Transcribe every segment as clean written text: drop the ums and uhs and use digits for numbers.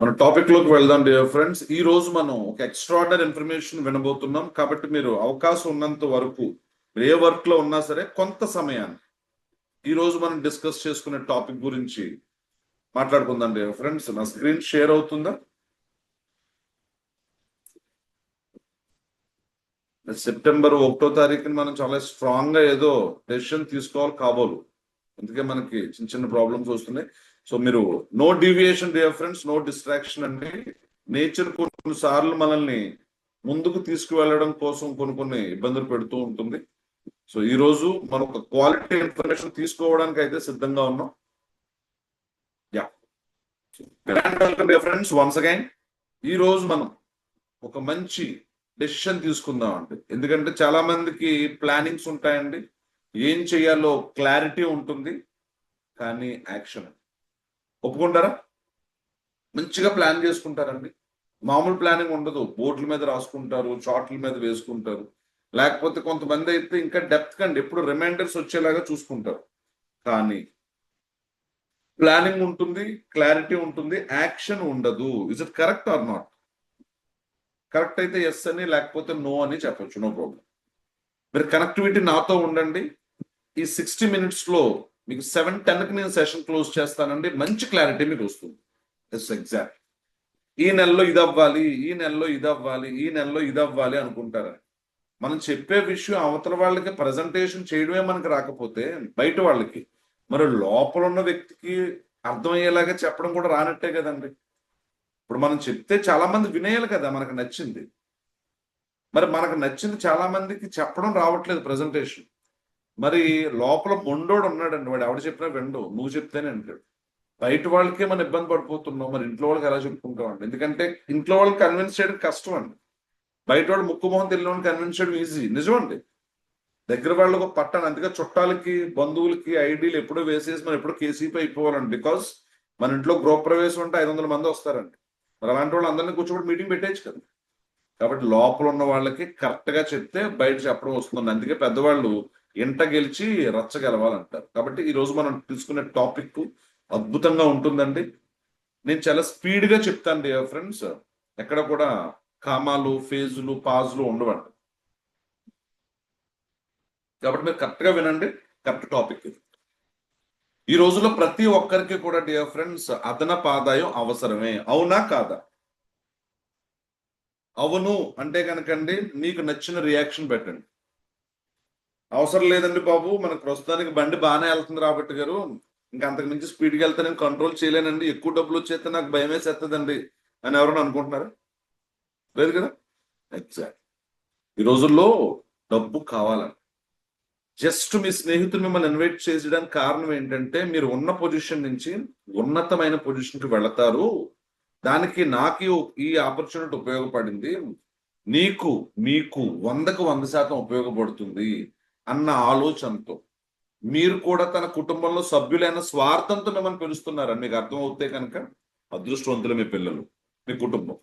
మన టాపిక్ లోకి వెళ్దాం డియర్ ఫ్రెండ్స్. ఈ రోజు మనం ఒక ఎక్స్ట్రాడనరీ ఇన్ఫర్మేషన్ వినబోతున్నాం. కాబట్టి మీరు అవకాశం ఉన్నంత వరకు ఏ వర్క్ లో ఉన్నా సరే కొంత సమయాన్ని ఈ రోజు మనం డిస్కస్ చేసుకునే టాపిక్ గురించి మాట్లాడుకుందాం డియర్ ఫ్రెండ్స్. నా స్క్రీన్ షేర్ అవుతుందా? సెప్టెంబర్ 1వ తారీఖున మనం చాలా స్ట్రాంగ్ గా ఏదో డెసిషన్ తీసుకోవాలి కాబోలు. అందుకే మనకి చిన్న చిన్న ప్రాబ్లమ్స్ వస్తున్నాయి. సో మీరు no deviation dear friends, no distraction అండి. నేచర్ కొన్నిసార్లు మనల్ని ముందుకు తీసుకువెళ్ళడం కోసం కొన్ని ఇబ్బందులు పెడుతూ ఉంటుంది. సో ఈ రోజు మనం ఒక క్వాలిటీ ఇన్ఫర్మేషన్ తీసుకోవడానికి అయితే సిద్ధంగా ఉన్నాం. Yeah, welcome dear friends once again. ఈ రోజు మనం ఒక మంచి డెసిషన్ తీసుకుందాం అండి. ఎందుకంటే చాలా మందికి ప్లానింగ్స్ ఉంటాయండి, ఏం చేయాలో క్లారిటీ ఉంటుంది, కానీ యాక్షన్ ఒప్పుకుంటారా? మంచిగా ప్లాన్ చేసుకుంటారండి, మామూలు ప్లానింగ్ ఉండదు. బోర్డుల మీద రాసుకుంటారు, చార్ట్ల మీద వేసుకుంటారు. లేకపోతే కొంతమంది అయితే ఇంకా డెప్త్ కండి ఎప్పుడు రిమైండర్స్ వచ్చేలాగా చూసుకుంటారు. కానీ ప్లానింగ్ ఉంటుంది, క్లారిటీ ఉంటుంది, యాక్షన్ ఉండదు. Is it correct or not? Correct అయితే ఎస్ అని, లేకపోతే నో అని చెప్పొచ్చు, నో ప్రాబ్లం. మీరు కనెక్టివిటీ నాతో ఉండండి. ఈ 60 minutes లో మీకు 7:10కి నేను సెషన్ క్లోజ్ చేస్తానండి. మంచి క్లారిటీ మీకు వస్తుంది. Yes, exact. ఈ నెలలో ఇది అవ్వాలి, ఈ నెలలో ఇది అవ్వాలి, ఈ నెలలో ఇది అవ్వాలి అనుకుంటారా? మనం చెప్పే విషయం అవతల వాళ్ళకి ప్రజెంటేషన్ చేయడమే మనకి రాకపోతే బయట వాళ్ళకి, మరి లోపల ఉన్న వ్యక్తికి అర్థమయ్యేలాగా చెప్పడం కూడా రానట్టే కదండి. ఇప్పుడు మనం చెప్తే చాలా మంది వినేయాలి కదా మనకు నచ్చింది. మరి మనకు నచ్చింది చాలా మందికి చెప్పడం రావట్లేదు ప్రజెంటేషన్. మరి లోపల మొండోడు ఉన్నాడండి, వాడు ఎవడు చెప్పినా విండు, నువ్వు చెప్తేనే అంటాడు. బయట వాళ్ళకే మనం ఇబ్బంది పడిపోతున్నాం, మరి ఇంట్లో వాళ్ళకి ఎలా చెప్పుకుంటాం అండి? ఎందుకంటే ఇంట్లో వాళ్ళకి కన్విన్స్ చేయడం కష్టం అండి. బయట వాళ్ళు ముక్కు మొహం తెలియని వాళ్ళని కన్విన్స్ చేయడం ఈజీ. నిజమండి. దగ్గర వాళ్ళకు పట్టాను. అందుకే చుట్టాలకి బంధువులకి ఐడీలు ఎప్పుడో వేసేసి మనం ఎప్పుడో కేసీపీ అయిపోవాలండి. బికాస్ మన ఇంట్లో గృహప్రవేశం అంటే 500 మంది వస్తారండి. మరి అలాంటి వాళ్ళు అందరినీ కూర్చోబెట్టి మీటింగ్ పెట్టేయచ్చు కదా. కాబట్టి లోపల ఉన్న వాళ్ళకి కరెక్ట్ గా చెప్తే బయట చెప్పడం వస్తుంది. అందుకే పెద్దవాళ్ళు ఇంట గెలిచి రచ్చ గెలవాలంటారు. కాబట్టి ఈ రోజు మనం తీసుకునే టాపిక్ అద్భుతంగా ఉంటుందండి. నేను చాలా స్పీడ్ గా చెప్తాను డియర్ ఫ్రెండ్స్. ఎక్కడ కూడా కామాలు, ఫేజులు, పాజులు ఉండవండి. కాబట్టి మీరు కరెక్ట్ గా వినండి. కరెక్ట్ టాపిక్ ఇది. ఈ రోజుల్లో ప్రతి ఒక్కరికి కూడా డియర్ ఫ్రెండ్స్ అదనపు ఆదాయం అవసరమే. అవునా కాదా? అవును అంటే కనుకండి మీకు నచ్చిన రియాక్షన్ పెట్టండి. అవసరం లేదండి బాబు, మనకు ప్రస్తుతానికి బండి బాగానే వెళ్తుంది రాబట్టి గారు, ఇంకా అంతకు మించి స్పీడ్కి వెళ్తే నేను కంట్రోల్ చేయలేనండి, ఎక్కువ డబ్బులు వచ్చేస్తే నాకు భయం వేసేస్తుందండి అని ఎవరైనా అనుకుంటున్నారా? లేదు కదా. ఎగ్జాక్ట్. ఈ రోజుల్లో డబ్బు కావాలండి. జస్ట్ మీ స్నేహితులు మిమ్మల్ని ఇన్వైట్ చేసేయడానికి కారణం ఏంటంటే మీరు ఉన్న పొజిషన్ నుంచి ఉన్నతమైన పొజిషన్కి వెళతారు. దానికి నాకు ఈ ఆపర్చునిటీ ఉపయోగపడింది, నీకు మీకు 100కు 100% ఉపయోగపడుతుంది అన్న ఆలోచనతో మీరు కూడా తన కుటుంబంలో సభ్యులైన స్వార్థంతో మిమ్మల్ని పిలుస్తున్నారని మీకు అర్థం అవుతే కనుక అదృష్టవంతులు మీ పిల్లలు, మీ కుటుంబం.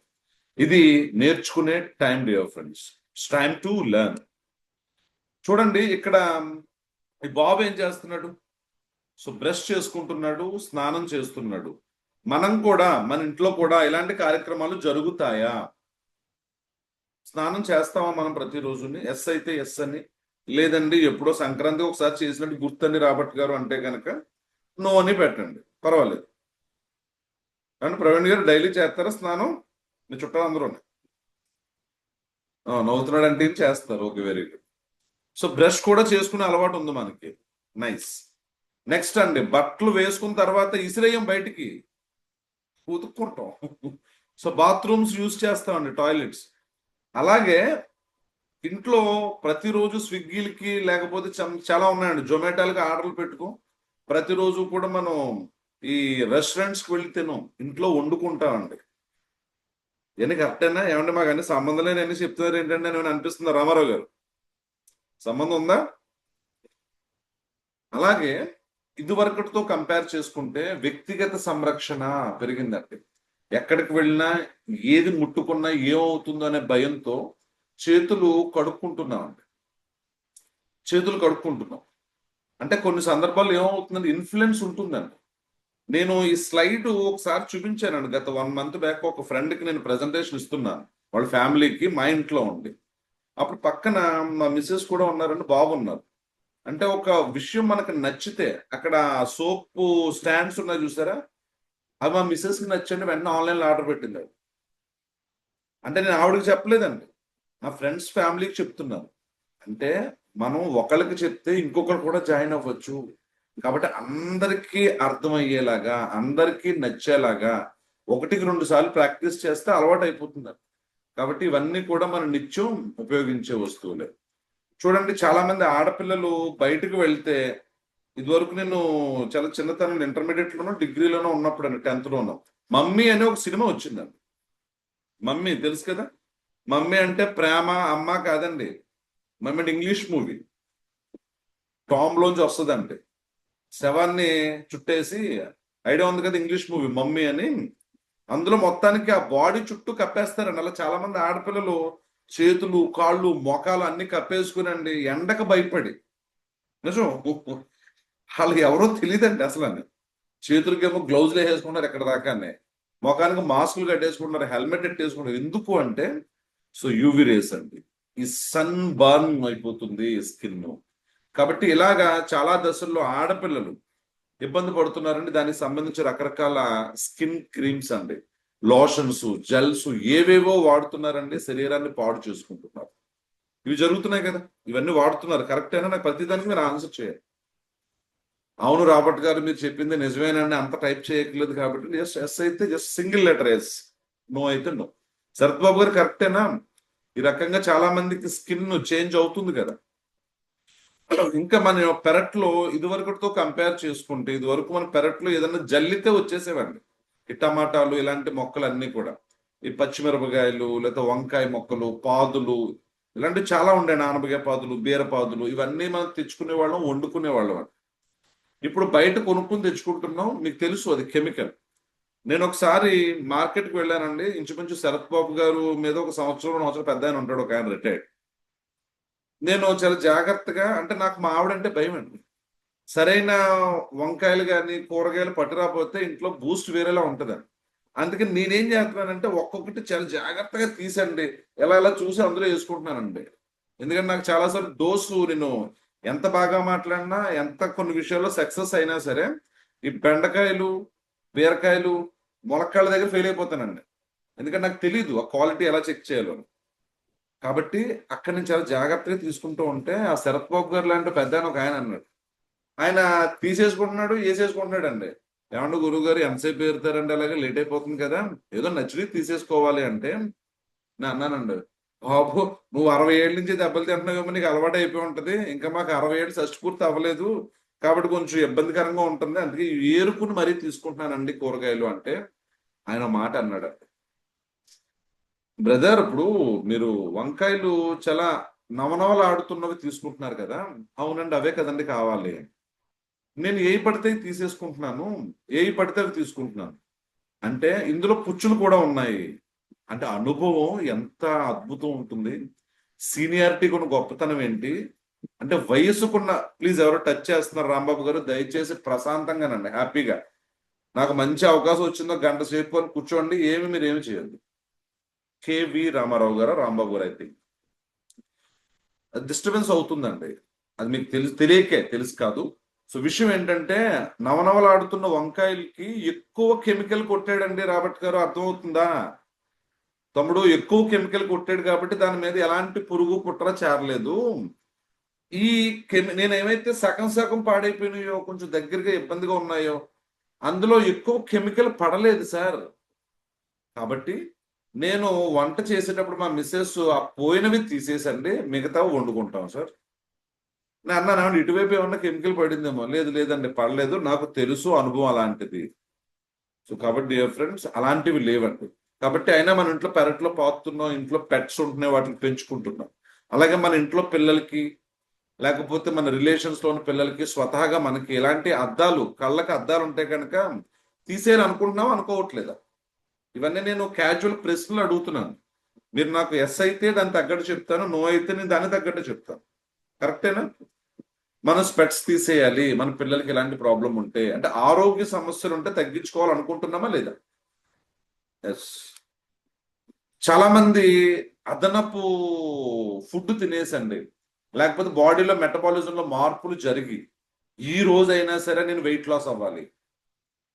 ఇది నేర్చుకునే time dear friends. It's time to learn. చూడండి ఇక్కడ ఈ బాబు ఏం చేస్తున్నాడు? సో బ్రష్ చేసుకుంటున్నాడు, స్నానం చేస్తున్నాడు. మనం కూడా మన ఇంట్లో కూడా ఇలాంటి కార్యక్రమాలు జరుగుతాయా? స్నానం చేస్తామా మనం ప్రతిరోజుని? ఎస్ అయితే ఎస్ అని, లేదండి ఎప్పుడో సంక్రాంతి ఒకసారి చేసినట్టు గుర్తండి రాబర్ట్ గారు అంటే కనుక నో అని పెట్టండి, పర్వాలేదు. కానీ ప్రవీణ్ గారు డైలీ చేస్తారా స్నానం? మీ చుట్టాలు అందరూ నవ్వుతున్నాడు అంటే చేస్తారు. Okay, very good. So brush కూడా చేసుకునే అలవాటు ఉంది మనకి. నైస్. నెక్స్ట్ అండి, బట్టలు వేసుకున్న తర్వాత ఇసిరేయం బయటికి, ఉతుక్కుంటాం. సో బాత్రూమ్స్ యూజ్ చేస్తామండి, టాయిలెట్స్. అలాగే ఇంట్లో ప్రతిరోజు స్విగ్గీలకి లేకపోతే చాలా ఉన్నాయండి, జొమాటోలకి ఆర్డర్లు పెట్టుకో. ప్రతిరోజు కూడా మనం ఈ రెస్టారెంట్స్కి వెళ్ళి తినం, ఇంట్లో వండుకుంటామండి. ఇవన్నీ కరెక్టేనా ఏమంటే? మాకు అన్ని సంబంధం లేని అన్ని చెప్తున్నారు ఏంటంటే అని అనిపిస్తుంది రామారావు గారు. సంబంధం ఉందా? అలాగే ఇదివరకటితో కంపేర్ చేసుకుంటే వ్యక్తిగత సంరక్షణ పెరిగిందండి. ఎక్కడికి వెళ్ళినా ఏది ముట్టుకున్నా ఏమవుతుందో అనే భయంతో చేతులు కడుక్కుంటున్నామండి. చేతులు కడుక్కుంటున్నాం అంటే కొన్ని సందర్భాల్లో ఏమవుతుందండి, ఇన్ఫ్లుయెన్స్ ఉంటుందండి. నేను ఈ స్లైడ్ ఒకసారి చూపించానండి గత 1 మంత్ బ్యాక్. ఒక ఫ్రెండ్కి నేను ప్రెజెంటేషన్ ఇస్తున్నాను వాళ్ళ ఫ్యామిలీకి, మా ఇంట్లో ఉండి. అప్పుడు పక్కన మా మిస్సెస్ కూడా ఉన్నారండి, బాగున్నారు. అంటే ఒక విషయం మనకు నచ్చితే, అక్కడ సోప్ స్టాండ్స్ ఉన్నాయి చూసారా, అవి మా మిస్సెస్ కి నచ్చండి, వెంటనే ఆన్లైన్లో ఆర్డర్ పెట్టింది ఆవిడ. అంటే నేను ఆవిడకి చెప్పలేదండి, నా ఫ్రెండ్స్ ఫ్యామిలీకి చెప్తున్నాను. అంటే మనం ఒకళ్ళకి చెప్తే ఇంకొకరు కూడా జాయిన్ అవ్వచ్చు. కాబట్టి అందరికీ అర్థమయ్యేలాగా, అందరికీ నచ్చేలాగా 1కి 2 సార్లు ప్రాక్టీస్ చేస్తే అలవాటు అయిపోతుంది. కాబట్టి ఇవన్నీ కూడా మనం నిత్యం ఉపయోగించే వస్తువులే. చూడండి, చాలా మంది ఆడపిల్లలు బయటకు వెళ్తే, ఇదివరకు నేను చాలా చిన్నతనంలో ఇంటర్మీడియట్ లోనో డిగ్రీలోనో ఉన్నప్పుడు అండి, 10th లోనో, మమ్మీ అనే ఒక సినిమా వచ్చిందండి. మమ్మీ తెలుసు కదా, మమ్మీ అంటే ప్రేమ అమ్మ కాదండి. మమ్మీ అంటే ఇంగ్లీష్ మూవీ, టామ్ లోంచి వస్తుందండి. శవాన్ని చుట్టేసి, ఐడియా ఉంది కదా ఇంగ్లీష్ మూవీ మమ్మీ అని. అందులో మొత్తానికి ఆ బాడీ చుట్టూ కప్పేస్తారండి. అలా చాలా మంది ఆడపిల్లలు చేతులు, కాళ్ళు, మొఖాలు అన్ని కప్పేసుకునండి, ఎండకు భయపడి. నిజం, వాళ్ళకి ఎవరో తెలియదండి అసలు అని. చేతులకేమో గ్లౌజులు వేసేసుకుంటారు ఎక్కడ దాకానే, ముఖానికి మాస్కులు కట్టేసుకుంటున్నారు, హెల్మెట్ పెట్టేసుకుంటారు. ఎందుకు అంటే, సో యూవి రేస్ అండి, ఈ సన్ బర్న్ అయిపోతుంది స్కిన్. కాబట్టి ఇలాగా చాలా దశల్లో ఆడపిల్లలు ఇబ్బంది పడుతున్నారండి. దానికి సంబంధించి రకరకాల స్కిన్ క్రీమ్స్ అండి, లోషన్స్, జెల్స్ ఏవేవో వాడుతున్నారండి, శరీరాన్ని పాడు చేసుకుంటున్నారు. ఇవి జరుగుతున్నాయి కదా, ఇవన్నీ వాడుతున్నారు. కరెక్టేనా? నాకు ప్రతిదానికి మీరు ఆన్సర్ చేయాలి. అవును రాబర్ట్ గారు, మీరు చెప్పింది నిజమేనండి, అంత టైప్ చేయట్లేదు కాబట్టి జస్ట్ ఎస్ అయితే just single letter S, no అయితే నో. శరత్ బాబు గారు కరెక్టేనా? ఈ రకంగా చాలా మందికి స్కిన్ చేంజ్ అవుతుంది కదా. ఇంకా మన పెరట్లో ఇదివరకుతో కంపేర్ చేసుకుంటే, ఇదివరకు మన పెరట్లో ఏదైనా జల్లితే వచ్చేసేవండి ఈ టమాటాలు, ఇలాంటి మొక్కలు అన్ని కూడా. ఈ పచ్చిమిరపకాయలు, లేదా వంకాయ మొక్కలు, పాదులు, ఇలాంటివి చాలా ఉండే, ఆనపకాయ పాదులు, బీరపాదులు, ఇవన్నీ మనం తెచ్చుకునే వాళ్ళం, వండుకునే వాళ్ళం. ఇప్పుడు బయట కొనుక్కుని తెచ్చుకుంటున్నాం, మీకు తెలుసు అది కెమికల్. నేను ఒకసారి మార్కెట్కి వెళ్ళానండి, ఇంచుమించు శరత్ బాబు గారు మీద ఒక సంవత్సరం పెద్ద ఆయన ఉంటాడు, ఒక ఆయన రిటైర్డ్. నేను చాలా జాగ్రత్తగా, అంటే నాకు మా ఆవిడంటే భయం అండి. సరైన వంకాయలు కానీ కూరగాయలు పట్టురాపోతే ఇంట్లో బూస్ట్ వేరేలా ఉంటుందని. అందుకని నేనేం చేస్తున్నానంటే ఒక్కొక్కటి చాలా జాగ్రత్తగా తీసండి, ఎలా ఎలా చూసి అందులో వేసుకుంటున్నానండి. ఎందుకంటే నాకు చాలాసార్లు డోసు, నేను ఎంత బాగా మాట్లాడినా, ఎంత కొన్ని విషయాల్లో సక్సెస్ అయినా సరే, ఈ బెండకాయలు, బీరకాయలు, ములక్కాళ్ళ దగ్గర ఫెయిల్ అయిపోతానండి. ఎందుకంటే నాకు తెలీదు ఆ క్వాలిటీ ఎలా చెక్ చేయాలో. కాబట్టి అక్కడి నుంచి చాలా జాగ్రత్తగా తీసుకుంటూ ఉంటే, ఆ శరత్ బాబు గారు లాంటి పెద్ద ఒక ఆయన అన్నాడు, ఆయన తీసేసుకుంటున్నాడు, వేసేసుకుంటున్నాడు అండి. ఏమన్నా గురువు గారు ఎంతసేపు పేరుతారండి, అలాగే లేట్ అయిపోతుంది కదా, ఏదో నచ్చినవి తీసేసుకోవాలి అంటే, నేను అన్నానండి, బాబు నువ్వు 60 ఏళ్ళ నుంచి దెబ్బలు తింటున్నావేమో, నీకు అలవాటు అయిపోయి ఉంటది, ఇంకా మాకు 60 ఏళ్ళు షష్టి పూర్తి అవ్వలేదు, కాబట్టి కొంచెం ఇబ్బందికరంగా ఉంటుంది, అందుకే ఏరుకుని మరీ తీసుకుంటున్నానండి కూరగాయలు అంటే. ఆయన మాట అన్నాడు, బ్రదర్ ఇప్పుడు మీరు వంకాయలు చాలా నవనవలు ఆడుతున్నవి తీసుకుంటున్నారు కదా. అవునండి, అవే కదండి కావాలి. నేను ఏవి పడితే అవి తీసేసుకుంటున్నాను, ఏవి పడితే అవి తీసుకుంటున్నాను అంటే ఇందులో పుచ్చులు కూడా ఉన్నాయి. అంటే అనుభవం ఎంత అద్భుతం ఉంటుంది, సీనియారిటీ కొన్ని గొప్పతనం ఏంటి అంటే, వయసుకున్న, ప్లీజ్ ఎవరో టచ్ చేస్తున్నారు రాంబాబు గారు, దయచేసి ప్రశాంతంగానండి, హ్యాపీగా, నాకు మంచి అవకాశం వచ్చిందో గంట సేపు అని కూర్చోండి, మీరు ఏమి చేయొద్దు. కేవి రామారావు గారు, రాంబాబు గారు, అయితే డిస్టర్బెన్స్ అవుతుందండి, అది మీకు తెలియకే, తెలుసు కాదు. సో విషయం ఏంటంటే, నవనవలాడుతున్న వంకాయలకి ఎక్కువ కెమికల్ కొట్టాడండి రాబర్ట్ గారు, అర్థమవుతుందా తమ్ముడు? ఎక్కువ కెమికల్ కొట్టాడు కాబట్టి దాని మీద ఎలాంటి పురుగు పుట్ర చేరలేదు. ఈ నేను ఏమైతే సగం సగం పాడైపోయినాయో, కొంచెం దగ్గరగా ఇబ్బందిగా ఉన్నాయో, అందులో ఎక్కువ కెమికల్ పడలేదు సార్. కాబట్టి నేను వంట చేసేటప్పుడు మా మిస్సెస్ ఆ పోయినవి తీసేసండి, మిగతా వండుకుంటాం సార్. నేను అన్నాను, ఇటువైపు ఏమన్నా కెమికల్ పడిందేమో, లేదు లేదండి పడలేదు, నాకు తెలుసు, అనుభవం అలాంటిది. సో కాబట్టి డియర్ ఫ్రెండ్స్, అలాంటివి లేవండి. కాబట్టి అయినా మన ఇంట్లో పెరట్లో పాతున్నాం, ఇంట్లో పెట్స్ ఉంటున్నాయి, వాటిని పెంచుకుంటున్నాం. అలాగే మన ఇంట్లో పిల్లలకి, లేకపోతే మన రిలేషన్స్ లోని పిల్లలకి, స్వతహాగా మనకి ఎలాంటి అద్దాలు, కళ్ళకి అద్దాలు ఉంటే కనుక తీసేయాలి అనుకుంటున్నాం, అనుకోవట్లేదా? ఇవన్నీ నేను క్యాజువల్ ప్రశ్నలు అడుగుతున్నాను. మీరు నాకు ఎస్ అయితే దాన్ని తగ్గట్టు చెప్తాను, నో అయితే నేను దాన్ని తగ్గట్టు చెప్తాను. కరెక్టేనా? మనం స్పెట్స్ తీసేయాలి, మన పిల్లలకి ఇలాంటి ప్రాబ్లం ఉంటే, అంటే ఆరోగ్య సమస్యలు ఉంటే తగ్గించుకోవాలనుకుంటున్నామా లేదా? ఎస్. చాలా మంది అదనపు ఫుడ్ తినేసండి, లేకపోతే బాడీలో మెటబాలిజంలో మార్పులు జరిగి ఈ రోజైనా సరే నేను వెయిట్ లాస్ అవ్వాలి,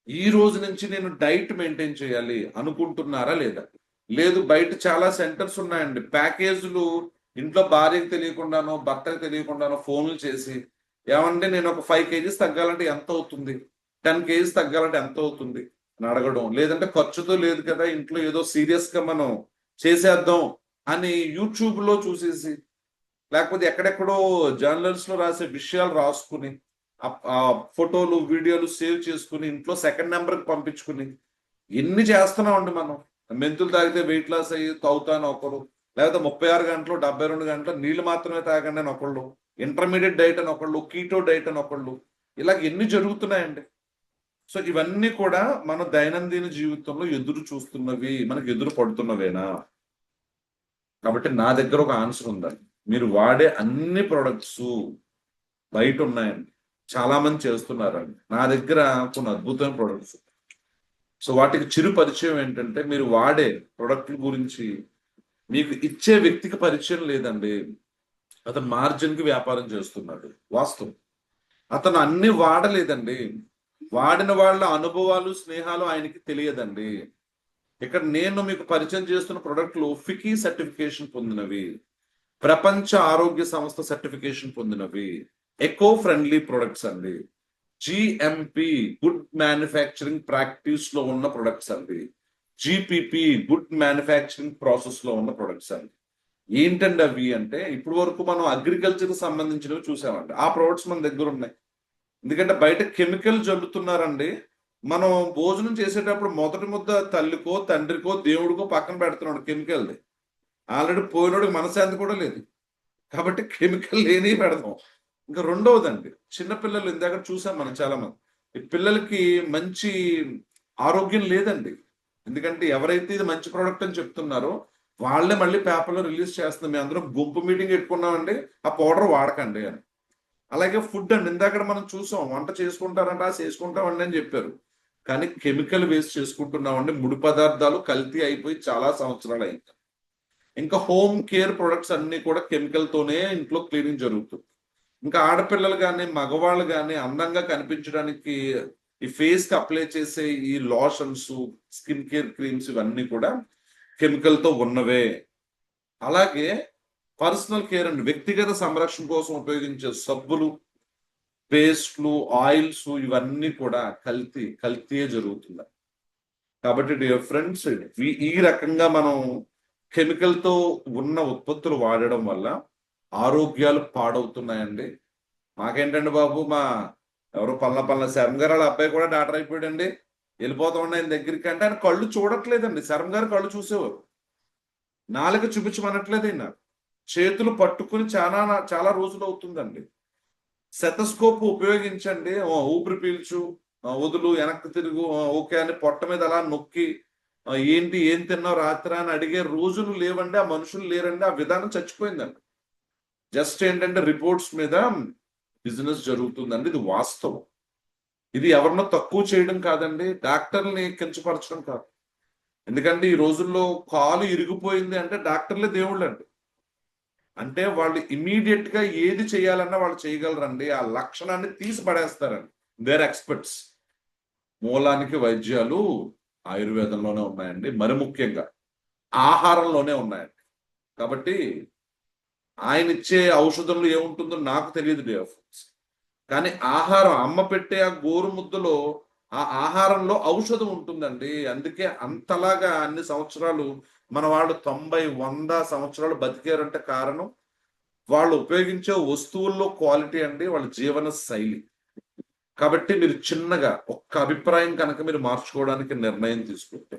ఈ రోజు నుంచి నేను డైట్ మెయింటైన్ చేయాలి అనుకుంటున్నారా లేదా? లేదు, బయట చాలా సెంటర్స్ ఉన్నాయండి, ప్యాకేజీలు ఇంట్లో భార్యకు తెలియకుండానో భర్తకు తెలియకుండానో ఫోన్లు చేసి, ఏమంటే నేను ఒక 5 కేజీస్ తగ్గాలంటే ఎంత అవుతుంది, 10 కేజీస్ తగ్గాలంటే ఎంత అవుతుంది అని అడగడం, లేదంటే ఖర్చుతో లేదు కదా ఇంట్లో ఏదో సీరియస్ గా మనం చేసేద్దాం అని యూట్యూబ్ లో చూసేసి, లేకపోతే ఎక్కడెక్కడో జర్నల్స్ లో రాసే విషయాలు రాసుకుని ఆ ఫోటోలు వీడియోలు సేవ్ చేసుకుని ఇంట్లో సెకండ్ నెంబర్ కి పంపించుకుని ఎన్ని చేస్తున్నామండి మనం. మెంతులు తాగితే వెయిట్ లాస్ అయ్యి తాగుతాను ఒకరు, లేకపోతే 36 గంటలు 72 గంటలు నీళ్లు మాత్రమే తాగండి అని ఒకళ్ళు, ఇంటర్మీడియట్ డైట్ అని ఒకళ్ళు, కీటో డైట్ అని ఒకళ్ళు, ఇలాగ ఎన్ని జరుగుతున్నాయండి. సో ఇవన్నీ కూడా మన దైనందిన జీవితంలో ఎదురు చూస్తున్నవి, మనకు ఎదురు పడుతున్నవేనా? కాబట్టి నా దగ్గర ఒక ఆన్సర్ ఉందండి. మీరు వాడే అన్ని ప్రొడక్ట్స్ బయట ఉన్నాయండి, చాలా మంది చేస్తున్నారండి. నా దగ్గర కొన్ని అద్భుతమైన ప్రొడక్ట్స్. సో వాటికి చిరు పరిచయం ఏంటంటే, మీరు వాడే ప్రొడక్ట్ల గురించి మీకు ఇచ్చే వ్యక్తికి పరిచయం లేదండి. అతను మార్జిన్ కి వ్యాపారం చేస్తున్నాడు, వాస్తవం. అతను అన్ని వాడలేదండి, వాడిన వాళ్ళ అనుభవాలు స్నేహాలు ఆయనకి తెలియదండి. ఇక్కడ నేను మీకు పరిచయం చేస్తున్న ప్రొడక్ట్లు ఫికీ సర్టిఫికేషన్ పొందినవి, ప్రపంచ ఆరోగ్య సంస్థ సర్టిఫికేషన్ పొందినవి, ఎకో ఫ్రెండ్లీ ప్రొడక్ట్స్ అండి, జిఎంపి గుడ్ మ్యానుఫ్యాక్చరింగ్ ప్రాక్టీస్ లో ఉన్న ప్రొడక్ట్స్ అండి, జిపిపి గుడ్ మ్యానుఫ్యాక్చరింగ్ ప్రాసెస్ లో ఉన్న ప్రొడక్ట్స్ అండి. ఏంటండి అవి అంటే, ఇప్పుడు వరకు మనం అగ్రికల్చర్ సంబంధించినవి చూసామండి, ఆ ప్రొడక్ట్స్ మన దగ్గర ఉన్నాయి. ఎందుకంటే బయట కెమికల్ జల్లుతున్నారండి. మనం భోజనం చేసేటప్పుడు మొదటి ముద్ద తల్లికో తండ్రికో దేవుడికో పక్కన పెడుతున్నాడు కెమికల్ది. ఆల్రెడీ పోయినోడికి మనశ్శాంతి కూడా లేదు, కాబట్టి కెమికల్ లేని పెడదాం. ఇంకా రెండవదండి, చిన్నపిల్లలు ఇందాక చూసాం మనం చాలా మంది, ఈ పిల్లలకి మంచి ఆరోగ్యం లేదండి. ఎందుకంటే ఎవరైతే ఇది మంచి ప్రోడక్ట్ అని చెప్తున్నారో వాళ్ళే మళ్ళీ పేపర్లో రిలీజ్ చేస్తుంది, మేము అందరం గుంపు మీటింగ్ పెట్టుకున్నామండి ఆ పౌడర్ వాడకండి అని. అలాగే ఫుడ్ అండి, ఇందాక మనం చూసాం, వంట చేసుకుంటారంట చేసుకుంటామండి అని చెప్పారు, కానీ కెమికల్ వేస్ట్ చేసుకుంటున్నామండి. ముడి పదార్థాలు కల్తీ అయిపోయి చాలా సంవత్సరాలు అయింది. ఇంకా హోమ్ కేర్ ప్రొడక్ట్స్ అన్ని కూడా కెమికల్ తోనే ఇంట్లో క్లీనింగ్ జరుగుతుంది. ఇంకా ఆడపిల్లలు కానీ మగవాళ్ళు కానీ అందంగా కనిపించడానికి ఈ ఫేస్ కి అప్లై చేసే ఈ లోషన్స్, స్కిన్ కేర్ క్రీమ్స్ ఇవన్నీ కూడా కెమికల్ తో ఉన్నవే. అలాగే పర్సనల్ కేర్ అండి, వ్యక్తిగత సంరక్షణ కోసం ఉపయోగించే సబ్బులు, పేస్ట్లు, ఆయిల్స్ ఇవన్నీ కూడా కల్తీయే జరుగుతుంది. కాబట్టి డియర్ ఫ్రెండ్స్, ఈ రకంగా మనం కెమికల్ తో ఉన్న ఉత్పత్తులు వాడడం వల్ల ఆరోగ్యాలు పాడవుతున్నాయండి. మాకేంటండి బాబు, మా ఎవరో పల్ల శర్మ గారు వాళ్ళ అబ్బాయి కూడా డాక్టర్ అయిపోయాడండి, వెళ్ళిపోతా ఉండే ఆయన దగ్గరికి అంటే, ఆయన కళ్ళు చూడట్లేదండి. శర్మ గారు కళ్ళు చూసేవారు, నాలుక చూపించమనట్లేదు ఆయన, చేతులు పట్టుకుని చాలా చాలా రోజులు అవుతుందండి. సెతస్కోప్ ఉపయోగించండి, ఊపిరి పీల్చు, వదులు, వెనక్కి తిరుగు, ఓకే అని పొట్ట మీద అలా నొక్కి ఏంటి ఏం తిన్నావు రాత్రి అని అడిగే రోజులు లేవండి, ఆ మనుషులు లేరండి, ఆ విధానం చచ్చిపోయిందండి. జస్ట్ ఏంటంటే రిపోర్ట్స్ మీద బిజినెస్ జరుగుతుందండి, ఇది వాస్తవం. ఇది ఎవరినో తక్కువ చేయడం కాదండి, డాక్టర్ని కించపరచడం కాదు. ఎందుకంటే ఈ రోజుల్లో కాలు ఇరిగిపోయింది అంటే డాక్టర్లే దేవుళ్ళు అండి. అంటే వాళ్ళు ఇమీడియట్ గా ఏది చేయాలన్నా వాళ్ళు చేయగలరండి, ఆ లక్షణాన్ని తీసి పడేస్తారండి. There experts. మూలానికి వైద్యాలు ఆయుర్వేదంలోనే ఉన్నాయండి, మరి ముఖ్యంగా ఆహారంలోనే ఉన్నాయండి. కాబట్టి ఆయన ఇచ్చే ఔషధంలో ఏముంటుందో నాకు తెలియదు డియర్ ఫ్రెండ్స్, కానీ ఆహారం, అమ్మ పెట్టే ఆ గోరు ముద్దలో ఆ ఆహారంలో ఔషధం ఉంటుందండి. అందుకే అంతలాగా అన్ని సంవత్సరాలు మన వాళ్ళు 90, 100 సంవత్సరాలు బతికారంటే కారణం వాళ్ళు ఉపయోగించే వస్తువుల్లో క్వాలిటీ అండి, వాళ్ళ జీవన శైలి. కాబట్టి మీరు చిన్నగా ఒక్క అభిప్రాయం కనుక మీరు మార్చుకోవడానికి నిర్ణయం తీసుకుంటే,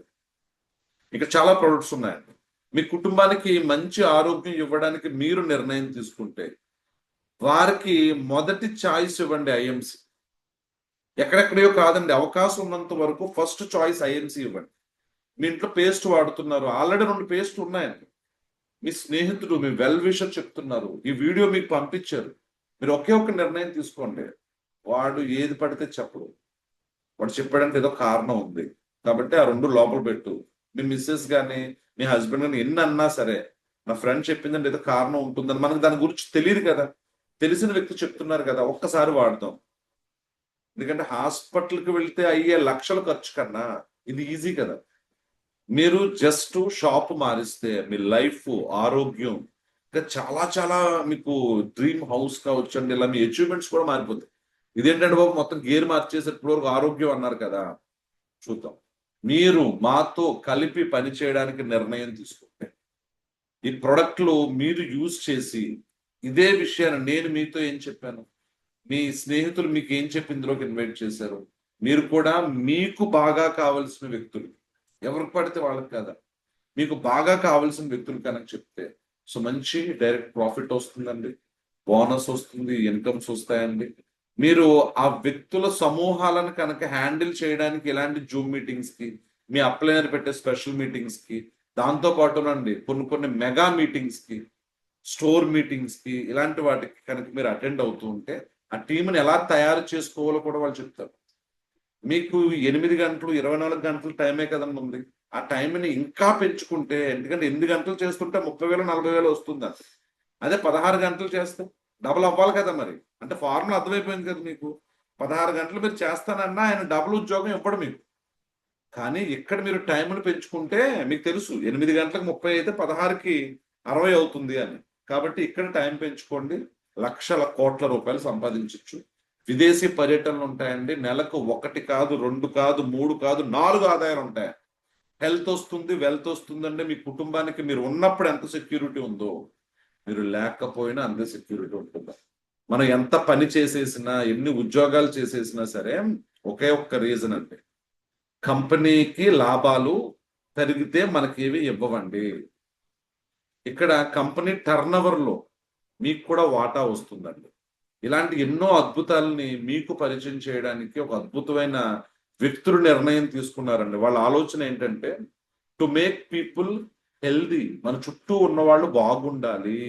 ఇక చాలా ప్రొడక్ట్స్ ఉన్నాయండి. మీ కుటుంబానికి మంచి ఆరోగ్యం ఇవ్వడానికి మీరు నిర్ణయం తీసుకుంటే, వారికి మొదటి చాయిస్ ఇవ్వండి ఐఎంసి. ఎక్కడెక్కడయో కాదండి, అవకాశం ఉన్నంత వరకు ఫస్ట్ చాయిస్ ఐఎంసి ఇవ్వండి. మీ ఇంట్లో పేస్ట్ వాడుతున్నారు, ఆల్రెడీ 2 పేస్ట్ ఉన్నాయండి, మీ స్నేహితుడు, మీ వెల్ విషర్ చెప్తున్నారు, ఈ వీడియో మీకు పంపించారు, మీరు ఒకే ఒక్క నిర్ణయం తీసుకోండి. వాడు ఏది పడితే చెప్పడు. వాడు చెప్పాడంటే ఏదో కారణం ఉంది. కాబట్టి ఆ 2 లోపల పెట్టు. మీ మిస్సెస్ గాని, మీ హస్బెండ్ గాని ఎన్ని అన్నా సరే, నా ఫ్రెండ్ చెప్పిందంటే ఏదో కారణం ఉంటుందని మనకు దాని గురించి తెలియదు కదా! తెలిసిన వ్యక్తి చెప్తున్నారు కదా! ఒక్కసారి వాడదాం. ఎందుకంటే హాస్పిటల్‌కి వెళ్తే అయ్యే లక్షల ఖర్చు కన్నా ఇది ఈజీ కదా! మీరు జస్ట్ షాప్ మారిస్తే మీ లైఫ్, ఆరోగ్యం ఇంకా చాలా చాలా మీకు డ్రీమ్ హౌస్ కావచ్చండి. ఇలా మీ అచీవ్‌మెంట్స్ కూడా మారిపోతాయి. ఇదేంటంటే బాబు మొత్తం గేర్ మార్చేసి ఇప్పటి వరకు ఆరోగ్యం అన్నారు కదా! చూద్దాం. మీరు మాతో కలిపి పని చేయడానికి నిర్ణయం తీసుకుంటే, ఈ ప్రొడక్ట్‌లు మీరు యూజ్ చేసి ఇదే విషయాన్ని నేను మీతో ఏం చెప్పాను? మీ స్నేహితులు మీకు ఏం చెప్పి ఇందులోకి ఇన్వైట్ చేశారు? మీరు కూడా మీకు బాగా కావాల్సిన వ్యక్తులు, ఎవరికి పడితే వాళ్ళకి కాదా, మీకు బాగా కావాల్సిన వ్యక్తులు కనుక చెప్తే, సో మంచి డైరెక్ట్ ప్రాఫిట్ వస్తుందండి. బోనస్ వస్తుంది, ఇన్కమ్స్ వస్తాయండి. మీరు ఆ వ్యక్తుల సమూహాలను కనుక హ్యాండిల్ చేయడానికి ఇలాంటి జూమ్ మీటింగ్స్ కి, మీ అప్లైనర్ పెట్టే స్పెషల్ మీటింగ్స్ కి, దాంతో పాటునండి కొన్ని కొన్ని మెగా మీటింగ్స్ కి, స్టోర్ మీటింగ్స్ కి, ఇలాంటి వాటికి కనుక మీరు అటెండ్ అవుతూ ఉంటే ఆ టీంని ఎలా తయారు చేసుకోవాలో కూడా వాళ్ళు చెప్తారు. మీకు 8 గంటలు, 24 గంటలు టైమే కదండి ఉంది. ఆ టైంని ఇంకా పెంచుకుంటే, ఎందుకంటే 8 గంటలు చేస్తుంటే 30,000, 40,000 వస్తుందండి. అదే 16 గంటలు చేస్తే డబుల్ అవ్వాలి కదా మరి. అంటే ఫార్ములా అర్థమైపోయింది కదా మీకు. 16 గంటలు మీరు చేస్తానన్నా ఆయన డబుల్ ఉద్యోగం ఇవ్వడు మీకు. కానీ ఇక్కడ మీరు టైంని పెంచుకుంటే మీకు తెలుసు 8 గంటలకు 30 అయితే 16కి 60 అవుతుంది అని. కాబట్టి ఇక్కడ టైం పెంచుకోండి. లక్షల కోట్ల రూపాయలు సంపాదించొచ్చు. విదేశీ పర్యటనలు ఉంటాయండి. నెలకు 1 కాదు, 2 కాదు, 3 కాదు, 4 ఆదాయాలు ఉంటాయి. హెల్త్ వస్తుంది, వెల్త్ వస్తుందంటే మీ కుటుంబానికి మీరు ఉన్నప్పుడు ఎంత సెక్యూరిటీ ఉందో, మీరు లేకపోయినా అంతే సెక్యూరిటీ ఉంటుంది. మనం ఎంత పని చేసేసినా, ఎన్ని ఉద్యోగాలు చేసేసినా సరే ఒకే ఒక్క రీజన్ అండి. కంపెనీకి లాభాలు పెరిగితే మనకేవి ఇవ్వవండి. ఇక్కడ కంపెనీ టర్నోవర్‌లో మీకు కూడా వాటా వస్తుందండి. ఇలాంటి ఎన్నో అద్భుతాలని మీకు పరిచయం చేయడానికి ఒక అద్భుతమైన వ్యక్తులు నిర్ణయం తీసుకున్నారండి. వాళ్ళ ఆలోచన ఏంటంటే టు మేక్ పీపుల్ హెల్తీ. మన చుట్టూ ఉన్నవాళ్ళు బాగుండాలి.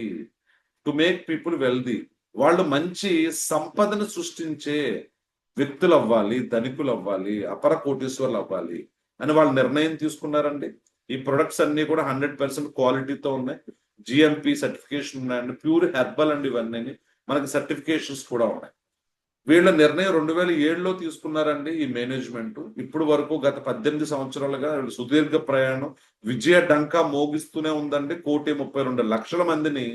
To make people wealthy. వాళ్ళు మంచి సంపదను సృష్టించే వ్యక్తులవ్వాలి, ధనికులవ్వాలి, అపర కోటీశ్వరులు అవ్వాలి అని వాళ్ళు నిర్ణయం తీసుకున్నారండి. ఈ ప్రొడక్ట్స్ అన్ని కూడా 100% క్వాలిటీతో ఉన్నాయి. జిఎంపి సర్టిఫికేషన్ ఉన్నాయండి. ప్యూర్ హెర్బల్ అండి ఇవన్నీ. మనకి సర్టిఫికేషన్స్ కూడా ఉన్నాయి. వీళ్ళ నిర్ణయం 2007లో తీసుకున్నారండి ఈ మేనేజ్మెంట్. ఇప్పుడు వరకు గత 18 సంవత్సరాలుగా వీళ్ళు సుదీర్ఘ ప్రయాణం విజయ డంకా మోగిస్తూనే ఉందండి. 1,32,00,000 మందిని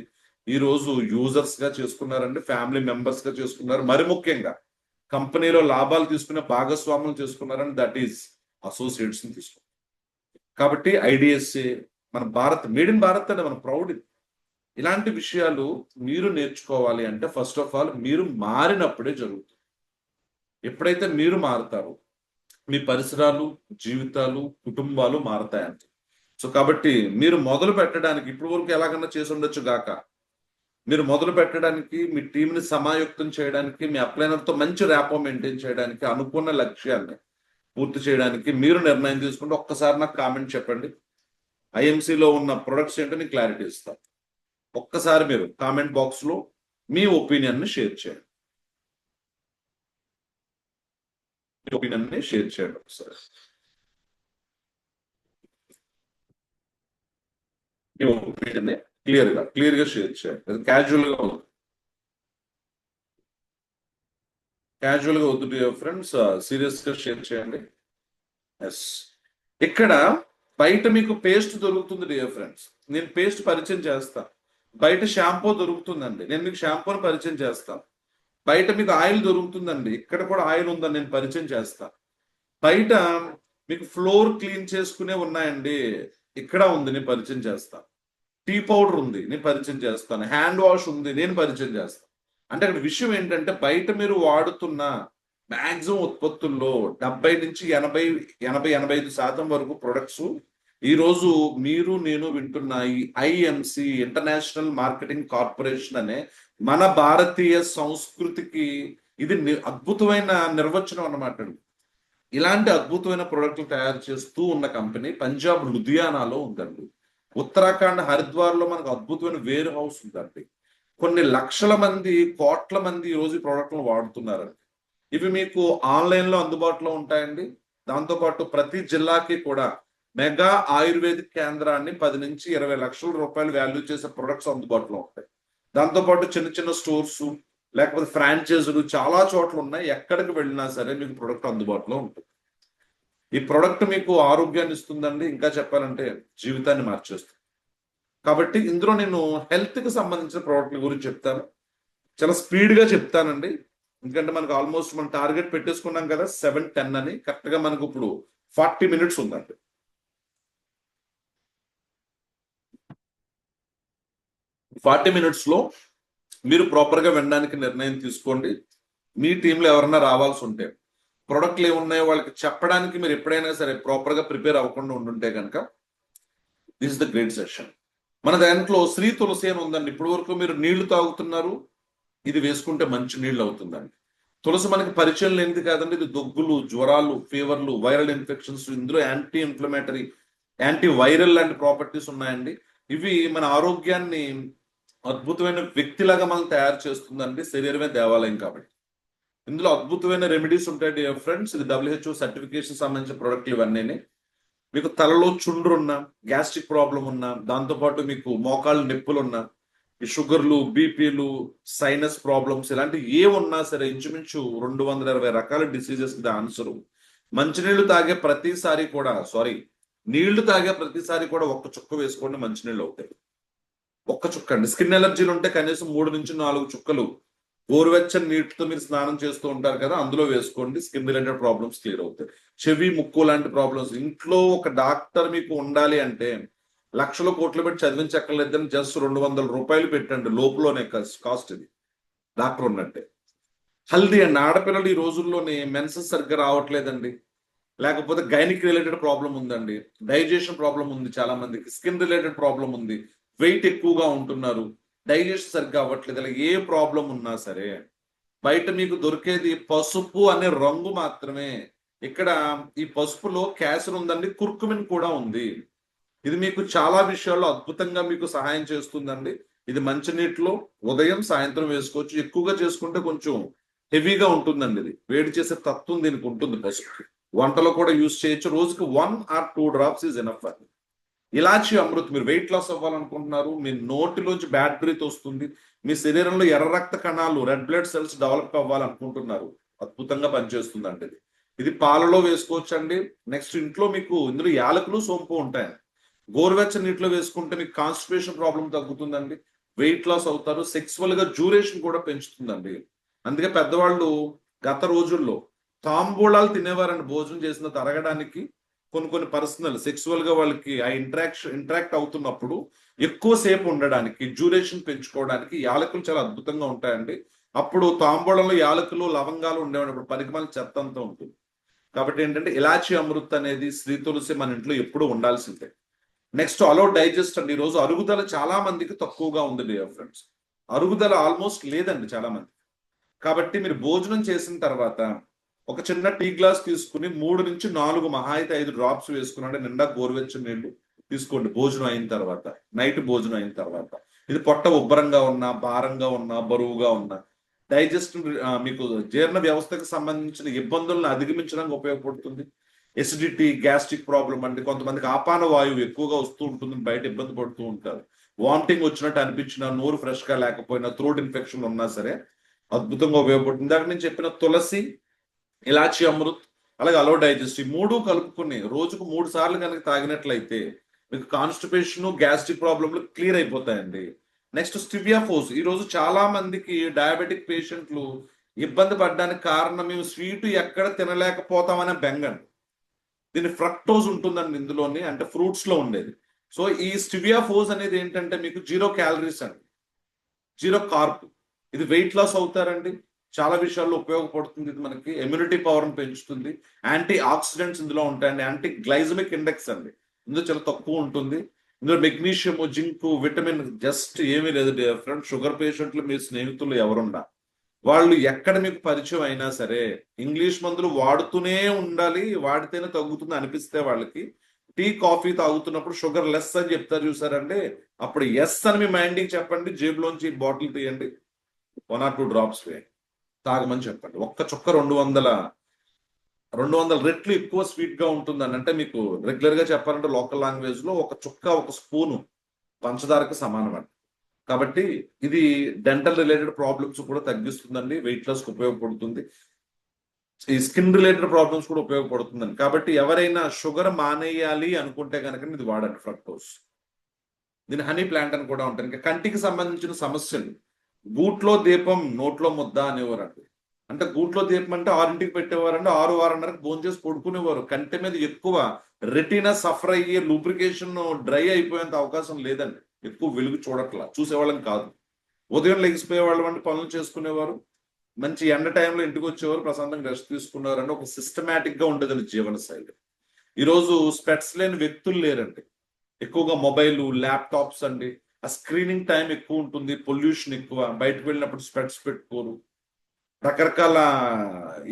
ఈ రోజు యూజర్స్ గా చేసుకున్నారండి. ఫ్యామిలీ మెంబర్స్ గా చేసుకున్నారు. మరి ముఖ్యంగా కంపెనీలో లాభాలు తీసుకునే భాగస్వాములు చేసుకున్నారని దట్ ఈస్ అసోసియేట్స్ తీసుకున్నారు. కాబట్టి ఐడిఎస్ఏ మన భారత్, మేడ్ ఇన్ భారత్ అంటే మన ప్రౌడ్. ఇలాంటి విషయాలు మీరు నేర్చుకోవాలి అంటే ఫస్ట్ ఆఫ్ ఆల్ మీరు మారినప్పుడే జరుగుతుంది. ఎప్పుడైతే మీరు మారుతారో మీ పరిసరాలు, జీవితాలు, కుటుంబాలు మారతాయంట. సో కాబట్టి మీరు మొదలు పెట్టడానికి ఇప్పటి వరకు ఎలాగన్నా చేసి ఉండొచ్చు గాక, మీరు మొదలు పెట్టడానికి, మీ టీంని సమాయుక్తం చేయడానికి, మీ అప్లైనర్తో మంచి ర్యాపో మెయింటైన్ చేయడానికి, అనుకున్న లక్ష్యాన్ని పూర్తి చేయడానికి మీరు నిర్ణయం తీసుకుంటే ఒక్కసారి నాకు కామెంట్ చెప్పండి. ఐఎంసీలో ఉన్న ప్రొడక్ట్స్ ఏంటో నేను క్లారిటీ ఇస్తాను. ఒక్కసారి మీరు కామెంట్ బాక్స్ లో మీ ఒపీనియన్ ని షేర్ చేయండి. మీ ఒపీనియన్ ని షేర్ చేయండి ఒకసారి. మీ ఒపీనియన్ ని క్లియర్ గా షేర్ చేయండి. క్యాజువల్ గా వద్దు డియర్ ఫ్రెండ్స్, సీరియస్ గా షేర్ చేయండి. ఎస్, ఇక్కడ బయట మీకు పేస్ట్ దొరుకుతుంది డియర్ ఫ్రెండ్స్. నేను పేస్ట్ పరిచయం చేస్తాను. బయట షాంపూ దొరుకుతుందండి, నేను మీకు షాంపూని పరిచయం చేస్తాను. బయట మీకు ఆయిల్ దొరుకుతుందండి, ఇక్కడ కూడా ఆయిల్ ఉందని నేను పరిచయం చేస్తాను. బయట మీకు ఫ్లోర్ క్లీన్ చేసుకునే ఉన్నాయండి, ఇక్కడ ఉంది, నేను పరిచయం చేస్తాను. టీ పౌడర్ ఉంది, నేను పరిచయం చేస్తాను. హ్యాండ్ వాష్ ఉంది, నేను పరిచయం చేస్తాను. అంటే అక్కడ విషయం ఏంటంటే బయట మీరు వాడుతున్న మాక్సిమం ఉత్పత్తుల్లో 70 నుంచి 85% వరకు ప్రొడక్ట్స్ ఈ రోజు మీరు నేను వింటున్న ఈ ఐఎంసి, ఇంటర్నేషనల్ మార్కెటింగ్ కార్పొరేషన్ అనే మన భారతీయ సంస్కృతికి ఇది అద్భుతమైన నిర్వచనం అన్నమాట. ఇలాంటి అద్భుతమైన ప్రొడక్ట్లు తయారు చేస్తూ ఉన్న కంపెనీ పంజాబ్ లుధియానాలో ఉందండి. ఉత్తరాఖండ్ హరిద్వార్ లో మనకు అద్భుతమైన వేర్ హౌస్ ఉందండి. కొన్ని లక్షల మంది, కోట్ల మంది ఈ రోజు ఈ ప్రోడక్ట్లను వాడుతున్నారండి. ఇవి మీకు ఆన్లైన్ లో అందుబాటులో ఉంటాయండి. దాంతోపాటు ప్రతి జిల్లాకి కూడా మెగా ఆయుర్వేదిక్ కేంద్రాన్ని 10 నుంచి 20 లక్షల రూపాయలు వాల్యూ చేసే ప్రొడక్ట్స్ అందుబాటులో ఉంటాయి. దాంతోపాటు చిన్న చిన్న స్టోర్స్ లేకపోతే ఫ్రాంచైజీలు చాలా చోట్ల ఉన్నాయి. ఎక్కడికి వెళ్ళినా సరే మీకు ప్రొడక్ట్ అందుబాటులో ఉంటుంది. ఈ ప్రొడక్ట్ మీకు ఆరోగ్యాన్ని ఇస్తుందండి. ఇంకా చెప్పాలంటే జీవితాన్ని మార్చేస్తుంది. కాబట్టి ఇందులో నేను హెల్త్ కి సంబంధించిన ప్రోడక్ట్ల గురించి చెప్తాను. చాలా స్పీడ్ గా చెప్తానండి. ఎందుకంటే మనకు ఆల్మోస్ట్ మనం టార్గెట్ పెట్టేసుకున్నాం కదా 7:10 అని. కరెక్ట్ గా మనకు ఇప్పుడు 40 మినిట్స్ ఉందండి. 40 మినిట్స్ లో మీరు ప్రాపర్ గా వినడానికి నిర్ణయం తీసుకోండి. మీ టీంలో ఎవరన్నా రావాల్సి ఉంటే, ప్రొడక్ట్లు ఏమున్నాయో వాళ్ళకి చెప్పడానికి మీరు ఎప్పుడైనా సరే ప్రాపర్ గా ప్రిపేర్ అవ్వకుండా ఉండుంటే కనుక this is the great session. మన దాంట్లో శ్రీ తులసి అని ఉందండి. ఇప్పటి వరకు మీరు నీళ్లు తాగుతున్నారు, ఇది వేసుకుంటే మంచి నీళ్ళు అవుతుందండి. తులసి మనకి పరిచయం లేనిది కాదండి. ఇది దగ్గులు, జ్వరాలు, ఫీవర్లు, వైరల్ ఇన్ఫెక్షన్స్, ఇందులో యాంటీ ఇన్ఫ్లమేటరీ, యాంటీ వైరల్ లాంటి ప్రాపర్టీస్ ఉన్నాయండి. ఇవి మన ఆరోగ్యాన్ని అద్భుతమైన వ్యక్తిలాగా మనం తయారు చేస్తుందండి. శరీరమే దేవాలయం కాబట్టి ఇందులో అద్భుతమైన రెమెడీస్ ఉంటాయి ఫ్రెండ్స్. ఇది WHO సర్టిఫికేషన్ సంబంధించిన ప్రొడక్ట్లు ఇవన్నీ. మీకు తలలో చుండ్రున్నా, గ్యాస్ట్రిక్ ప్రాబ్లం ఉన్నా, దాంతోపాటు మీకు మోకాళ్ళు నొప్పులు ఉన్నా, ఈ షుగర్లు, బీపీలు, సైనస్ ప్రాబ్లమ్స్ ఇలాంటి ఏ ఉన్నా సరే ఇంచుమించు 220 రకాల డిసీజెస్ కి ఆన్సర్. మంచినీళ్లు తాగే ప్రతిసారి కూడా నీళ్లు తాగే ప్రతిసారి కూడా ఒక్క చుక్క వేసుకోండి, మంచినీళ్ళు అవుతాయి. ఒక్క చుక్క అండి. స్కిన్ ఎలర్జీలు ఉంటే కనీసం 3 నుంచి 4 చుక్కలు గోరువెచ్చని నీటితో మీరు స్నానం చేస్తూ ఉంటారు కదా, అందులో వేసుకోండి. స్కిన్ రిలేటెడ్ ప్రాబ్లమ్స్ క్లియర్ అవుతాయి. చెవి, ముక్కు లాంటి ప్రాబ్లమ్స్. ఇంట్లో ఒక డాక్టర్ మీకు ఉండాలి అంటే లక్షల కోట్లు పెట్టి చదివించక్కర్లేదని జస్ట్ 200 రూపాయలు పెట్టండి లోపులోనే కాస్ట్. ఇది డాక్టర్ ఉన్నట్టే. హెల్దీ అండి. ఆడపిల్లలు ఈ రోజుల్లోనే మెన్సెస్ సరిగ్గా రావట్లేదండి, లేకపోతే గైనిక్ రిలేటెడ్ ప్రాబ్లం ఉందండి, డైజెషన్ ప్రాబ్లం ఉంది, చాలా మందికి స్కిన్ రిలేటెడ్ ప్రాబ్లం ఉంది, వెయిట్ ఎక్కువగా ఉంటున్నారు, డైజెషన్ సరిగ్గా అవ్వట్లేదు. ఇలా ఏ ప్రాబ్లం ఉన్నా సరే బయట మీకు దొరికేది పసుపు అనే రంగు మాత్రమే. ఇక్కడ ఈ పసుపులో క్యాన్సర్ ఉందండి, కుర్కుమిన్ కూడా ఉంది. ఇది మీకు చాలా విషయాల్లో అద్భుతంగా మీకు సహాయం చేస్తుందండి. ఇది మంచినీటిలో ఉదయం సాయంత్రం వేసుకోవచ్చు. ఎక్కువగా చేసుకుంటే కొంచెం హెవీగా ఉంటుందండి. ఇది వేడి చేసే తత్వం దీనికి ఉంటుంది. పసుపు వంటలో కూడా యూజ్ చేయొచ్చు. రోజుకి 1 or 2 డ్రాప్స్ ఈజ్ ఎనఫ్ అండి. ఇలాచి అమృత్. మీరు వెయిట్ లాస్ అవ్వాలనుకుంటున్నారు, మీ నోటిలోంచి బ్యాడ్ బ్రీత్ వస్తుంది, మీ శరీరంలో ఎర్ర రక్త కణాలు, రెడ్ బ్లడ్ సెల్స్ డెవలప్ అవ్వాలనుకుంటున్నారు, అద్భుతంగా పనిచేస్తుందండి. ఇది పాలలో వేసుకోవచ్చండి. నెక్స్ట్ ఇంట్లో మీకు ఇందులో యాలకులు, సోంపు ఉంటాయండి. గోరువెచ్చని నీటిలో వేసుకుంటే మీకు కాన్స్టిపేషన్ ప్రాబ్లం తగ్గుతుందండి, వెయిట్ లాస్ అవుతారు, సెక్సువల్ గా డ్యూరేషన్ కూడా పెంచుతుందండి. అందుకే పెద్దవాళ్ళు గత రోజుల్లో తాంబూలాలు తినేవారండి. భోజనం చేసిన తరగడానికి కొన్ని పర్సనల్ సెక్సువల్ గా వాళ్ళకి ఆ ఇంటరాక్ట్ అవుతున్నప్పుడు ఎక్కువసేపు ఉండడానికి, డ్యూరేషన్ పెంచుకోవడానికి యాలకులు చాలా అద్భుతంగా ఉంటాయండి. అప్పుడు తాంబూలంలో యాలకులు, లవంగాలు ఉండేవాడు. ఇప్పుడు పరిగమల చెత్త అంతా ఉంటుంది. కాబట్టి ఏంటంటే ఇలాచి అమృత్ అనేది, శ్రీ తులసి మన ఇంట్లో ఎప్పుడూ ఉండాల్సిందే. నెక్స్ట్ అలో డైజెస్ట్ అండి. ఈ రోజు అరుగుదల చాలా మందికి తక్కువగా ఉంది డియర్ ఫ్రెండ్స్. అరుగుదల ఆల్మోస్ట్ లేదండి చాలా మంది. కాబట్టి మీరు భోజనం చేసిన తర్వాత ఒక చిన్న టీ గ్లాస్ తీసుకుని 3 నుంచి 4 మహా అయితే 5 డ్రాప్స్ వేసుకున్నాడు నిండా గోరువెచ్చని నీళ్లు తీసుకోండి భోజనం అయిన తర్వాత, నైట్ భోజనం అయిన తర్వాత. ఇది పొట్ట ఉబ్బరంగా ఉన్నా, భారంగా ఉన్నా, బరువుగా ఉన్నా, డైజెస్ట్ మీకు జీర్ణ వ్యవస్థకు సంబంధించిన ఇబ్బందులను అధిగమించడానికి ఉపయోగపడుతుంది. ఎసిడిటీ, గ్యాస్ట్రిక్ ప్రాబ్లం అండి. కొంతమందికి ఆపాన వాయువు ఎక్కువగా వస్తూ ఉంటుంది, బయట ఇబ్బంది పడుతూ ఉంటారు. వామిటింగ్ వచ్చినట్టు అనిపించినా, నోరు ఫ్రెష్ గా లేకపోయినా, థ్రోట్ ఇన్ఫెక్షన్ ఉన్నా సరే అద్భుతంగా ఉపయోగపడుతుంది. ఇందాక నేను చెప్పిన తులసి, ఇలాచి అమృత్, అలాగే అలో డైజెస్ట్, ఈ 3 కలుపుకుని రోజుకు 3 సార్లు కనుక తాగినట్లయితే మీకు కాన్స్టిపేషన్, గ్యాస్ట్రిక్ ప్రాబ్లంలు క్లియర్ అయిపోతాయండి. నెక్స్ట్ స్టివియా ఫోస్. ఈ రోజు చాలా మందికి డయాబెటిక్ పేషెంట్లు ఇబ్బంది పడడానికి కారణం మేము స్వీట్ ఎక్కడ తినలేకపోతామనే బెంగన్. దీని ఫ్రక్టోజ్ ఉంటుందండి ఇందులోని, అంటే ఫ్రూట్స్ లో ఉండేది. సో ఈ స్టివియా ఫోజ్ అనేది ఏంటంటే మీకు 0 క్యాలరీస్ అండి, 0 కార్బ్. ఇది వెయిట్ లాస్ అవుతారండి, చాలా విషయాల్లో ఉపయోగపడుతుంది. ఇది మనకి ఇమ్యూనిటీ పవర్ పెంచుతుంది. యాంటీ ఆక్సిడెంట్స్ ఇందులో ఉంటాయండి. యాంటీ గ్లైజమిక్ ఇండెక్స్ అండి ఇందులో చాలా తక్కువ ఉంటుంది. ఇందులో మెగ్నీషియం, జింక్, విటమిన్ జస్ట్ ఏమీ లేదు ఫ్రెండ్. షుగర్ పేషెంట్లు మీ స్నేహితులు ఎవరున్నా, వాళ్ళు ఎక్కడ మీకు పరిచయం అయినా సరే ఇంగ్లీష్ మందులు వాడుతూనే ఉండాలి, వాడితేనే తగ్గుతుంది అనిపిస్తే వాళ్ళకి టీ కాఫీ తాగుతున్నప్పుడు షుగర్ లెస్ అని చెప్తారు చూసారండి, అప్పుడు ఎస్ అని మీ మైండ్కి చెప్పండి, జేబులోంచి బాటిల్ తీయండి, 1 or 2 drops వేయండి, తాగమని చెప్పండి. ఒక్క చుక్క 200 రెట్లు ఎక్కువ స్వీట్ గా ఉంటుందని, అంటే మీకు రెగ్యులర్ గా చెప్పాలంటే లోకల్ లాంగ్వేజ్ లో ఒక చుక్క, ఒక స్పూను పంచదారకు సమానం అండి. కాబట్టి ఇది డెంటల్ రిలేటెడ్ ప్రాబ్లమ్స్ కూడా తగ్గిస్తుందండి, వెయిట్ లాస్ కు ఉపయోగపడుతుంది, ఈ స్కిన్ రిలేటెడ్ ప్రాబ్లమ్స్ కూడా ఉపయోగపడుతుందండి. కాబట్టి ఎవరైనా షుగర్ మానేయాలి అనుకుంటే కనుక ఇది వాడండి, ఫ్రక్టోస్. దీని హనీ ప్లాంట్ అని కూడా ఉంటుంది. ఇంకా కంటికి సంబంధించిన సమస్యలు, గూట్లో దీపం నోట్లో ముద్ద అనేవారండి. అంటే గూట్లో దీపం అంటే 6ంటికి పెట్టేవారండి, 6-6:30కి భోంచేసి పడుకునేవారు. కంటి మీద ఎక్కువ రెటీనా సఫర్ అయ్యే, లూబ్రికేషన్ డ్రై అయిపోయేంత అవకాశం లేదండి, ఎక్కువ వెలుగు చూడట్లా, చూసేవాళ్ళని కాదు. ఉదయం లెగిసిపోయేవాళ్ళు అంటే పనులు చేసుకునేవారు, మంచి ఎండ టైంలో ఇంటికి వచ్చేవారు, ప్రశాంతంగా రెస్ట్ తీసుకున్నారు అంటే ఒక సిస్టమేటిక్ గా ఉండేదండి జీవన శైలి. ఈరోజు స్పెట్స్ లేని వ్యక్తులు లేరండి, ఎక్కువగా మొబైల్, ల్యాప్టాప్స్ అండి, ఆ స్క్రీనింగ్ టైం ఎక్కువ ఉంటుంది, పొల్యూషన్ ఎక్కువ, బయటకు వెళ్ళినప్పుడు స్పెట్స్ పెట్టుకోరు, రకరకాల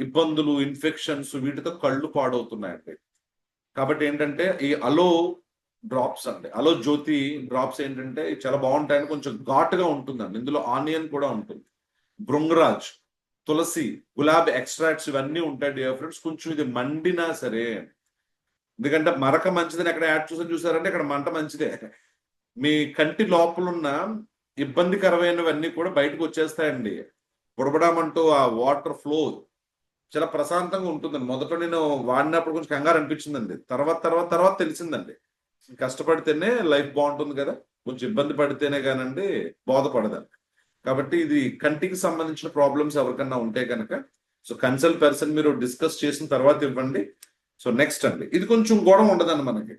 ఇబ్బందులు, ఇన్ఫెక్షన్స్, వీటితో కళ్ళు పాడవుతున్నాయండి. కాబట్టి ఏంటంటే ఈ అలో డ్రాప్స్ అండి, అలో జ్యోతి డ్రాప్స్ ఏంటంటే చాలా బాగుంటాయని, కొంచెం ఘాటుగా ఉంటుందండి, ఇందులో ఆనియన్ కూడా ఉంటుంది, భృంగరాజ్, తులసి, గులాబీ ఎక్స్ట్రాక్ట్స్ ఇవన్నీ ఉంటాయి డియర్ ఫ్రెండ్స్. కొంచెం ఇది మండినా సరే, ఎందుకంటే మరక మంచిదని ఎక్కడ యాడ్ చూసారంటే ఇక్కడ మంట మంచిదే, మీ కంటి లోపలున్న ఇబ్బందికరమైనవన్నీ కూడా బయటకు వచ్చేస్తాయండి, బుడబడామంటూ ఆ వాటర్ ఫ్లో చాలా ప్రశాంతంగా ఉంటుందండి. మొదట నేను వాడినప్పుడు కొంచెం కంగారు అనిపించిందండి, తర్వాత తర్వాత తర్వాత తెలిసిందండి, కష్టపడితేనే లైఫ్ బాగుంటుంది కదా, కొంచెం ఇబ్బంది పడితేనే కానండి బోధపడదండి. కాబట్టి ఇది కంటికి సంబంధించిన ప్రాబ్లమ్స్ ఎవరికన్నా ఉంటే కనుక సో కన్సల్ట్ పర్సన్ మీరు డిస్కస్ చేసిన తర్వాత ఇవ్వండి. సో నెక్స్ట్ అండి, ఇది కొంచెం గొడవ ఉండదండి, మనకి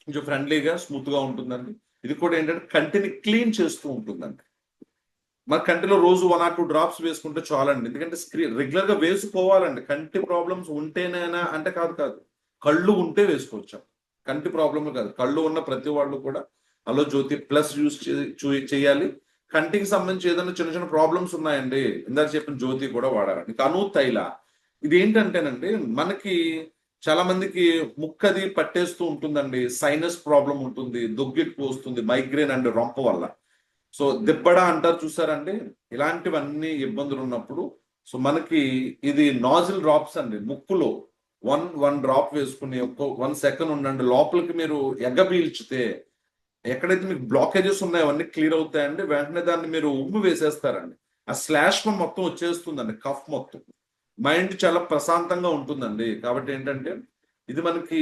కొంచెం ఫ్రెండ్లీగా స్మూత్ గా ఉంటుందండి. ఇది కూడా ఏంటంటే కంటిని క్లీన్ చేస్తూ ఉంటుందండి. మన కంటిలో రోజు 1 or 2 drops వేసుకుంటే చాలండి, ఎందుకంటే స్క్రీన్ రెగ్యులర్ గా వేసుకోవాలండి. కంటి ప్రాబ్లమ్స్ ఉంటేనేనా అంటే కాదు కాదు, కళ్ళు ఉంటే వేసుకోవచ్చు, కంటి ప్రాబ్లమ్ కాదు, కళ్ళు ఉన్న ప్రతి వాళ్ళు కూడా అలో జ్యోతి ప్లస్ యూస్ చేయాలి. కంటికి సంబంధించి ఏదైనా చిన్న చిన్న ప్రాబ్లమ్స్ ఉన్నాయండి, ఇందాక చెప్పిన జ్యోతి కూడా వాడాలండి. కను తైల ఇది ఏంటంటేనండి, మనకి చాలా మందికి ముక్కది పట్టేస్తూ ఉంటుందండి, సైనస్ ప్రాబ్లం ఉంటుంది, దగ్గెక్కువ వస్తుంది, మైగ్రేన్ అండ్ రొంప వల్ల. సో దిబ్బడ అంటారు చూసారండి, ఇలాంటివన్నీ ఇబ్బందులు ఉన్నప్పుడు సో మనకి ఇది నాజిల్ డ్రాప్స్ అండి, ముక్కులో వన్ డ్రాప్ వేసుకుని 1 సెకండ్ ఉండండి, లోపలికి మీరు పీల్చితే ఎక్కడైతే మీకు బ్లాకేజెస్ ఉన్నాయో అవన్నీ క్లియర్ అవుతాయండి. వెంటనే దాన్ని మీరు ఉమ్ము వేసేస్తారండి, ఆ శ్లాష్మం మొత్తం వచ్చేస్తుందండి, కఫ్ మొత్తం, మైండ్ చాలా ప్రశాంతంగా ఉంటుందండి. కాబట్టి ఏంటంటే ఇది మనకి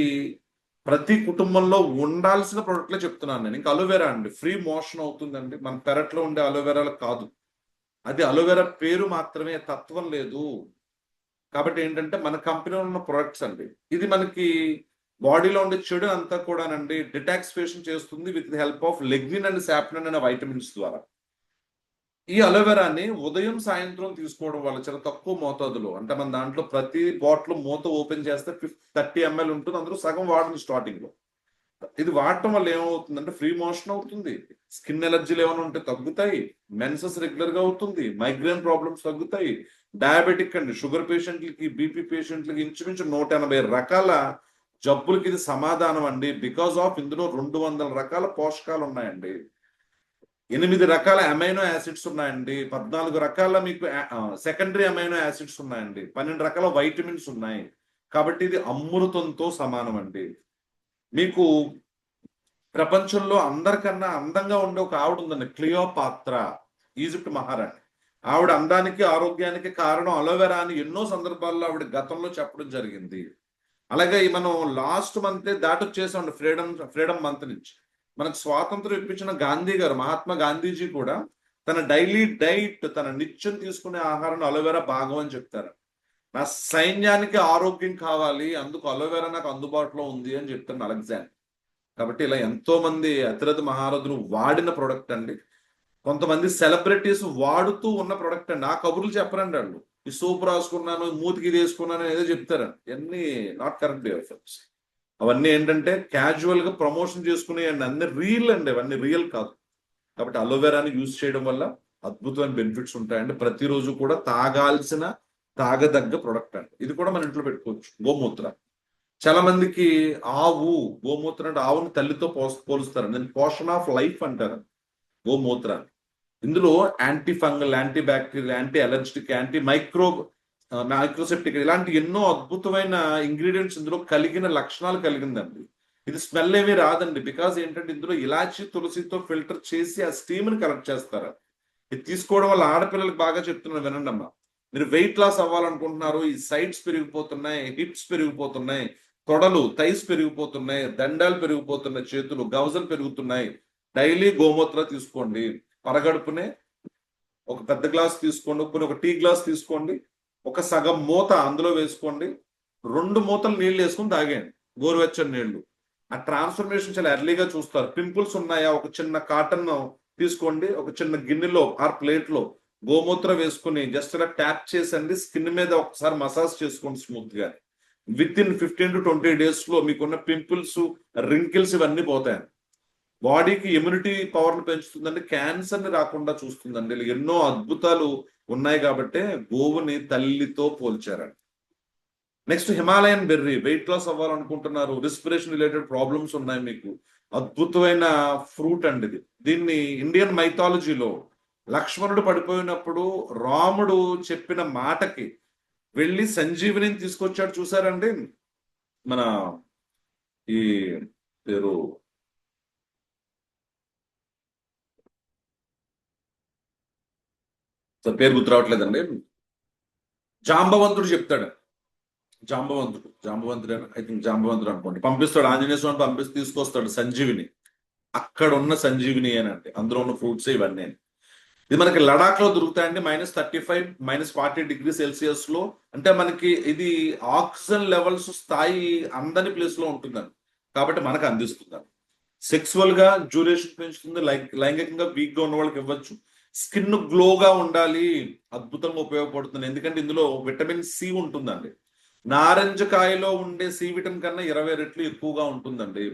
ప్రతి కుటుంబంలో ఉండాల్సిన ప్రొడక్ట్లే చెప్తున్నాను నేను. ఇంకా అలోవెరా అండి, ఫ్రీ మోషన్ అవుతుందండి, మన పెరట్లో ఉండే అలోవెరాలు కాదు, అది అలోవెరా పేరు మాత్రమే, తత్వం లేదు. కాబట్టి ఏంటంటే మన కంపెనీలో ఉన్న ప్రొడక్ట్స్ అండి, ఇది మనకి బాడీలో ఉండే చెడు అంతా కూడానండి డిటాక్సిఫికేషన్ చేస్తుంది with the help of lignin and saponin అనే వైటమిన్స్ ద్వారా. ఈ అలోవెరాని ఉదయం సాయంత్రం తీసుకోవడం వల్ల చాలా తక్కువ మోతాదులో, అంటే మన దాంట్లో ప్రతి బాటిల్ మూత ఓపెన్ చేస్తే 30 ml ఉంటుంది, అందులో సగం వాడండి స్టార్టింగ్ లో. ఇది వాడటం వల్ల ఏమవుతుందంటే ఫ్రీ మోషన్ అవుతుంది, స్కిన్ ఎలర్జీలు ఏమైనా ఉంటే తగ్గుతాయి, మెన్సెస్ రెగ్యులర్ గా అవుతుంది, మైగ్రేన్ ప్రాబ్లమ్స్ తగ్గుతాయి, డయాబెటిక్ అండి, షుగర్ పేషెంట్లకి, బీపీ పేషెంట్లకి ఇంచుమించు 180 రకాల జబ్బులకి ఇది సమాధానం అండి. బికాస్ ఆఫ్ ఇందులో 200 రకాల పోషకాలు ఉన్నాయండి, 8 రకాల అమైనో యాసిడ్స్ ఉన్నాయండి, 14 రకాల మీకు సెకండరీ అమైనో యాసిడ్స్ ఉన్నాయండి, 12 రకాల వైటమిన్స్ ఉన్నాయి. కాబట్టి ఇది అమృతంతో సమానం అండి. మీకు ప్రపంచంలో అందరికన్నా అందంగా ఉండే ఒక ఆవిడ ఉందండి, క్లియోపాత్ర, ఈజిప్ట్ మహారాణి. ఆవిడ అందానికి ఆరోగ్యానికి కారణం అలోవెరా అని ఎన్నో సందర్భాల్లో ఆవిడ గతంలో చెప్పడం జరిగింది. అలాగే మనం లాస్ట్ మంతే దాటొచ్చేసాం ఫ్రీడమ్ మంత్ నుంచి. మనకు స్వాతంత్రం ఇప్పించిన గాంధీ గారు, మహాత్మా గాంధీజీ కూడా తన డైలీ డైట్, తన నిత్యం తీసుకునే ఆహారం అలోవెరా భాగం అని చెప్తారు. నా సైన్యానికి ఆరోగ్యం కావాలి, అందుకు అలోవెరా నాకు అందుబాటులో ఉంది అని చెప్తాను అలెగ్జాండర్. కాబట్టి ఇలా ఎంతో మంది అతిరథ మహారథులు వాడిన ప్రొడక్ట్ అండి. కొంతమంది సెలబ్రిటీస్ వాడుతూ ఉన్న ప్రొడక్ట్ అండి, ఆ కబుర్లు చెప్పరండి వాళ్ళు, ఈ సోప్ రాసుకున్నాను, మూతికి ఇది వేసుకున్నాను ఏదో చెప్తారండి, ఇవన్నీ నాట్ కరెక్ట్ ఎఫెక్ట్స్. అవన్నీ ఏంటంటే క్యాజువల్ గా ప్రమోషన్ చేసుకునే అన్ని రియల్ అండి, అవన్నీ రియల్ కాదు. కాబట్టి అలోవెరాని యూజ్ చేయడం వల్ల అద్భుతమైన బెనిఫిట్స్ ఉంటాయండి. ప్రతిరోజు కూడా తాగాల్సిన, తాగదగ్గ ప్రొడక్ట్ అండి. ఇది కూడా మన ఇంట్లో పెట్టుకోవచ్చు. గోమూత్ర చాలా మందికి ఆవు గోమూత్రం అంటే ఆవుని తల్లితో పోలుస్తారు. నేను పోషన్ ఆఫ్ లైఫ్ అంటారు గోమూత్రాన్ని. ఇందులో anti fungal, anti bacterial, anti allergic, anti microseptic ఇలాంటి ఎన్నో అద్భుతమైన ఇంగ్రీడియంట్స్ ఇందులో కలిగిన లక్షణాలు కలిగిందండి. ఇది స్మెల్ ఏమీ రాదండి. బికాజ్ ఏంటంటే ఇందులో ఇలాచి తులసితో ఫిల్టర్ చేసి ఆ స్టీమ్ ని కలెక్ట్ చేస్తారు. ఇది తీసుకోవడం వల్ల ఆడపిల్లలకు బాగా చెప్తున్నాను వినండి అమ్మా. మీరు వెయిట్ లాస్ అవ్వాలనుకుంటున్నారు, ఈ సైడ్స్ పెరిగిపోతున్నాయి, హిప్స్ పెరిగిపోతున్నాయి, తొడలు థైస్ పెరిగిపోతున్నాయి, దండాలు పెరిగిపోతున్నాయి, చేతులు గవజలు పెరుగుతున్నాయి, డైలీ గోమూత్ర తీసుకోండి. పరగడుపునే ఒక పెద్ద గ్లాస్ తీసుకోండి, ఒక టీ గ్లాస్ తీసుకోండి, ఒక సగం మూత అందులో వేసుకోండి, 2 మూతలు నీళ్లు వేసుకుని తాగండి, గోరువెచ్చని నీళ్లు. ఆ ట్రాన్స్ఫర్మేషన్ చాలా ఎర్లీగా చూస్తారు. పింపుల్స్ ఉన్నాయా, ఒక చిన్న కాటన్ తీసుకోండి, ఒక చిన్న గిన్నెలో ఆర్ ప్లేట్ లో గోమూత్ర వేసుకుని జస్ట్ ఇలా ట్యాప్ చేసండి, స్కిన్ మీద ఒకసారి మసాజ్ చేసుకోండి స్మూత్ గా. విత్ ఇన్ 15 to 20 days లో మీకున్న పింపుల్స్, రింకిల్స్ ఇవన్నీ పోతాయి. బాడీకి ఇమ్యూనిటీ పవర్ ని పెంచుతుందండి, క్యాన్సర్ ని రాకుండా చూస్తుందండి. ఇలా ఎన్నో అద్భుతాలు ఉన్నాయి కాబట్టి గోవుని తల్లితో పోల్చారండి. Next Himalayan berry. Weight loss అవ్వాలనుకుంటున్నారు, రెస్పిరేషన్ రిలేటెడ్ ప్రాబ్లమ్స్ ఉన్నాయి మీకు, అద్భుతమైన ఫ్రూట్ అండి ఇది. దీన్ని ఇండియన్ మైథాలజీలో లక్ష్మణుడు పడిపోయినప్పుడు రాముడు చెప్పిన మాటకి వెళ్ళి సంజీవిని తీసుకొచ్చాడు చూసారండి. మన ఈ పేరు పేరు గుర్తు రావట్లేదండి. జాంబవంతుడు చెప్తాడు. జాంబవంతుడు ఐ థింక్ జాంబవంతుడు అనుకోండి. పంపిస్తాడు, ఆంజనేయ స్వామి పంపిస్తే తీసుకొస్తాడు సంజీవిని. అక్కడ ఉన్న సంజీవిని అంటే అందులో ఉన్న ఫ్రూట్స్ ఇవన్నీ. ఇది మనకి లడాక్ లో దొరుకుతాయండి, -35 -40 degrees Celsius లో. అంటే మనకి ఇది ఆక్సిజన్ లెవెల్స్ స్థాయి అందని ప్లేస్ లో ఉంటుందండి, కాబట్టి మనకు అందిస్తుందండి. సెక్సువల్ గా డ్యూరేషన్ పెంచుతుంది, లైంగికంగా వీక్ గా ఉన్న వాళ్ళకి ఇవ్వచ్చు. స్కిన్ గ్లోగా ఉండాలి, అద్భుతంగా ఉపయోగపడుతుంది. ఎందుకంటే ఇందులో విటమిన్ సి ఉంటుందండి. నారింజ కాయలో ఉండే సి విటమిన్ కన్నా 20 రెట్లు ఎక్కువగా ఉంటుందండి.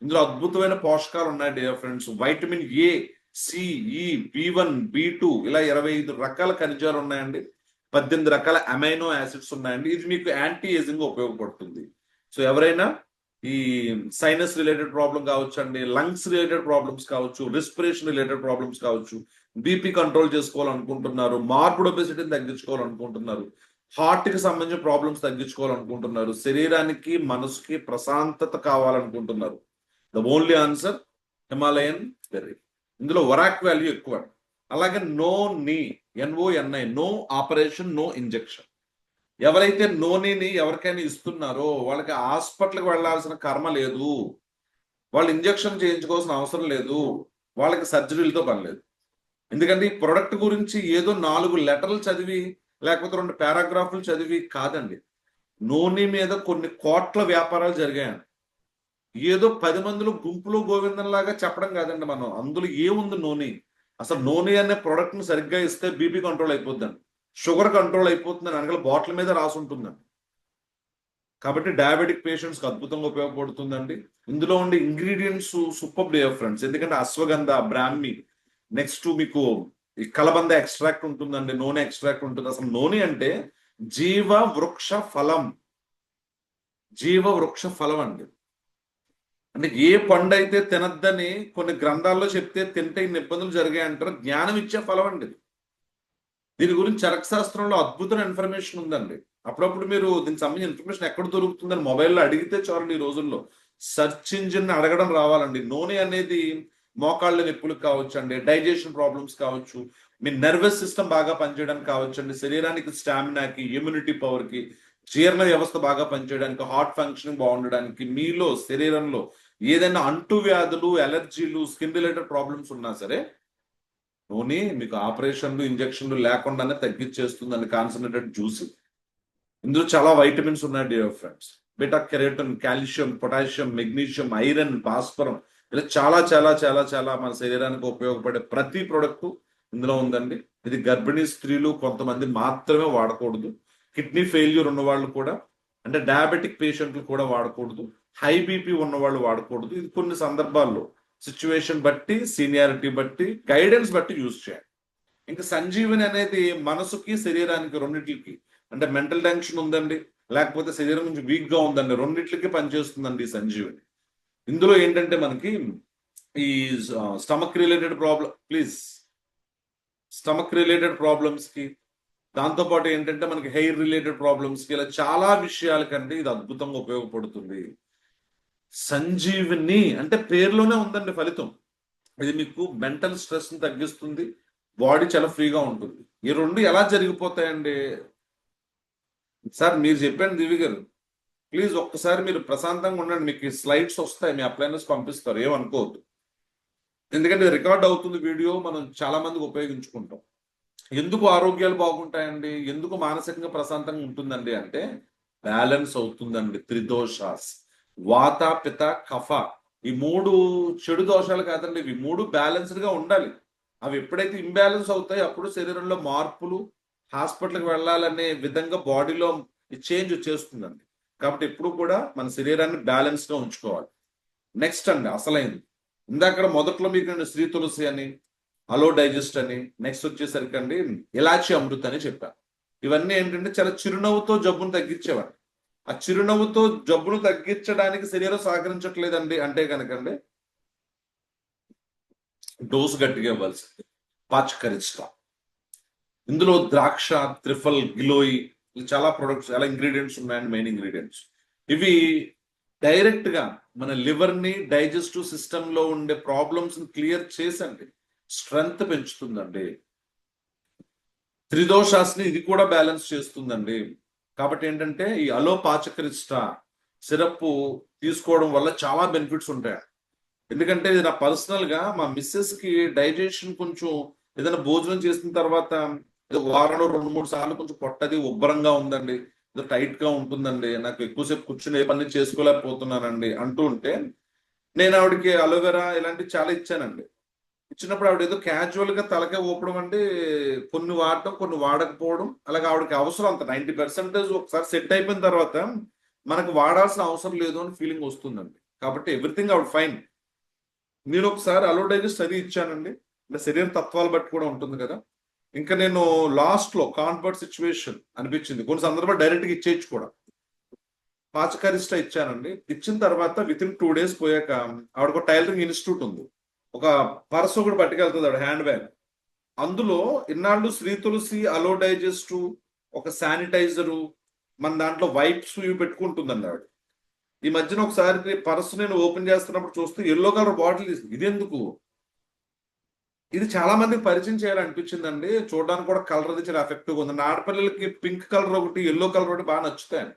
ఇందులో అద్భుతమైన పోషకాలు ఉన్నాయి dear friends. Vitamin A, CE, B1, B2 ఇలా 25 రకాల ఖనిజాలు ఉన్నాయండి. 18 రకాల అమైనో యాసిడ్స్ ఉన్నాయండి. ఇది మీకు యాంటీ ఏజింగ్ ఉపయోగపడుతుంది. సో ఎవరైనా ఈ సైనస్ రిలేటెడ్ ప్రాబ్లం కావచ్చు అండి, లంగ్స్ రిలేటెడ్ ప్రాబ్లమ్స్ కావచ్చు, రెస్పిరేషన్ రిలేటెడ్ ప్రాబ్లమ్స్ కావచ్చు, బీపీ కంట్రోల్ చేసుకోవాలనుకుంటున్నారు, మార్పుడ్ ఒబెసిటీని తగ్గించుకోవాలనుకుంటున్నారు, హార్ట్ కి సంబంధించిన ప్రాబ్లమ్స్ తగ్గించుకోవాలనుకుంటున్నారు, శరీరానికి మనసుకి ప్రశాంతత కావాలనుకుంటున్నారు, the only answer Himalayan berry. ఇందులో వరాక్ వాల్యూ ఎక్కువ. అలాగే NONI, no operation, no injection. ఎవరైతే నోనీని ఎవరికైనా ఇస్తున్నారో వాళ్ళకి హాస్పిటల్కి వెళ్లాల్సిన కర్మ లేదు, వాళ్ళు ఇంజెక్షన్ చేయించుకోవాల్సిన అవసరం లేదు, వాళ్ళకి సర్జరీలతో పని లేదు. ఎందుకంటే ఈ ప్రొడక్ట్ గురించి ఏదో 4 లెటర్లు చదివి లేకపోతే 2 పారాగ్రాఫ్లు చదివి కాదండి. నోని మీద కొన్ని కోట్ల వ్యాపారాలు జరిగాయండి. ఏదో 10 మందిలో గుంపులో గోవిందంలాగా చెప్పడం కాదండి. మనం అందులో ఏముంది నోని, అసలు నోని అనే ప్రొడక్ట్ ని సరిగ్గా ఇస్తే బీపీ కంట్రోల్ అయిపోద్దండి, షుగర్ కంట్రోల్ అయిపోతుందని అనగల బాటిల్ మీద రాసి ఉంటుందండి. కాబట్టి డయాబెటిక్ పేషెంట్స్ కి అద్భుతంగా ఉపయోగపడుతుందండి. ఇందులో ఉండే ఇంగ్రీడియంట్స్ సూపర్ డియర్ ఫ్రెండ్స్. ఎందుకంటే అశ్వగంధ, బ్రాహ్మి, నెక్స్ట్ మీకు ఈ కలబంద ఎక్స్ట్రాక్ట్ ఉంటుందండి, నూనె ఎక్స్ట్రాక్ట్ ఉంటుంది. అసలు నూనె అంటే జీవ వృక్ష ఫలం, జీవ వృక్ష ఫలం అండి. అంటే ఏ పండు అయితే తినద్దని కొన్ని గ్రంథాల్లో చెప్తే తింటే ఇన్ని ఇబ్బందులు జరిగాయి అంటారు, జ్ఞానం ఇచ్చే ఫలం అండి. దీని గురించి చరక శాస్త్రంలో అద్భుతమైన ఇన్ఫర్మేషన్ ఉందండి. అప్పుడప్పుడు మీరు దీనికి సంబంధించిన ఇన్ఫర్మేషన్ ఎక్కడ దొరుకుతుందని మొబైల్లో అడిగితే చాలు. ఈ రోజుల్లో సెర్చ్ ఇంజిన్ అడగడం రావాలండి. నూనె అనేది మోకాళ్ళ నొప్పులకు కావచ్చు అండి, డైజెషన్ ప్రాబ్లమ్స్ కావచ్చు, మీ నర్వస్ సిస్టమ్ బాగా పనిచేయడానికి కావచ్చు అండి, శరీరానికి స్టామినాకి, ఇమ్యూనిటీ పవర్కి, జీర్ణ వ్యవస్థ బాగా పనిచేయడానికి, హార్ట్ ఫంక్షనింగ్ బాగుండడానికి, మీలో శరీరంలో ఏదైనా అంటు వ్యాధులు, అలర్జీలు, స్కిన్ రిలేటెడ్ ప్రాబ్లమ్స్ ఉన్నా సరే నూనె మీకు ఆపరేషన్లు, ఇంజక్షన్లు లేకుండానే తగ్గించేస్తుందండి. Concentrated juice. ఇందులో చాలా వైటమిన్స్ ఉన్నాయి dear friends. Beta carotene, calcium, potassium, magnesium, iron, భాస్వరం, ఇలా చాలా చాలా చాలా చాలా మన శరీరానికి ఉపయోగపడే ప్రతి ప్రొడక్ట్ ఇందులో ఉందండి. ఇది గర్భిణీ స్త్రీలు కొంతమంది మాత్రమే వాడకూడదు, కిడ్నీ ఫెయిల్యూర్ ఉన్న వాళ్ళు కూడా, అంటే డయాబెటిక్ పేషెంట్లు కూడా వాడకూడదు, హై బీపీ ఉన్న వాళ్ళు వాడకూడదు. ఇది కొన్ని సందర్భాల్లో సిచ్యువేషన్ బట్టి, సీనియారిటీ బట్టి, గైడెన్స్ బట్టి యూజ్ చేయాలి. ఇంకా సంజీవని అనేది మనసుకి, శరీరానికి రెండింటికి, అంటే మెంటల్ టెన్షన్ ఉందండి, లేకపోతే శరీరం కొంచెం వీక్ గా ఉందండి, రెండిట్లకి పనిచేస్తుందండి ఈ సంజీవని. ఇందులో ఏంటంటే మనకి ఈ స్టమక్ రిలేటెడ్ ప్రాబ్లమ్స్ కి, దాంతో పాటు ఏంటంటే మనకి హెయిర్ రిలేటెడ్ ప్రాబ్లమ్స్ కి, ఇలా చాలా విషయాలకంటే ఇది అద్భుతంగా ఉపయోగపడుతుంది. సంజీవిని అంటే పేరులోనే ఉందండి ఫలితం. ఇది మీకు మెంటల్ స్ట్రెస్ ని తగ్గిస్తుంది, బాడీ చాలా ఫ్రీగా ఉంటుంది. ఈ రెండు ఎలా జరిగిపోతాయండి సార్? మీరు చెప్పండి దివి గారు, ప్లీజ్ ఒక్కసారి మీరు ప్రశాంతంగా ఉండండి. మీకు స్లైడ్స్ వస్తాయి, మీ అప్లైనర్స్ పంపిస్తారు, ఏమనుకోవద్దు. ఎందుకంటే రికార్డ్ అవుతుంది వీడియో, మనం చాలా మందికి ఉపయోగించుకుంటాం. ఎందుకు ఆరోగ్యాలు బాగుంటాయండి, ఎందుకు మానసికంగా ప్రశాంతంగా ఉంటుందండి అంటే బ్యాలెన్స్ అవుతుందండి. త్రిదోషాస్, వాత పిత కఫ, ఈ మూడు చెడు దోషాలు కాదండి, ఇవి మూడు బ్యాలెన్స్డ్ గా ఉండాలి. అవి ఎప్పుడైతే ఇంబ్యాలెన్స్ అవుతాయో అప్పుడు శరీరంలో మార్పులు, హాస్పిటల్కి వెళ్ళాలనే విధంగా బాడీలో చేంజ్ వచ్చేస్తుందండి. కాబట్టి ఎప్పుడు కూడా మన శరీరాన్ని బ్యాలెన్స్ గా ఉంచుకోవాలి. నెక్స్ట్ అండి అసలైంది, ఇందాక మొదట్లో మీకు శ్రీ తులసి అని, అలో డైజెస్ట్ అని, నెక్స్ట్ వచ్చేసరికి అండి ఇలాచి అమృత్ అని చెప్పాను. ఇవన్నీ ఏంటంటే చాలా చిరునవ్వుతో జబ్బును తగ్గించేవాడు. ఆ చిరునవ్వుతో జబ్బును తగ్గించడానికి శరీరం సహకరించట్లేదండి అంటే కనుకండి డోసు గట్టిగా ఇవ్వాల్సింది. పాచకరిస్టా, ఇందులో ద్రాక్ష, త్రిఫల్, గిలోయి, చాలా ప్రొడక్ట్స్, చాలా ఇంగ్రీడియంట్స్ ఉన్నాయండి. మెయిన్ ఇంగ్రీడియంట్స్ ఇవి డైరెక్ట్ గా మన లివర్ ని, డైజెస్టివ్ సిస్టమ్ లో ఉండే ప్రాబ్లమ్స్ ని క్లియర్ చేసండి స్ట్రెంగ్త్ పెంచుతుందండి. త్రిదోషాస్ని ఇది కూడా బ్యాలెన్స్ చేస్తుందండి. కాబట్టి ఏంటంటే ఈ అలో పాచకరిస్టా సిరప్ తీసుకోవడం వల్ల చాలా బెనిఫిట్స్ ఉంటాయి. ఎందుకంటే ఇది నా పర్సనల్ గా మా మిస్సెస్ కి డైజెషన్ కొంచెం, ఏదైనా భోజనం చేసిన తర్వాత వారంలో 2-3 సార్లు కొంచెం పొట్టది ఉబ్బరంగా ఉందండి, ఏదో టైట్ గా ఉంటుందండి, నాకు ఎక్కువసేపు కూర్చుని ఏ పని చేసుకోలేకపోతున్నానండి అంటూ ఉంటే, నేను ఆవిడకి అలోవెరా ఇలాంటివి చాలా ఇచ్చానండి. ఇచ్చినప్పుడు ఆవిడ ఏదో క్యాజువల్ గా తలకే ఊపడం అంటే, కొన్ని వాడటం కొన్ని వాడకపోవడం, అలాగే ఆవిడకి అవసరం అంత 90% ఒకసారి సెట్ అయిపోయిన తర్వాత మనకు వాడాల్సిన అవసరం లేదు అని ఫీలింగ్ వస్తుందండి. కాబట్టి ఎవ్రీథింగ్ ఆవిడ ఫైన్. నేను ఒకసారి అలో డైజెస్ట్ అది ఇచ్చానండి, అంటే శరీర తత్వాలు బట్టి కూడా ఉంటుంది కదా. ఇంకా నేను లాస్ట్ లో కాన్వర్ట్ సిచ్యువేషన్ అనిపించింది, కొన్ని సందర్భాలు డైరెక్ట్ గా ఇచ్చేయచ్చు కూడా, పాచకరిస్టా ఇచ్చానండి. ఇచ్చిన తర్వాత విత్ ఇన్ 2 days పోయాక ఆవిడకు టైలరింగ్ ఇన్స్టిట్యూట్ ఉంది, ఒక పర్స్ ఒకటి పట్టుకెళ్తుంది ఆవిడ, హ్యాండ్ బ్యాగ్. అందులో ఇన్నాళ్ళు శ్రీ తులసి, అలో డైజెస్ట్, ఒక శానిటైజరు, మన దాంట్లో వైప్స్ ఇవి పెట్టుకుంటుందండి ఆవిడ. ఈ మధ్యన ఒకసారి పర్స్ నేను ఓపెన్ చేస్తున్నప్పుడు చూస్తే ఎల్లో కలర్ బాటిల్ తీసింది. ఇది ఎందుకు? ఇది చాలా మందికి పరిచయం చేయాలనిపించిందండి. చూడడానికి కూడా కలర్ అది చాలా ఎఫెక్టివ్ గా ఉంది. ఆడపిల్లలకి పింక్ కలర్ ఒకటి, ఎల్లో కలర్ ఒకటి బాగా నచ్చుతాయండి.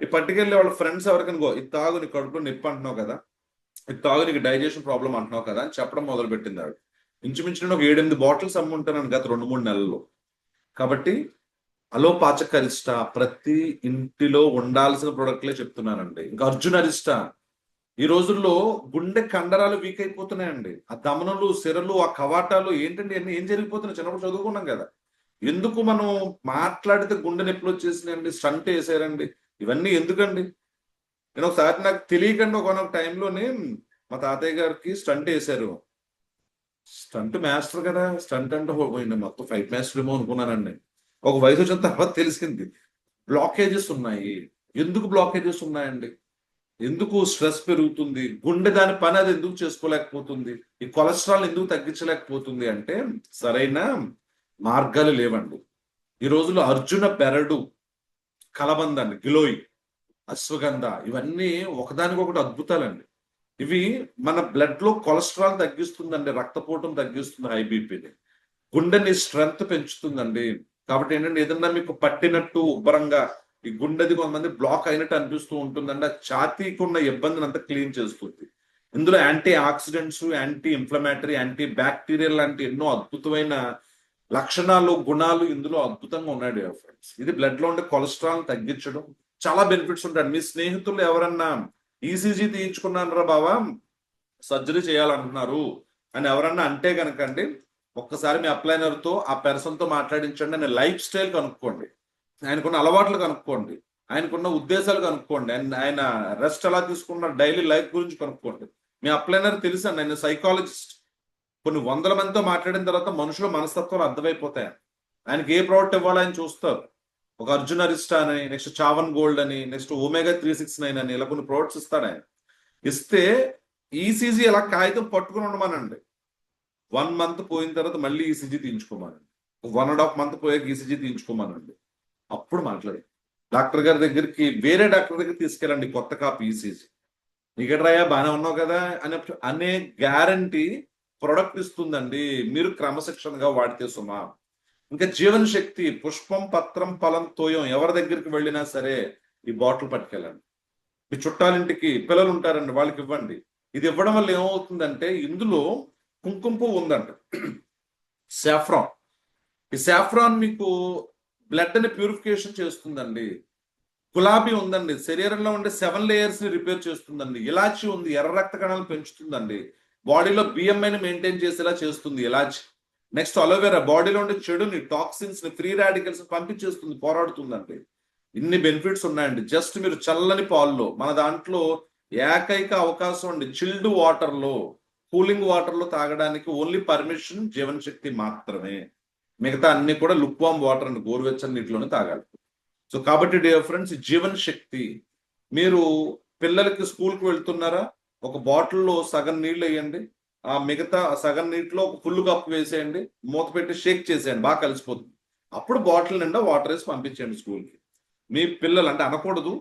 ఈ పట్టుకెళ్ళి వాళ్ళ ఫ్రెండ్స్ ఎవరికనుకో, ఇది తాగు, నీ కడుపులో నొప్పి అంటున్నావు కదా, ఇది తాగు, నీకు డైజెషన్ ప్రాబ్లం అంటున్నావు కదా అని చెప్పడం మొదలు పెట్టింది ఆవిడ. ఇంచుమించు ఒక 7-8 బాటిల్స్ అమ్ముంటాను గత 2-3 నెలల్లో. కాబట్టి అలో పాచక్ అరిస్టా ప్రతి ఇంటిలో ఉండాల్సిన ప్రొడక్ట్లే చెప్తున్నానండి. ఇంకా అర్జున్ అరిస్టా, ఈ రోజుల్లో గుండె కండరాలు వీక్ అయిపోతున్నాయండి. ఆ దమనులు, సిరలు, ఆ కవాటాలు ఏంటండి అన్ని ఏం జరిగిపోతున్నాయి? చిన్నప్పుడు చదువుకున్నాం కదా. ఎందుకు మనం మాట్లాడితే గుండె నొప్పులు వచ్చేసినాయండి, స్టంట్ వేసారండి, ఇవన్నీ ఎందుకండి? నేను ఒకసారి నాకు తెలియకుండా ఒక టైంలోనే మా తాతయ్య గారికి స్టంట్ వేశారు. స్టంట్ మాస్టర్ కదా, స్టంట్ అంటే మొత్తం ఫైట్ మాస్టర్ ఏమో అనుకున్నానండి. ఒక వయసు వచ్చిన తర్వాత తెలిసింది బ్లాకేజెస్ ఉన్నాయి. ఎందుకు బ్లాకేజెస్ ఉన్నాయండి? ఎందుకు స్ట్రెస్ పెరుగుతుంది? గుండె దాని పని అది ఎందుకు చేసుకోలేకపోతుంది? ఈ కొలెస్ట్రాల్ ఎందుకు తగ్గించలేకపోతుంది అంటే సరైన మార్గాలు లేవండి. ఈ రోజుల్లో అర్జున బెరడు, కలబంద అండి, గిలోయి, అశ్వగంధ, ఇవన్నీ ఒకదానికొకటి అద్భుతాలండి. ఇవి మన బ్లడ్ లో కొలెస్ట్రాల్ తగ్గిస్తుందండి, రక్తపోటును తగ్గిస్తుంది, హై బీపీని, గుండెని స్ట్రెంగ్త్ పెంచుతుందండి. కాబట్టి ఏంటంటే ఏదన్నా మీకు పట్టినట్టు ఉబ్బరంగా ఈ గుండెది కొంతమంది బ్లాక్ అయినట్టు అనిపిస్తూ ఉంటుందండి, ఆ ఛాతీకి ఉన్న ఇబ్బందిని అంతా క్లీన్ చేస్తుంది. ఇందులో antioxidants, anti inflammatory, antibacterial లాంటి ఎన్నో అద్భుతమైన లక్షణాలు, గుణాలు ఇందులో అద్భుతంగా ఉన్నాయి డియర్ ఫ్రెండ్స్. ఇది బ్లడ్ లో ఉండే కొలెస్ట్రాల్ తగ్గించడం, చాలా బెనిఫిట్స్ ఉంటాయి. మీ స్నేహితులు ఎవరన్నా ఈసీజీ తీయించుకున్నారా బావా, సర్జరీ చేయాలంటున్నారు అని ఎవరన్నా అంటే కనుకండి, ఒక్కసారి మీ అప్లైనర్ తో, ఆ పర్సన్ తో మాట్లాడించండి. ఆయన లైఫ్ స్టైల్ కనుక్కోండి, ఆయనకున్న అలవాట్లు కనుక్కోండి, ఆయనకున్న ఉద్దేశాలు కనుక్కోండి, ఆయన రెస్ట్ ఎలా తీసుకున్న డైలీ లైఫ్ గురించి కనుక్కోండి. మీ అప్లైనర్ తెలుసండి, ఆయన సైకాలజిస్ట్. కొన్ని 100 మందితో మాట్లాడిన తర్వాత మనుషుల మనస్తత్వాలు అర్థమైపోతాయి. ఆయనకి ఏ ప్రోడక్ట్ ఇవ్వాలో ఆయన చూస్తారు. ఒక అర్జున్ అరిస్టా అని, నెక్స్ట్ చావన్ గోల్డ్ అని, నెక్స్ట్ ఒమేగా 369 అని, ఇలా కొన్ని ప్రోడక్ట్స్ ఇస్తాడు ఆయన. ఇస్తే ఈసీజీ ఎలా కాగితం పట్టుకుని ఉండమానండి. 1 మంత్ పోయిన తర్వాత మళ్ళీ ఈసీజీ తీయించుకోమానండి. 1.5 మంత్ పోయాక ఈసీజీ తీయించుకోమానండి. అప్పుడు మాట్లాడి డాక్టర్ గారి దగ్గరికి, వేరే డాక్టర్ దగ్గర తీసుకెళ్ళండి కొత్త కాపీ ఈసీజీ. నీకెట్రాయా బాగానే ఉన్నావు కదా అనే గ్యారంటీ ప్రొడక్ట్ ఇస్తుందండి, మీరు క్రమశిక్షణగా వాడితే సుమా. ఇంకా జీవన శక్తి, పుష్పం, పత్రం, ఫలం, తోయం ఎవరి దగ్గరికి వెళ్ళినా సరే ఈ బాటిల్ పట్టుకెళ్ళండి. మీ చుట్టాలింటికి పిల్లలు ఉంటారండి, వాళ్ళకి ఇవ్వండి. ఇది ఇవ్వడం వల్ల ఏమవుతుందంటే ఇందులో కుంకుమ పువ్వు ఉందంట, సాఫ్రాన్. ఈ సాఫ్రాన్ మీకు బ్లడ్ ని ప్యూరిఫికేషన్ చేస్తుందండి. గులాబీ ఉందండి, శరీరంలో ఉండే 7 లేయర్స్ ని రిపేర్ చేస్తుందండి. ఇలాచి ఉంది, ఎర్ర రక్త కణాలు పెంచుతుందండి. బాడీలో బిఎంఐని మెయింటైన్ చేసేలా చేస్తుంది ఇలాచి. నెక్స్ట్ అలోవెరా బాడీలో ఉండే చెడుని, టాక్సిన్స్ ని, ఫ్రీ రాడికల్స్ పంపించేస్తుంది, పోరాడుతుందండి. ఇన్ని బెనిఫిట్స్ ఉన్నాయండి. జస్ట్ మీరు చల్లని పాల్లో, మన దాంట్లో ఏకైక అవకాశం అండి చిల్డ్ వాటర్ లో, కూలింగ్ వాటర్ లో తాగడానికి ఓన్లీ పర్మిషన్ జీవన శక్తి మాత్రమే. మిగతా అన్ని కూడా లుక్ వామ్ వాటర్ అండి, గోరువెచ్చని నీటిలోనే తాగాలి. సో కాబట్టి డియర్ ఫ్రెండ్స్, జీవన్ శక్తి మీరు పిల్లలకి స్కూల్కి వెళ్తున్నారా, ఒక బాటిల్లో సగం నీళ్ళు వేయండి, ఆ మిగతా సగం నీటిలో ఒక ఫుల్ కప్ వేసేయండి, మూత పెట్టి షేక్ చేసేయండి, బాగా కలిసిపోతుంది. అప్పుడు బాటిల్ నిండా వాటర్ వేసి పంపించండి స్కూల్కి. మీ పిల్లలు అంటే అనకూడదు,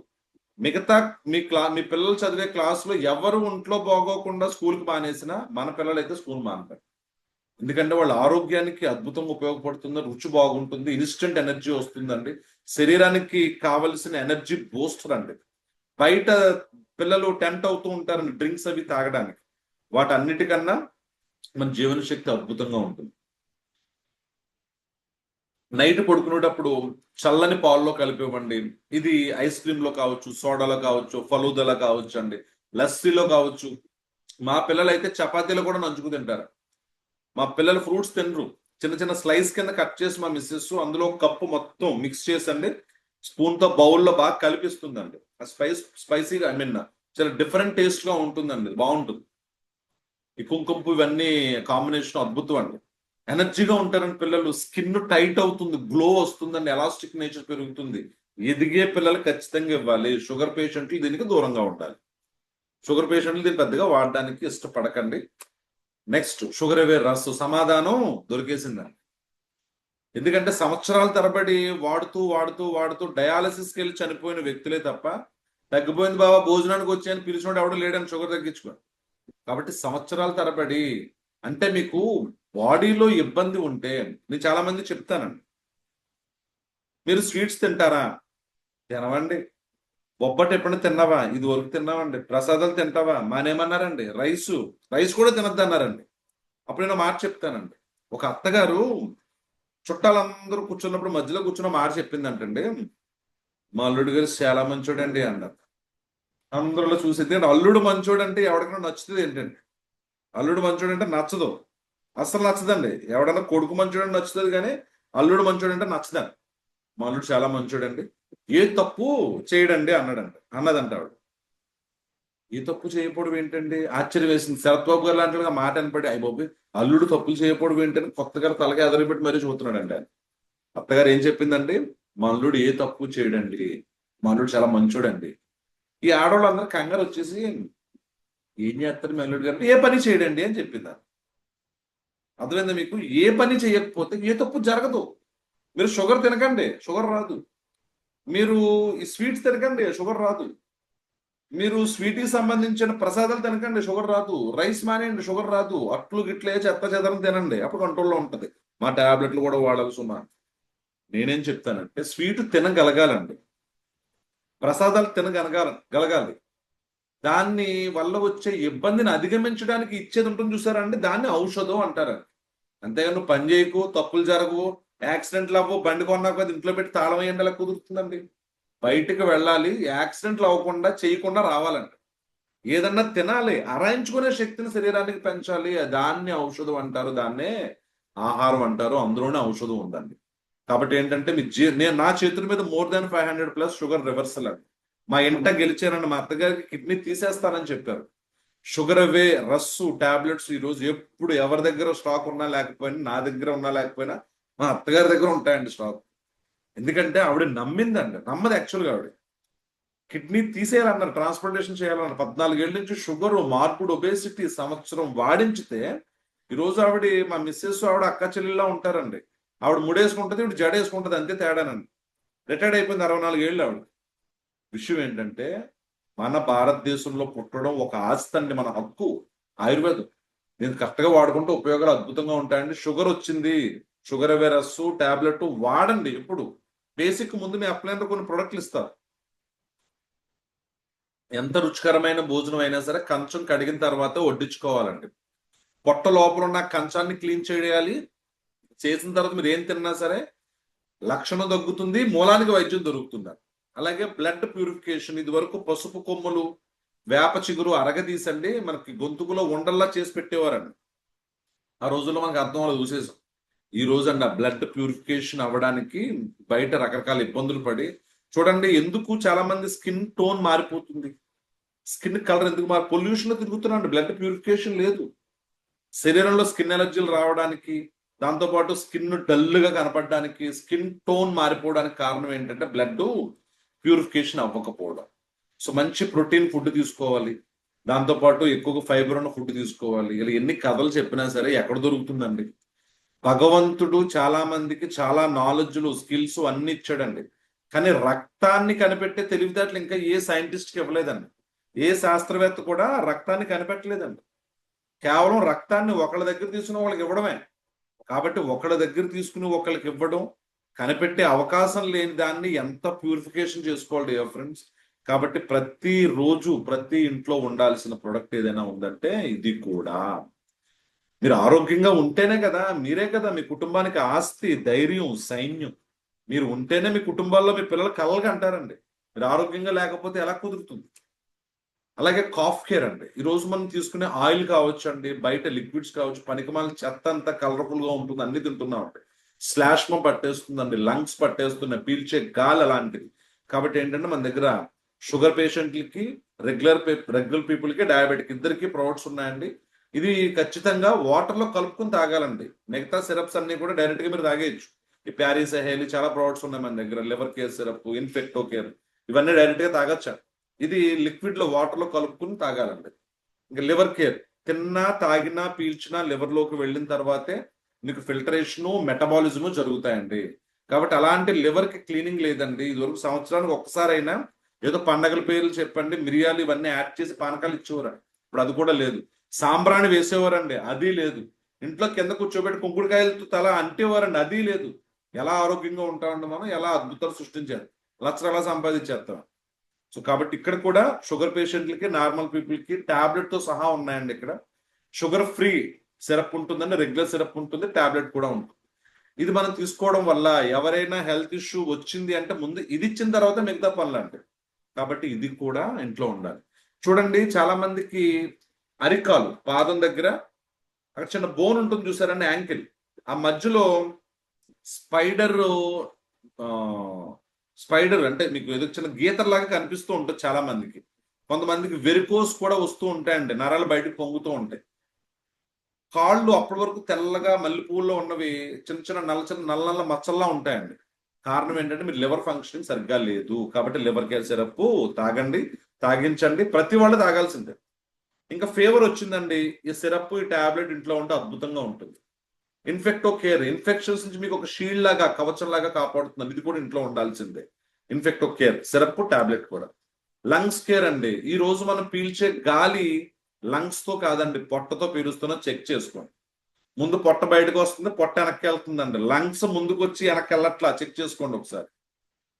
మిగతా మీ పిల్లలు చదివే క్లాసులో ఎవరు ఒంట్లో బాగోకుండా స్కూల్కి మానేసినా మన పిల్లలు అయితే స్కూల్ మానతారు. ఎందుకంటే వాళ్ళ ఆరోగ్యానికి అద్భుతంగా ఉపయోగపడుతుంది, రుచి బాగుంటుంది, ఇన్స్టెంట్ ఎనర్జీ వస్తుందండి, శరీరానికి కావలసిన ఎనర్జీ బూస్టర్ అండి. బయట పిల్లలు టెంప్ట్ అవుతూ ఉంటారండి డ్రింక్స్ అవి తాగడానికి, వాటన్నిటికన్నా మన జీవన శక్తి అద్భుతంగా ఉంటుంది. నైట్ పడుకునేటప్పుడు చల్లని పాల్లో కలిపివ్వండి. ఇది ఐస్ క్రీమ్ లో కావచ్చు, సోడాలో కావచ్చు, ఫలూదాలో కావచ్చు అండి, లస్సీలో కావచ్చు. మా పిల్లలు అయితే చపాతీలో కూడా నంచుకు తింటారు. మా పిల్లలు ఫ్రూట్స్ తినరు, చిన్న చిన్న స్లైస్ కింద కట్ చేసి మా మిస్సెస్ అందులో కప్పు మొత్తం మిక్స్ చేసండి స్పూన్ తో బౌల్లో బాగా కలిపిస్తుందండి. ఆ స్పైసీగా ఐ మీన్ చాలా డిఫరెంట్ టేస్ట్ గా ఉంటుందండి, బాగుంటుంది. ఈ కుంకుమ ఇవన్నీ కాంబినేషన్ అద్భుతం అండి. ఎనర్జీగా ఉంటారండి పిల్లలు, స్కిన్ టైట్ అవుతుంది, గ్లో వస్తుందండి, ఎలాస్టిక్ నేచర్ పెరుగుతుంది. ఎదిగే పిల్లలు ఖచ్చితంగా ఇవ్వాలి. షుగర్ పేషెంట్లు దీనికి దూరంగా ఉండాలి. షుగర్ పేషెంట్లు దీన్ని పెద్దగా వాడడానికి ఇష్టపడకండి. నెక్స్ట్ షుగర్ అవే రస్, సమాధానం దొరికేసిందండి. ఎందుకంటే సంవత్సరాల తరబడి వాడుతూ వాడుతూ వాడుతూ డయాలసిస్కి వెళ్ళి చనిపోయిన వ్యక్తులే తప్ప తగ్గిపోయింది బాబా భోజనానికి వచ్చాయని పిలిచినోడు ఎవడో లేడని షుగర్ తగ్గించుకో. కాబట్టి సంవత్సరాల తరబడి, అంటే మీకు బాడీలో ఇబ్బంది ఉంటే, నేను చాలా మంది చెప్తానండి, మీరు స్వీట్స్ తింటారా, తినవండి. బొబ్బట్ ఎప్పుడైనా తిన్నావా, ఇది వరకు తిన్నావండి. ప్రసాదాలు తింటావా, మానేమన్నారండి. రైస్ కూడా తినద్దు అన్నారండి. అప్పుడు నేను మాట చెప్తానండి, ఒక అత్తగారు చుట్టాలందరూ కూర్చున్నప్పుడు మధ్యలో కూర్చున్న మాట చెప్పిందంటండి, మా అల్లుడు గారు చాలా మంచోడండి అన్నారు. అందరిలో చూసి అల్లుడు మంచోడు అంటే ఎవరికైనా నచ్చుతుంది ఏంటండి? అల్లుడు మంచోడు అంటే నచ్చదు, అస్సలు నచ్చదండి. ఎవడన్నా కొడుకు మంచోడు నచ్చుతుంది కానీ అల్లుడు మంచోడు అంటే నచ్చదండి. మా అల్లుడు చాలా మంచోడండి, ఏ తప్పు చేయడండి అన్నదంట ఆవిడ. ఏ తప్పు చేయకపోవడం ఏంటండి, ఆశ్చర్యం వేసింది. శరత్ బాబు గారు లాంటి మాట అనిపడి, అయ్యి బాబు అల్లుడు తప్పులు చేయకపోవడం ఏంటని కొత్తగా తలగా ఎదరబెట్టి మరీ చూస్తున్నాడండి ఆయన. అత్తగారు ఏం చెప్పిందండి, మా అల్లుడు ఏ తప్పు చేయడండి, మా అల్లుడు చాలా మంచోడండి. ఈ ఆడవాళ్ళందరూ కంగారు వచ్చేసి, ఏం చేస్తారు మీ అల్లుడు గారు, ఏ పని చేయడండి అని చెప్పింది. అర్థమైందా మీకు? ఏ పని చేయకపోతే ఏ తప్పు జరగదు. మీరు షుగర్ తినకండి, షుగర్ రాదు. మీరు ఈ స్వీట్స్ తినకండి, షుగర్ రాదు. మీరు స్వీట్కి సంబంధించిన ప్రసాదాలు తినకండి, షుగర్ రాదు. రైస్ మానేయండి, షుగర్ రాదు. అట్లు గిట్లే చెత్త చెదరం తినండి, అప్పుడు కంట్రోల్లో ఉంటుంది. మా టాబ్లెట్లు కూడా వాడాలి సుమా. నేనేం చెప్తానంటే స్వీట్ తినగలగాలండి, ప్రసాదాలు తినగలగాలి. దాన్ని వల్ల వచ్చే ఇబ్బందిని అధిగమించడానికి ఇచ్చేది ఉంటుంది చూసారండి, దాన్ని ఔషధం అంటారు. అంతేగాని నువ్వు పని చేయకు, తప్పులు జరగవు, యాక్సిడెంట్లు అవ్వవు, బండి కొన్నాక అది ఇంట్లో పెట్టి తాళం వేయండి అలా కుదురుతుందండి. బయటకు వెళ్ళాలి, యాక్సిడెంట్లు అవ్వకుండా చేయకుండా రావాలండి. ఏదన్నా తినాలి, అరాయించుకునే శక్తిని శరీరానికి పెంచాలి, దాన్ని ఔషధం అంటారు, దాన్నే ఆహారం అంటారు. అందులోనే ఔషధం ఉందండి. కాబట్టి ఏంటంటే నేను నా చేతుల మీద more than 500+ షుగర్ రివర్సల్ అండి. మా ఇంట గెలిచానండి, మా అత్తగారికి కిడ్నీ తీసేస్తానని చెప్పారు. షుగర్ అవే రస్సు టాబ్లెట్స్ ఈ రోజు ఎప్పుడు ఎవరి దగ్గర స్టాక్ ఉన్నా లేకపోయినా, నా దగ్గర ఉన్నా లేకపోయినా మా అత్తగారి దగ్గర ఉంటాయండి స్టాక్. ఎందుకంటే ఆవిడ నమ్మిందండి, నమ్మది యాక్చువల్గా ఆవిడ. కిడ్నీ తీసేయాలన్నారు, ట్రాన్స్ప్లాంటేషన్ చేయాలన్నారు. 14 ఏళ్ళ నుంచి షుగర్, మార్పుడు, ఒబేసిటీ సంవత్సరం వాడించితే ఈరోజు ఆవిడ, మా మిస్సెస్ ఆవిడ అక్క చెల్లెల్లా ఉంటారండి. ఆవిడ ముడేసుకుంటది, ఇవిడ జడేసుకుంటది, అంతే తేడానండి. రిటైర్డ్ అయిపోయింది, 64 ఏళ్ళు ఆవిడ. విషయం ఏంటంటే మన భారతదేశంలో పుట్టడం ఒక ఆస్తి అండి, మన హక్కు. ఆయుర్వేదం నేను కరెక్ట్గా వాడుకుంటే ఉపయోగాలు అద్భుతంగా ఉంటాయండి. షుగర్ వచ్చింది, షుగర్ అవేరస్ టాబ్లెట్ వాడండి. ఇప్పుడు బేసిక్ ముందు మీ అప్లైనర్ కొన్ని ప్రొడక్ట్లు ఇస్తారు. ఎంత రుచికరమైన భోజనం అయినా సరే కంచం కడిగిన తర్వాత వడ్డించుకోవాలండి. పొట్ట లోపల ఉన్న కంచాన్ని క్లీన్ చేయాలి. చేసిన తర్వాత మీరు ఏం తిన్నా సరే లక్షణం తగ్గుతుంది, మూలానికి వైద్యం దొరుకుతుంది. అలాగే బ్లడ్ ప్యూరిఫికేషన్, ఇది వరకు పసుపు కొమ్ములు, వేప చిగురు అరగదీసండి మనకి గొంతుకులో ఉండల్లా చేసి పెట్టేవారండి. ఆ రోజుల్లో మనకు అర్థం అవ్వదు, చూసేసాం. ఈ రోజు అండి ఆ బ్లడ్ ప్యూరిఫికేషన్ అవ్వడానికి బయట రకరకాల ఇబ్బందులు పడి చూడండి. ఎందుకు చాలా మంది స్కిన్ టోన్ మారిపోతుంది, స్కిన్ కలర్ ఎందుకు పొల్యూషన్ లో తిరుగుతున్నాండి, బ్లడ్ ప్యూరిఫికేషన్ లేదు. శరీరంలో స్కిన్ ఎలర్జీలు రావడానికి, దాంతోపాటు స్కిన్ డల్గా కనపడడానికి, స్కిన్ టోన్ మారిపోవడానికి కారణం ఏంటంటే బ్లడ్ ప్యూరిఫికేషన్ అవ్వకపోవడం. సో మంచి ప్రోటీన్ ఫుడ్ తీసుకోవాలి, దాంతోపాటు ఎక్కువగా ఫైబర్ ఉన్న ఫుడ్ తీసుకోవాలి. ఇలా ఎన్ని కథలు చెప్పినా సరే ఎక్కడ దొరుకుతుందండి? భగవంతుడు చాలా మందికి చాలా నాలెడ్జ్లు, స్కిల్స్ అన్ని ఇచ్చాడండి. కానీ రక్తాన్ని కనిపెట్టే తెలివితేటలు ఇంకా ఏ సైంటిస్ట్కి ఇవ్వలేదండి. ఏ శాస్త్రవేత్త కూడా రక్తాన్ని కనిపెట్టలేదండి. కేవలం రక్తాన్ని ఒకళ్ళ దగ్గర తీసుకుని వాళ్ళకి ఇవ్వడమే. కాబట్టి ఒకళ్ళ దగ్గర తీసుకుని ఒకళ్ళకి ఇవ్వడం, కనిపెట్టే అవకాశం లేని దాన్ని ఎంత ప్యూరిఫికేషన్ చేసుకోవాలి డియర్ ఫ్రెండ్స్. కాబట్టి ప్రతి రోజు ప్రతి ఇంట్లో ఉండాల్సిన ప్రొడక్ట్ ఏదైనా ఉందంటే ఇది కూడా. మీరు ఆరోగ్యంగా ఉంటేనే కదా, మీరే కదా మీ కుటుంబానికి ఆస్తి, ధైర్యం, సైన్యం. మీరు ఉంటేనే మీ కుటుంబాల్లో మీ పిల్లలు కలలుగా అంటారండి. మీరు ఆరోగ్యంగా లేకపోతే ఎలా కుదురుతుంది? అలాగే కాఫ్ కేర్ అండి. ఈ రోజు మనం తీసుకునే ఆయిల్ కావచ్చు అండి, బయట లిక్విడ్స్ కావచ్చు, పనికిమాలిన చెత్త అంతా కలర్ఫుల్ గా ఉంటుంది, అన్ని తింటున్నాం అండి. శ్లాష్మం పట్టేస్తుందండి, లంగ్స్ పట్టేస్తున్నాయి, పీల్చే గాలి అలాంటిది. కాబట్టి ఏంటంటే మన దగ్గర షుగర్ పేషెంట్లకి, రెగ్యులర్ పీపుల్కి, డయాబెటిక్ ఇద్దరికి ప్రొడక్ట్స్ ఉన్నాయండి. ఇది ఖచ్చితంగా వాటర్ లో కలుపుకుని తాగాలండి. మిగతా సిరప్స్ అన్ని కూడా డైరెక్ట్ గా మీరు తాగేయచ్చు. ఈ ప్యారిస్ హెయిలీ చాలా ప్రొడక్ట్స్ ఉన్నాయి మన దగ్గర, లివర్ కేర్ సిరప్, ఇన్ఫెక్టో కేర్, ఇవన్నీ డైరెక్ట్ గా తాగొచ్చా. ఇది లిక్విడ్ లో వాటర్ లో కలుపుకుని తాగాలండి. ఇంకా లివర్ కేర్, తిన్నా తాగినా పీల్చినా లివర్ లోకి వెళ్ళిన తర్వాతే మీకు ఫిల్టరేషను, మెటబాలిజము జరుగుతాయండి. కాబట్టి అలాంటి లివర్ కి క్లీనింగ్ లేదండి. ఇదివరకు సంవత్సరానికి ఒక్కసారైనా ఏదో పండగల పేర్లు చెప్పండి, మిరియాలు ఇవన్నీ యాడ్ చేసి పానకాలు ఇచ్చేవారు. ఇప్పుడు అది కూడా లేదు. సాంబ్రాణి వేసేవారండి, అది లేదు. ఇంట్లో కింద కూర్చోబెట్టి కుంకుడుకాయలతో తల అంటేవారండి, అది లేదు. ఎలా ఆరోగ్యంగా ఉంటామండి మనం, ఎలా అద్భుతాలు సృష్టించారు, లక్షలు ఎలా సంపాదించేస్తాం. సో కాబట్టి ఇక్కడ కూడా షుగర్ పేషెంట్లకి, నార్మల్ పీపుల్కి టాబ్లెట్ తో సహా ఉన్నాయండి. ఇక్కడ షుగర్ ఫ్రీ సిరప్ ఉంటుందండి, రెగ్యులర్ సిరప్ ఉంటుంది, టాబ్లెట్ కూడా ఉంటుంది. ఇది మనం తీసుకోవడం వల్ల ఎవరైనా హెల్త్ ఇష్యూ వచ్చింది అంటే ముందు ఇది ఇచ్చిన తర్వాత మిగతా పనులు అంటే. కాబట్టి ఇది కూడా ఇంట్లో ఉండాలి. చూడండి చాలా మందికి అరికాలు, పాదం దగ్గర అక్కడ చిన్న బోన్ ఉంటుంది చూసారండి, యాంకిల్, ఆ మధ్యలో స్పైడర్ స్పైడర్ అంటే మీకు ఏదో చిన్న గీతలాగా కనిపిస్తూ ఉంటుంది చాలా మందికి. కొంతమందికి వెరికోస్ కూడా వస్తూ ఉంటాయండి, నరాలు బయటకు పొంగుతూ ఉంటాయి. కాళ్ళు అప్పటి వరకు తెల్లగా మల్లెపూల్లో ఉన్నవి చిన్న నల్ల నల్ల మచ్చల్లా ఉంటాయండి. కారణం ఏంటంటే మీరు లివర్ ఫంక్షనింగ్ సరిగ్గా లేదు. కాబట్టి లివర్ కేర్ సిరప్ తాగండి, తాగించండి, ప్రతి వాళ్ళు తాగాల్సిందే. ఇంకా ఫీవర్ వచ్చిందండి, ఈ సిరప్, ఈ టాబ్లెట్ ఇంట్లో ఉంటే అద్భుతంగా ఉంటుంది. ఇన్ఫెక్టో కేర్, ఇన్ఫెక్షన్స్ నుంచి మీకు ఒక షీల్డ్ లాగా, కవచం లాగా కాపాడుతుంది, ఇది కూడా ఇంట్లో ఉండాల్సిందే. ఇన్ఫెక్టో కేర్ సిరప్, టాబ్లెట్ కూడా. లంగ్స్ కేర్ అండి. ఈ రోజు మనం పీల్చే గాలి లంగ్స్ తో కాదండి, పొట్టతో పీలుస్తున్నా చెక్ చేసుకోండి. ముందు పొట్ట బయటకు వస్తుంది, పొట్ట వెనక్కి వెళ్తుందండి. లంగ్స్ ముందుకు వచ్చి వెనక్కి వెళ్ళట్లా, చెక్ చేసుకోండి ఒకసారి.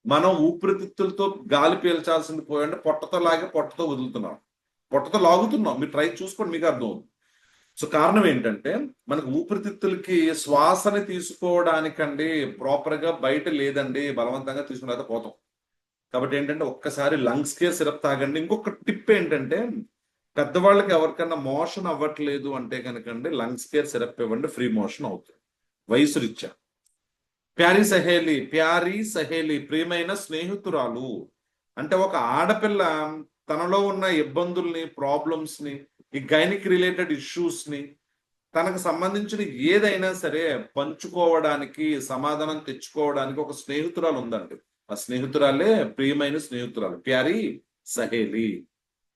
మనం ఊపిరితిత్తులతో గాలి పీల్చాల్సింది పోయండి, పొట్టతో లాగి పొట్టతో వదులుతున్నాం, పొట్టతో లాగుతున్నాం. మీరు ట్రై చూసుకోండి, మీకు అర్థం అవుతుంది. సో కారణం ఏంటంటే మనకు ఊపిరితిత్తులకి శ్వాసని తీసుకోవడానికండి ప్రాపర్ గా బయట లేదండి, బలవంతంగా తీసుకుని పోతాం. కాబట్టి ఏంటంటే ఒక్కసారి లంగ్స్ కేర్ సిరప్ తాగండి. ఇంకొక టిప్ ఏంటంటే పెద్దవాళ్ళకి ఎవరికన్నా మోషన్ అవ్వట్లేదు అంటే కనుకండి లంగ్స్ కేర్ సిరప్ ఇవ్వండి, ఫ్రీ మోషన్ అవుతుంది వయసు రీత్యా. ప్యారీ సహేలి ప్రియమైన స్నేహితురాలు అంటే ఒక ఆడపిల్ల తనలో ఉన్న ఇబ్బందుల్ని, ప్రాబ్లమ్స్ ని, ఈ గైనిక్ రిలేటెడ్ ఇష్యూస్ ని తనకు సంబంధించిన ఏదైనా సరే పంచుకోవడానికి, సమాధానం తెచ్చుకోవడానికి ఒక స్నేహితురాలు ఉందండి. ఆ స్నేహితురాలే ప్రియమైన స్నేహితురాలు, ప్యారీ సహేలి.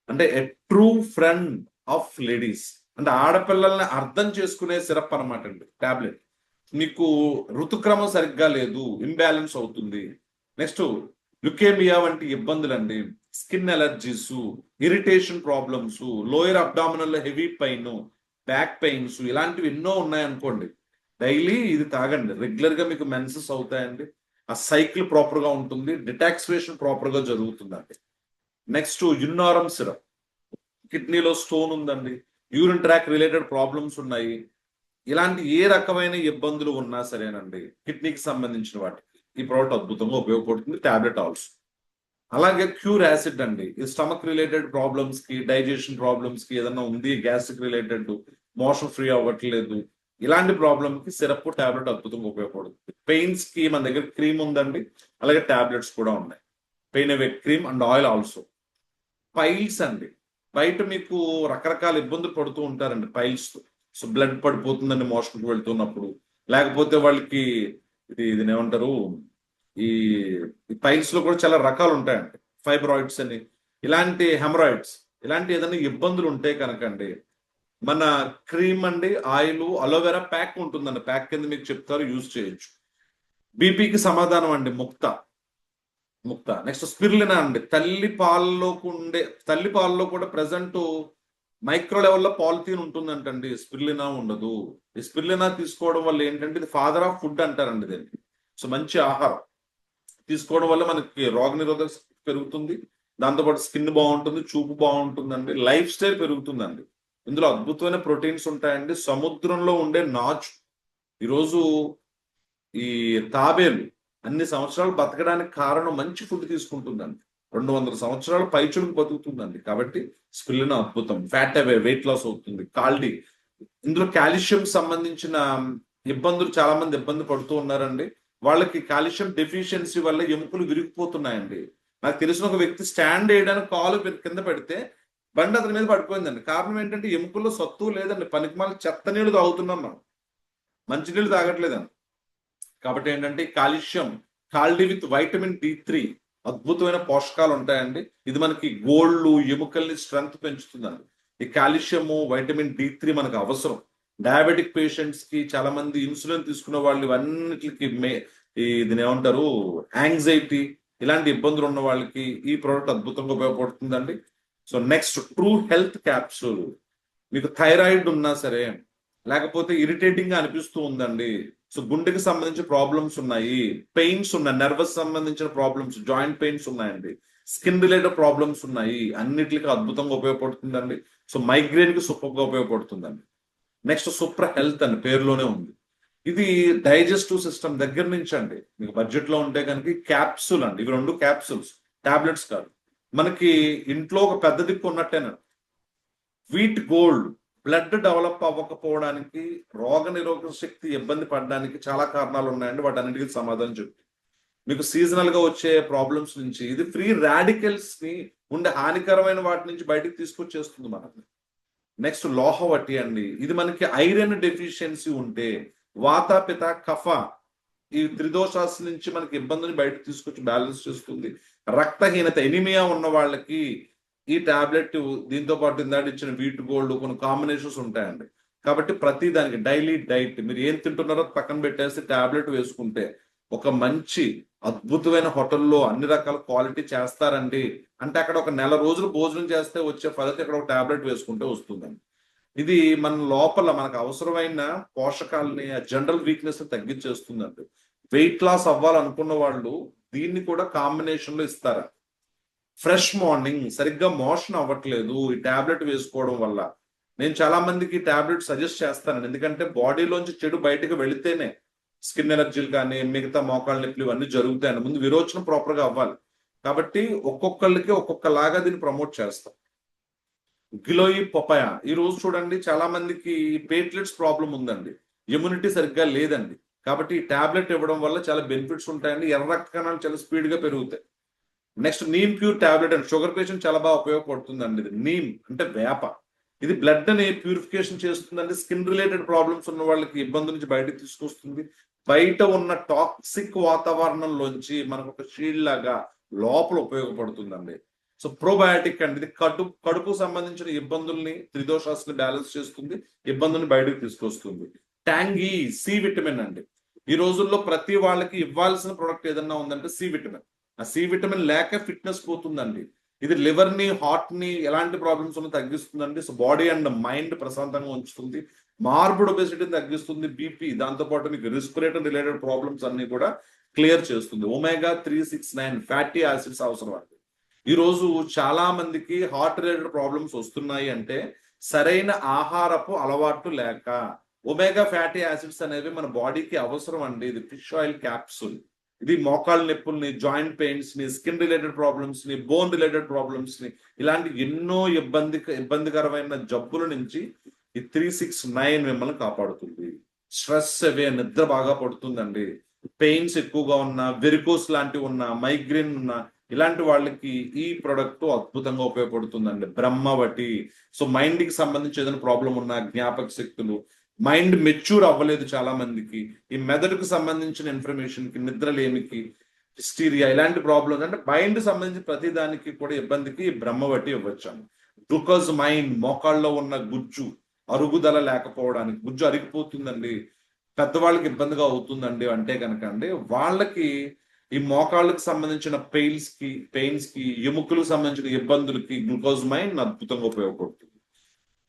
అంటే a true friend of ladies. అంటే ఆడపిల్లల్ని అర్థం చేసుకునే సిరప్ అనమాట అండి టాబ్లెట్. మీకు ఋతుక్రమం సరిగ్గా లేదు, ఇంబ్యాలెన్స్ అవుతుంది. నెక్స్ట్ లుకేమియా వంటి ఇబ్బందులండి, skin allergies, irritation problems, lower abdominal heavy pain, back pains, ఇలాంటివి ఎన్నో ఉన్నాయనుకోండి. డైలీ ఇది తాగండి. రెగ్యులర్ గా మీకు మెన్సెస్ అవుతాయండి. ఆ సైకిల్ ప్రాపర్ గా ఉంటుంది, డిటాక్సివేషన్ ప్రాపర్ గా జరుగుతుందండి. నెక్స్ట్ యున్నారం సిరప్. కిడ్నీలో స్టోన్ ఉందండి, యూరిన్ ట్రాక్ రిలేటెడ్ ప్రాబ్లమ్స్ ఉన్నాయి. ఇలాంటి ఏ రకమైన ఇబ్బందులు ఉన్నా సరేనండి, కిడ్నీకి సంబంధించిన వాటికి ఈ ప్రోడక్ట్ అద్భుతంగా ఉపయోగపడుతుంది. Tablet also. అలాగే క్యూర్ యాసిడ్ అండి, ఈ స్టమక్ రిలేటెడ్ ప్రాబ్లమ్స్ కి, డైజెషన్ ప్రాబ్లమ్స్ కి ఏదైనా ఉంది, గ్యాస్ట్రిక్ రిలేటెడ్, మోషన్ ఫ్రీ అవ్వట్లేదు, ఇలాంటి ప్రాబ్లమ్ కి సిరప్ టాబ్లెట్ అద్భుతంగా ఉపయోగపడుతుంది. పెయిన్స్ కి మన దగ్గర క్రీమ్ ఉందండి, అలాగే టాబ్లెట్స్ కూడా ఉన్నాయి. Pain away cream and oil also. Piles అండి, బయట మీకు రకరకాల ఇబ్బందులు పడుతూ ఉంటారండి పైల్స్ తో. సో బ్లడ్ పడిపోతుందండి మోషన్కి వెళ్తున్నప్పుడు, లేకపోతే వాళ్ళకి ఇది ఏమంటారు, ఈ పైల్స్ లో కూడా చాలా రకాలు ఉంటాయండి. ఫైబ్రాయిడ్స్ అని, ఇలాంటి హెమరాయిడ్స్, ఇలాంటి ఏదైనా ఇబ్బందులు ఉంటే కనుకండి, మన క్రీమ్ అండి, ఆయిల్, అలోవెరా ప్యాక్ ఉంటుందండి, ప్యాక్ కింద మీకు చెప్తారు, యూజ్ చేయొచ్చు. బీపీకి సమాధానం అండి ముక్త. నెక్స్ట్ స్పిరులినా అండి, తల్లి పాలలో కూడా ప్రజెంట్ మైక్రో లెవెల్లో పాలిథీన్ ఉంటుందంటండి, స్పిరులినా ఉండదు. ఈ స్పిరులినా తీసుకోవడం వల్ల ఏంటంటే, ఇది ఫాదర్ ఆఫ్ ఫుడ్ అంటారండి దీన్ని. సో మంచి ఆహారం తీసుకోవడం వల్ల మనకి రోగ నిరోధక శక్తి పెరుగుతుంది, దాంతోపాటు స్కిన్ బాగుంటుంది, చూపు బాగుంటుందండి, లైఫ్ స్టైల్ పెరుగుతుందండి. ఇందులో అద్భుతమైన ప్రోటీన్స్ ఉంటాయండి. సముద్రంలో ఉండే నాచు, ఈరోజు ఈ తాబేలు అన్ని సంవత్సరాలు బతకడానికి కారణం మంచి ఫుడ్ తీసుకుంటుందండి. 200 సంవత్సరాలు పైచులకు బతుకుతుందండి. కాబట్టి స్పిల్లిన అద్భుతం. ఫ్యాట్ అవే, వెయిట్ లాస్ అవుతుంది. కాల్డీ, ఇందులో కాల్షియం సంబంధించిన ఇబ్బందులు, చాలా మంది ఇబ్బంది పడుతూ ఉన్నారండి. వాళ్ళకి కాల్షియం డెఫిషియన్సీ వల్ల ఎముకలు విరిగిపోతున్నాయండి. నాకు తెలిసిన ఒక వ్యక్తి స్టాండ్ వేయడానికి కాలు కింద పెడితే బండి అతని మీద పడిపోయిందండి. కారణం ఏంటంటే ఎముకల్లో సత్తు లేదండి, పనికిమాల చెత్త నీళ్లు తాగుతున్నాం మనం, మంచి నీళ్లు తాగట్లేదండి. కాబట్టి ఏంటంటే కాల్షియం, కాల్డీ విత్ వైటమిన్ D3, అద్భుతమైన పోషకాలు ఉంటాయండి. ఇది మనకి గోళ్ళు, ఎముకల్ని స్ట్రెంగ్త్ పెంచుతుందండి. ఈ కాల్షియము, వైటమిన్ D3 మనకు అవసరం. డయాబెటిక్ పేషెంట్స్ కి, చాలా మంది ఇన్సులిన్ తీసుకునే వాళ్ళు, ఇవన్నిటికి దీని ఏమంటారు, యాంగ్జైటీ, ఇలాంటి ఇబ్బందులు ఉన్న వాళ్ళకి ఈ ప్రోడక్ట్ అద్భుతంగా ఉపయోగపడుతుందండి. So next true health capsule. మీకు థైరాయిడ్ ఉన్నా సరే, లేకపోతే ఇరిటేటింగ్ గా అనిపిస్తూ ఉందండి, సో గుండెకి సంబంధించిన ప్రాబ్లమ్స్ ఉన్నాయి, పెయిన్స్ ఉన్నాయి, నర్వస్ సంబంధించిన ప్రాబ్లమ్స్, జాయింట్ పెయిన్స్ ఉన్నాయండి, స్కిన్ రిలేటెడ్ ప్రాబ్లమ్స్ ఉన్నాయి, అన్నిటికీ అద్భుతంగా ఉపయోగపడుతుందండి. సో మైగ్రేన్ కి సూపర్ గా ఉపయోగపడుతుందండి. నెక్స్ట్ సూపర్ హెల్త్ అని పేరులోనే ఉంది. ఇది డైజెస్టివ్ సిస్టమ్ దగ్గర నుంచి అండి, మీకు బడ్జెట్ లో ఉంటే కనుక క్యాప్సూల్ అండి. ఇవి 2 క్యాప్సూల్స్, టాబ్లెట్స్ కాదు. మనకి ఇంట్లో ఒక పెద్ద దిక్కు ఉన్నట్టేనండి. వీట్ గోల్డ్, బ్లడ్ డెవలప్ అవ్వకపోవడానికి, రోగ నిరోధక శక్తి ఇబ్బంది పడడానికి చాలా కారణాలు ఉన్నాయండి. వాటన్నిటికీ సమాధానం చెప్పి మీకు సీజనల్ గా వచ్చే ప్రాబ్లమ్స్ నుంచి, ఇది ఫ్రీ రాడికల్స్ ని, ఉండే హానికరమైన వాటి నుంచి బయటకు తీసుకొచ్చేస్తుంది మనకి. నెక్స్ట్ లోహవటి అండి, ఇది మనకి ఐరన్ డెఫిషియన్సీ ఉంటే, వాత, పిత, కఫ, ఈ త్రిదోషాస్ నుంచి మనకి ఇబ్బందిని బయటకు తీసుకొచ్చి బ్యాలెన్స్ చేస్తుంది. రక్తహీనత, ఎనిమియా ఉన్న వాళ్ళకి ఈ టాబ్లెట్, దీంతో పాటు ఇందాక ఇచ్చిన వీట్ గోల్డ్, కొన్ని కాంబినేషన్స్ ఉంటాయండి. కాబట్టి ప్రతి దానికి డైలీ డైట్, మీరు ఏం తింటున్నారో పక్కన పెట్టేసి టాబ్లెట్ వేసుకుంటే, ఒక మంచి అద్భుతమైన హోటల్లో అన్ని రకాల క్వాలిటీ చేస్తారండి అంటే, అక్కడ ఒక నెల రోజులు భోజనం చేస్తే వచ్చే ఫలితం ఇక్కడ ఒక టాబ్లెట్ వేసుకుంటే వస్తుందండి. ఇది మన లోపల మనకు అవసరమైన పోషకాలని, జనరల్ వీక్నెస్ తగ్గించేస్తుందండి. వెయిట్ లాస్ అవ్వాలనుకున్న వాళ్ళు దీన్ని కూడా కాంబినేషన్ లో ఇస్తారా. ఫ్రెష్ మార్నింగ్, సరిగ్గా మోషన్ అవ్వట్లేదు ఈ టాబ్లెట్ వేసుకోవడం వల్ల, నేను చాలా మందికి టాబ్లెట్ సజెస్ట్ చేస్తానండి. ఎందుకంటే బాడీలోంచి చెడు బయటకు వెళితేనే స్కిన్ ఎలర్జీలు కానీ, మిగతా మోకాళ్ళ నొప్పులు ఇవన్నీ జరుగుతాయండి. ముందు విరోచనం ప్రాపర్ గా అవ్వాలి. కాబట్టి ఒక్కొక్కళ్ళకి ఒక్కొక్కలాగా దీన్ని ప్రమోట్ చేస్తాం. గిలోయి పపాయ, ఈ రోజు చూడండి చాలా మందికి ప్లేట్లెట్స్ ప్రాబ్లం ఉందండి, ఇమ్యూనిటీ సరిగ్గా లేదండి. కాబట్టి ఈ టాబ్లెట్ ఇవ్వడం వల్ల చాలా బెనిఫిట్స్ ఉంటాయండి. ఎర్ర రక్త కణాలు చాలా స్పీడ్ గా పెరుగుతాయి. నెక్స్ట్ నీమ్ క్యూర్ టాబ్లెట్ అండి, షుగర్ పేషెంట్ చాలా బాగా ఉపయోగపడుతుందండి. ఇది నీమ్ అంటే వేప, ఇది బ్లడ్ ని ప్యూరిఫికేషన్ చేస్తుందండి. స్కిన్ రిలేటెడ్ ప్రాబ్లమ్స్ ఉన్న వాళ్ళకి ఇబ్బంది నుంచి బయటకు తీసుకొస్తుంది. బయట ఉన్న టాక్సిక్ వాతావరణంలోంచి మనకు ఒక షీల్డ్ లాగా లోపల ఉపయోగపడుతుందండి. సో ప్రోబయాటిక్ అండి, ఇది కడుపు సంబంధించిన ఇబ్బందుల్ని, త్రిదోషాస్ని బ్యాలెన్స్ చేస్తుంది, ఇబ్బందుల్ని బయటకు తీసుకొస్తుంది. ట్యాంగీ సి విటమిన్ అండి. ఈ రోజుల్లో ప్రతి వాళ్ళకి ఇవ్వాల్సిన ప్రొడక్ట్ ఏదన్నా ఉందంటే సి విటమిన్. ఆ సి విటమిన్ లేక ఫిట్నెస్ పోతుందండి. ఇది లివర్ ని, హార్ట్ ని, ఎలాంటి ప్రాబ్లమ్స్ ఉన్నా తగ్గిస్తుందండి. సో బాడీ అండ్ మైండ్ ప్రశాంతంగా ఉంచుతుంది. మార్బుడ్ ఒబెసిటీని తగ్గిస్తుంది, బీపీ, దాంతో పాటు మీకు రెస్పిరేటరీ రిలేటెడ్ ప్రాబ్లమ్స్ అన్ని కూడా క్లియర్ చేస్తుంది. ఒమేగా 369 ఫ్యాటీ యాసిడ్స్ అవసరం అండి. ఈ రోజు చాలా మందికి హార్ట్ రిలేటెడ్ ప్రాబ్లమ్స్ వస్తున్నాయి అంటే సరైన ఆహారపు అలవాటు లేక. ఒమేగా ఫ్యాటీ యాసిడ్స్ అనేవి మన బాడీకి అవసరం అండి. ఇది ఫిష్ ఆయిల్ క్యాప్సూల్. ఇది మోకాళ్ళ నొప్పుల్ని, జాయింట్ పెయిన్స్ ని, స్కిన్ రిలేటెడ్ ప్రాబ్లమ్స్ ని, బోన్ రిలేటెడ్ ప్రాబ్లమ్స్ ని, ఇలాంటి ఎన్నో ఇబ్బందికరమైన జబ్బుల నుంచి ఈ 369 మిమ్మల్ని కాపాడుతుంది. స్ట్రెస్ అవే, నిద్ర బాగా పడుతుందండి. పెయిన్స్ ఎక్కువగా ఉన్నా, వెరికోస్ లాంటివి ఉన్నా, మైగ్రేన్ ఉన్నా, ఇలాంటి వాళ్ళకి ఈ ప్రొడక్ట్ అద్భుతంగా ఉపయోగపడుతుందండి. బ్రహ్మవటి. సో మైండ్ కి సంబంధించి ఏదైనా ప్రాబ్లం ఉన్నా, జ్ఞాపక శక్తులు, మైండ్ మెచ్యూర్ అవ్వలేదు చాలా మందికి, ఈ మెదడుకు సంబంధించిన ఇన్ఫర్మేషన్ కి, నిద్రలేమికి, హిస్టీరియా, ఇలాంటి ప్రాబ్లమ్స్ అంటే మైండ్ సంబంధించి ప్రతి దానికి కూడా ఇబ్బందికి బ్రహ్మవటి ఇవ్వచ్చాను. గ్లూకోజ్ మైండ్, మోకాళ్ళలో ఉన్న గుజ్జు అరుగుదల లేకపోవడానికి, గుజ్జు అరిగిపోతుందండి, పెద్దవాళ్ళకి ఇబ్బందిగా అవుతుందండి అంటే కనుక అండి, వాళ్ళకి ఈ మోకాళ్ళకి సంబంధించిన పెయిన్స్ కి, ఎముకలకు సంబంధించిన ఇబ్బందులకి గ్లూకోజ్ మైండ్ అద్భుతంగా ఉపయోగపడుతుంది.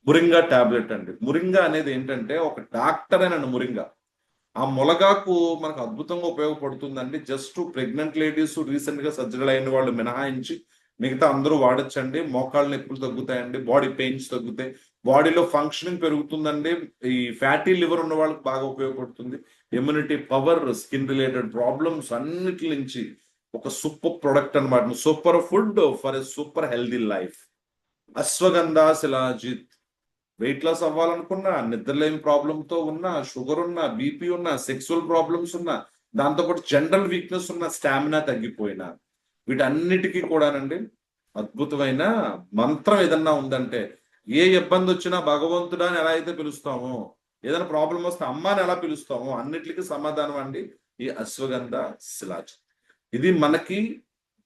మురింగా టాబ్లెట్ అండి. మురింగా అనేది ఏంటంటే ఒక డాక్టర్ అని మురింగా. ఆ ములగాకు మనకు అద్భుతంగా ఉపయోగపడుతుందండి. జస్ట్ ప్రెగ్నెంట్ లేడీస్, రీసెంట్ గా సర్జరీ అయిన వాళ్ళు మినహాయించి మిగతా అందరూ వాడచ్చండి. మోకాళ్ళ నొప్పులు తగ్గుతాయండి, బాడీ పెయిన్స్ తగ్గుతాయి, బాడీలో ఫంక్షనింగ్ పెరుగుతుందండి. ఈ ఫ్యాటీ లివర్ ఉన్న వాళ్ళకి బాగా ఉపయోగపడుతుంది. Immunity power, skin related problems అన్నిటి నుంచి ఒక సూపర్ ప్రొడక్ట్ అనమాట. Super food for a super healthy life. Ashwagandha Shilajit. Weight loss అవ్వాలనుకున్నా, నిద్రలేని ప్రాబ్లంతో ఉన్నా, షుగర్ ఉన్నా, బీపీ ఉన్నా, సెక్సువల్ ప్రాబ్లమ్స్ ఉన్నా, దాంతోపాటు జనరల్ వీక్నెస్ ఉన్న, స్టామినా తగ్గిపోయినా, వీటన్నిటికీ కూడానండి అద్భుతమైన మంత్రం ఏదన్నా ఉందంటే, ఏ ఇబ్బంది వచ్చినా భగవంతుడా అని ఎలా అయితే పిలుస్తామో, ఏదైనా ప్రాబ్లం వస్తే అమ్మాని ఎలా పిలుస్తామో, అన్నిటికీ సమాధానం అండి ఈ అశ్వగంధ శిలాజ్. ఇది మనకి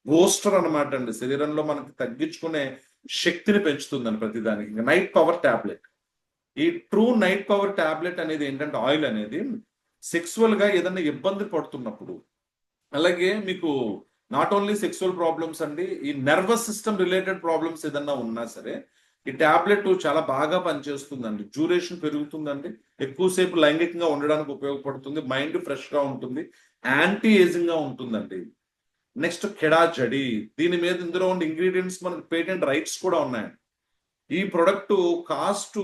బూస్టర్ అనమాట అండి. శరీరంలో మనకి తగ్గించుకునే శక్తిని పెంచుతుందని ప్రతిదానికి. ఇంకా నైట్ పవర్ టాబ్లెట్. ఈ ట్రూ నైట్ పవర్ టాబ్లెట్ అనేది ఏంటంటే, ఆయిల్ అనేది సెక్సువల్ గా ఏదైనా ఇబ్బంది పడుతున్నప్పుడు, అలాగే మీకు నాట్ ఓన్లీ సెక్సువల్ ప్రాబ్లమ్స్ అండి, ఈ నర్వస్ సిస్టమ్ రిలేటెడ్ ప్రాబ్లమ్స్ ఏదన్నా ఉన్నా సరే ఈ టాబ్లెట్ చాలా బాగా పనిచేస్తుందండి. డ్యూరేషన్ పెరుగుతుందండి, ఎక్కువసేపు లైంగికంగా ఉండడానికి ఉపయోగపడుతుంది, మైండ్ ఫ్రెష్ గా ఉంటుంది, యాంటీ ఏజింగ్ గా ఉంటుందండి. Next Kedah జడి. దీని మీద ఇందులో ఉన్న ఇంగ్రీడియంట్స్ మనకు పేటెంట్ రైట్స్ కూడా ఉన్నాయండి. ఈ ప్రొడక్ట్ కాస్ట్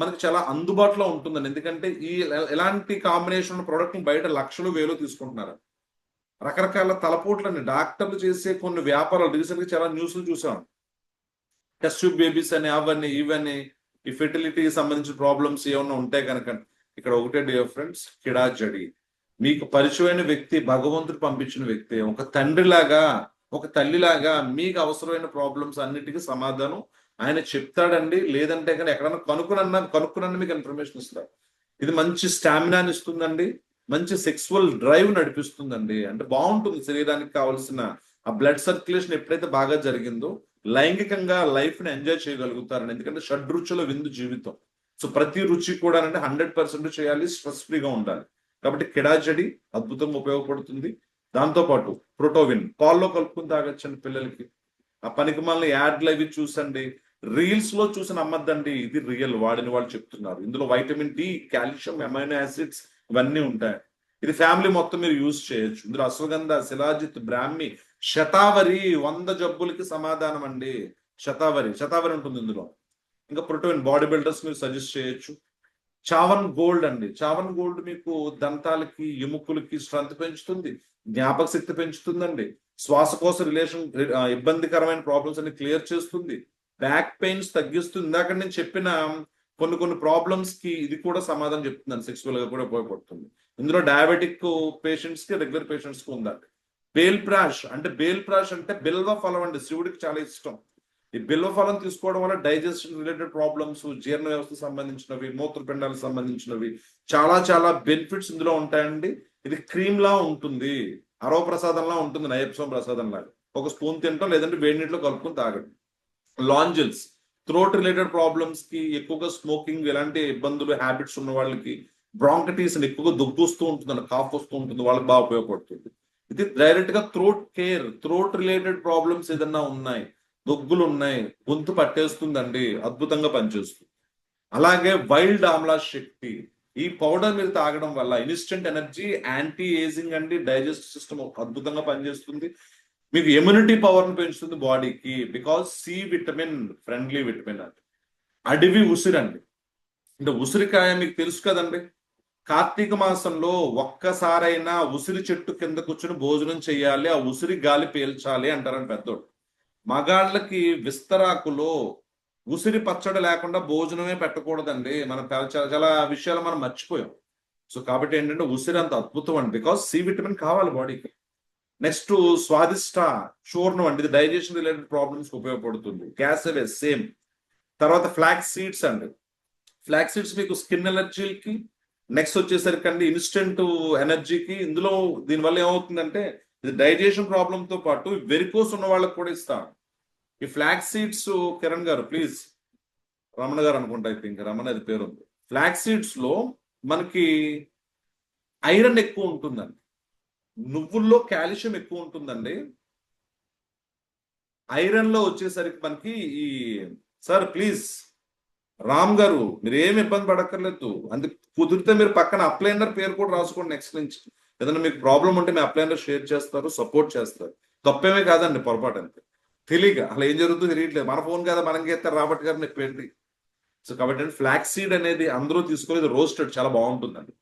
మనకి చాలా అందుబాటులో ఉంటుందండి. ఎందుకంటే ఈ ఎలాంటి కాంబినేషన్ ప్రొడక్ట్ బయట లక్షలు వేలు తీసుకుంటున్నారు. రకరకాల తలపోట్లని డాక్టర్లు చేసే కొన్ని వ్యాపారాలు రీసెంట్ గా చాలా న్యూస్లు చూసాం. టెస్ట్ ట్యూబ్ బేబీస్ అని, అవన్నీ ఇవన్నీ, ఈ ఫెర్టిలిటీకి సంబంధించిన ప్రాబ్లమ్స్ ఏమన్నా ఉంటే కనుక ఇక్కడ ఒకటే డియర్ ఫ్రెండ్స్, కిడా జడి. మీకు పరిచయమైన వ్యక్తి, భగవంతుడు పంపించిన వ్యక్తి, ఒక తండ్రిలాగా, ఒక తల్లిలాగా మీకు అవసరమైన ప్రాబ్లమ్స్ అన్నిటికీ సమాధానం ఆయన చెప్తాడండి. లేదంటే కానీ ఎక్కడన్నా కనుక్కునన్నా మీకు ఇన్ఫర్మేషన్ ఇస్తారు. ఇది మంచి స్టామినాని ఇస్తుందండి, మంచి సెక్సువల్ డ్రైవ్ నడిపిస్తుందండి. అంటే బాగుంటుంది, శరీరానికి కావాల్సిన ఆ బ్లడ్ సర్క్యులేషన్ ఎప్పుడైతే బాగా జరిగిందో లైంగికంగా లైఫ్ ని ఎంజాయ్ చేయగలుగుతారని. ఎందుకంటే షడ్రుచుల విందు జీవితం. సో ప్రతి రుచి కూడా 100% చేయాలి, స్ట్రెస్ ఫ్రీగా ఉండాలి. కాబట్టి కిడాజడి అద్భుతంగా ఉపయోగపడుతుంది. దాంతో పాటు ప్రోటోవిన్ పాల్లో కలుపుకుని తాగొచ్చండి పిల్లలకి. ఆ పనికిమాలిన యాడ్లు అవి చూసండి, రీల్స్ లో చూసి నమ్మద్దండి, ఇది రియల్, వాడిని వాళ్ళు చెప్తున్నారు. ఇందులో vitamin D, calcium, amino acids ఇవన్నీ ఉంటాయి. ఇది ఫ్యామిలీ మొత్తం మీరు యూజ్ చేయొచ్చు. ఇందులో అశ్వగంధ, శిలాజిత్, బ్రాహ్మి, శతావరి 100 జబ్బులకి సమాధానం అండి. శతావరి ఉంటుంది ఇందులో. ఇంకా ప్రోటీన్ బాడీ బిల్డర్స్ మీరు సజెస్ట్ చేయొచ్చు. చావన్ గోల్డ్ అండి. చావన్ గోల్డ్ మీకు దంతాలకి, ఎముకలకి స్ట్రెంత్ పెంచుతుంది, జ్ఞాపక శక్తి పెంచుతుందండి, శ్వాసకోశ ఇబ్బందికరమైన ప్రాబ్లమ్స్ అన్ని క్లియర్ చేస్తుంది, బ్యాక్ పెయిన్స్ తగ్గిస్తుంది. ఇందాక నేను చెప్పిన కొన్ని ప్రాబ్లమ్స్ కి ఇది కూడా సమాధానం చెప్తుందండి. సెక్సువల్ గా కూడా ఉపయోగపడుతుంది. ఇందులో డయాబెటిక్ పేషెంట్స్ కి, రెగ్యులర్ పేషెంట్స్ కి ఉందండి. బేల్ ప్రాష్ అంటే బిల్వ ఫలం అండి, శివుడికి చాలా ఇష్టం. ఈ బిల్వఫలం తీసుకోవడం వల్ల డైజెషన్ రిలేటెడ్ ప్రాబ్లమ్స్, జీర్ణ వ్యవస్థకు సంబంధించినవి, మూత్రపిండాలకు సంబంధించినవి చాలా చాలా బెనిఫిట్స్ ఇందులో ఉంటాయండి. ఇది క్రీమ్ లా ఉంటుంది, అరవ ప్రసాదంలా ఉంటుంది, నయప్సం ప్రసాదం లాగా. ఒక స్పూన్ తింటాం, లేదంటే వేడి నీటిలో కలుపుకొని తాగడం. లాంజిల్స్, థ్రోట్ రిలేటెడ్ ప్రాబ్లమ్స్ కి, ఎక్కువగా స్మోకింగ్ ఇలాంటి ఇబ్బందులు హ్యాబిట్స్ ఉన్న వాళ్ళకి, బ్రాంకటిస్ ఎక్కువగా దగ్గు వస్తూ ఉంటుంది, కాఫ్ వస్తూ ఉంటుంది, వాళ్ళకి బాగా ఉపయోగపడుతుంది. ఇది డైరెక్ట్ గా throat care, throat related problems ఏదన్నా ఉన్నాయి, దగ్గులు ఉన్నాయి, గొంతు పట్టేస్తుందండి, అద్భుతంగా పనిచేస్తుంది. అలాగే వైల్డ్ ఆమ్లా శక్తి, ఈ పౌడర్ మీరు తాగడం వల్ల ఇన్స్టెంట్ ఎనర్జీ, యాంటీ ఏజింగ్ అండి, డైజెస్టివ్ సిస్టమ్ అద్భుతంగా పనిచేస్తుంది. మీకు ఇమ్యూనిటీ పవర్ ని పెంచుతుంది బాడీకి. Because C vitamin, friendly vitamin అండి. అడవి ఉసిరండి, అంటే ఉసిరికాయ మీకు తెలుసు కదండి. కార్తీక మాసంలో ఒక్కసారైనా ఉసిరి చెట్టు కింద కూర్చొని భోజనం చేయాలి, ఆ ఉసిరి గాలి పీల్చాలి అంటారని పెద్దోడు. మగాళ్ళకి విస్తరాకులో ఉసిరి పచ్చడి లేకుండా భోజనమే పెట్టకూడదండి. మనం చాలా చాలా విషయాలు మనం మర్చిపోయాం. సో కాబట్టి ఏంటంటే ఉసిరి అంత అద్భుతం అండి, బికాస్ సి విటమిన్ కావాలి బాడీకి. నెక్స్ట్ స్వాదిష్ట చూర్ణం అండి, ఇది డైజెషన్ రిలేటెడ్ ప్రాబ్లమ్స్ ఉపయోగపడుతుంది. క్యాసవేస్ సేమ్. తర్వాత ఫ్లాక్స్ సీడ్స్ అండి, ఫ్లాక్స్ సీడ్స్ మీకు స్కిన్ ఎలర్జీకి, నెక్స్ట్ వచ్చేసరికి అండి ఇన్స్టెంట్ ఎనర్జీకి. ఇందులో దీనివల్ల ఏమవుతుందంటే ఇది డైజెషన్ ప్రాబ్లమ్ తో పాటు వెరికోస్ ఉన్న వాళ్ళకి కూడా ఇస్తాం ఈ ఫ్లాక్స్ సీడ్స్. కిరణ్ గారు ప్లీజ్, రమణ గారు అనుకుంటా, అయితే ఇంకా రమణ అది పేరు ఉంది. ఫ్లాక్స్ సీడ్స్ లో మనకి ఐరన్ ఎక్కువ ఉంటుందండి, నువ్వుల్లో కాల్షియం ఎక్కువ ఉంటుందండి. ఐరన్ లో వచ్చేసరికి మనకి ఈ సార్ ప్లీజ్ రామ్ గారు మీరు ఏమి ఇబ్బంది పడక్కర్లేదు. అందుకు కుదిరితే మీరు పక్కన అప్లైనర్ పేరు కూడా రాసుకోండి. నెక్స్ట్ నుంచి ఏదైనా మీకు ప్రాబ్లం ఉంటే మీ అప్లైనర్ షేర్ చేస్తారు, సపోర్ట్ చేస్తారు. తప్పేమే కాదండి, పొరపాటు అంతే. తెలియక అలా ఏం జరుగుతుందో తెలియట్లేదు. మన ఫోన్ కదా మనం చేస్తారు, రాబర్ట్ గారు చెప్పండి. సో కాబట్టి ఫ్లాక్స్ సీడ్ అనేది అందరూ తీసుకునేది రోస్టెడ్ చాలా బాగుంటుందండి.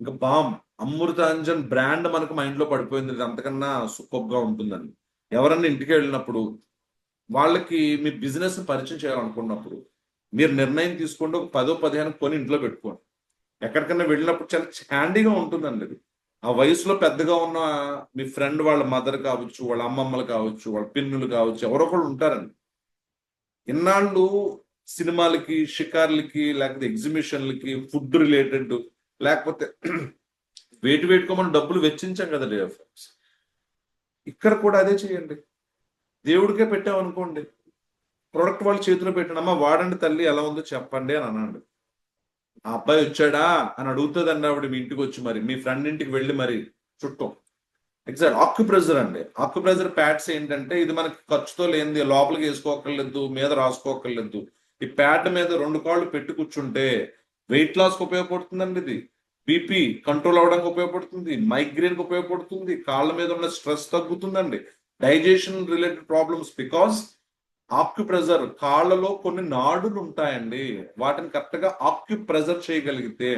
ఇంకా బామ్, అమృతాంజన్ బ్రాండ్ మనకు మైండ్ లో పడిపోయింది, ఇది అంతకన్నా సూపర్ గా ఉంటుందండి. ఎవరన్నా ఇంటికి వెళ్ళినప్పుడు వాళ్ళకి మీ బిజినెస్ పరిచయం చేయాలనుకున్నప్పుడు మీరు నిర్ణయం తీసుకోండి, ఒక 10-15 కొని ఇంట్లో పెట్టుకోండి. ఎక్కడికన్నా వెళ్ళినప్పుడు చాలా హ్యాండీగా ఉంటుందండి ఇది. ఆ వయసులో పెద్దగా ఉన్న మీ ఫ్రెండ్ వాళ్ళ మదర్ కావచ్చు, వాళ్ళ అమ్మమ్మలు కావచ్చు, వాళ్ళ పిన్నులు కావచ్చు, ఎవరో ఒకళ్ళు ఉంటారండి. ఇన్నాళ్ళు సినిమాలకి, షికార్లకి, లేకపోతే ఎగ్జిబిషన్లకి, ఫుడ్ రిలేటెడ్, లేకపోతే వేటికో మనం డబ్బులు వెచ్చించాం కదా డియర్ ఫ్రెండ్స్. ఇక్కడ కూడా అదే చేయండి. దేవుడికే పెట్టామనుకోండి, ప్రొడక్ట్ వాళ్ళ చేతిలో పెట్టండి, అమ్మ వాడండి తల్లి, ఎలా ఉందో చెప్పండి అని అనండి. ఆ అబ్బాయి వచ్చాడా అని అడుగుతుందండి ఆవిడ మీ ఇంటికి వచ్చి, మరి మీ ఫ్రెండ్ ఇంటికి వెళ్ళి మరి చుట్టం. ఎగ్జాక్ట్ ఆక్యుప్రెజర్ అండి. ఆక్యుప్రెజర్ ప్యాడ్స్ ఏంటంటే ఇది మనకి ఖర్చుతో లేనిది, లోపలికి వేసుకోకర్లేదు, మీద రాసుకోకర్లేదు. ఈ ప్యాడ్ మీద 2 కాళ్ళు పెట్టి కూర్చుంటే వెయిట్ లాస్కి ఉపయోగపడుతుందండి. ఇది బీపీ కంట్రోల్ అవడానికి ఉపయోగపడుతుంది, మైగ్రేన్కి ఉపయోగపడుతుంది, కాళ్ళ మీద ఉన్న స్ట్రెస్ తగ్గుతుందండి, digestion related problems. Because acupressure, కాళ్ళలో కొన్ని నాడులు ఉంటాయండి, వాటిని కరెక్ట్ గా ఆక్యుప్రెజర్ చేయగలిగితే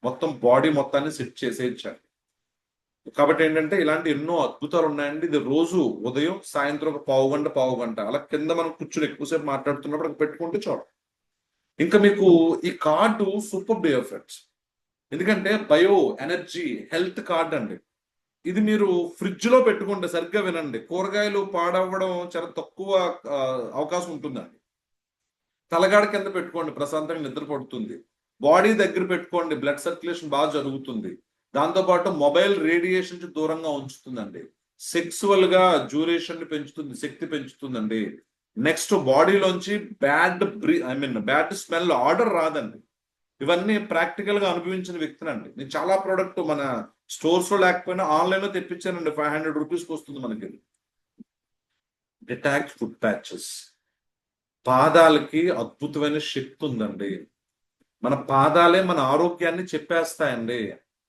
మొత్తం బాడీ మొత్తాన్ని సెట్ చేసేయచ్చండి. కాబట్టి ఏంటంటే ఇలాంటి ఎన్నో అద్భుతాలు ఉన్నాయండి. ఇది రోజు ఉదయం సాయంత్రం ఒక పావు గంట అలా కింద మనం కూర్చుని ఎక్కువసేపు మాట్లాడుతున్నప్పుడు అక్కడ పెట్టుకుంటే చాలు. ఇంకా మీకు ఈ కార్డు సూపర్ డే ఎఫెక్ట్స్, ఎందుకంటే బయో ఎనర్జీ హెల్త్ కార్డ్ అండి. ఇది మీరు ఫ్రిడ్జ్ లో పెట్టుకుంటే, సరిగ్గా వినండి, కూరగాయలు పాడవ్వడం చాలా తక్కువ అవకాశం ఉంటుందండి. తలగాడ కింద పెట్టుకోండి, ప్రశాంతంగా నిద్ర పడుతుంది. బాడీ దగ్గర పెట్టుకోండి, బ్లడ్ సర్క్యులేషన్ బాగా జరుగుతుంది. దాంతోపాటు మొబైల్ రేడియేషన్ నుంచి దూరంగా ఉంచుతుందండి. సెక్సువల్ గా డ్యూరేషన్ ని పెంచుతుంది, శక్తి పెంచుతుందండి. నెక్స్ట్ బాడీలోంచి బ్యాడ్ స్మెల్ ఆర్డర్ రాదండి. ఇవన్నీ ప్రాక్టికల్ గా అనుభవించిన వ్యక్తినండి. నేను చాలా ప్రోడక్ట్ మన స్టోర్స్ లో లేకపోయినా ఆన్లైన్ లో తెప్పించానండి, 500 రూపీస్కి వస్తుంది మనకి. డిటాచ్ ఫుట్ ప్యాచెస్, పాదాలకి అద్భుతమైన శక్తి ఉందండి. మన పాదాలే మన ఆరోగ్యాన్ని చెప్పేస్తాయండి,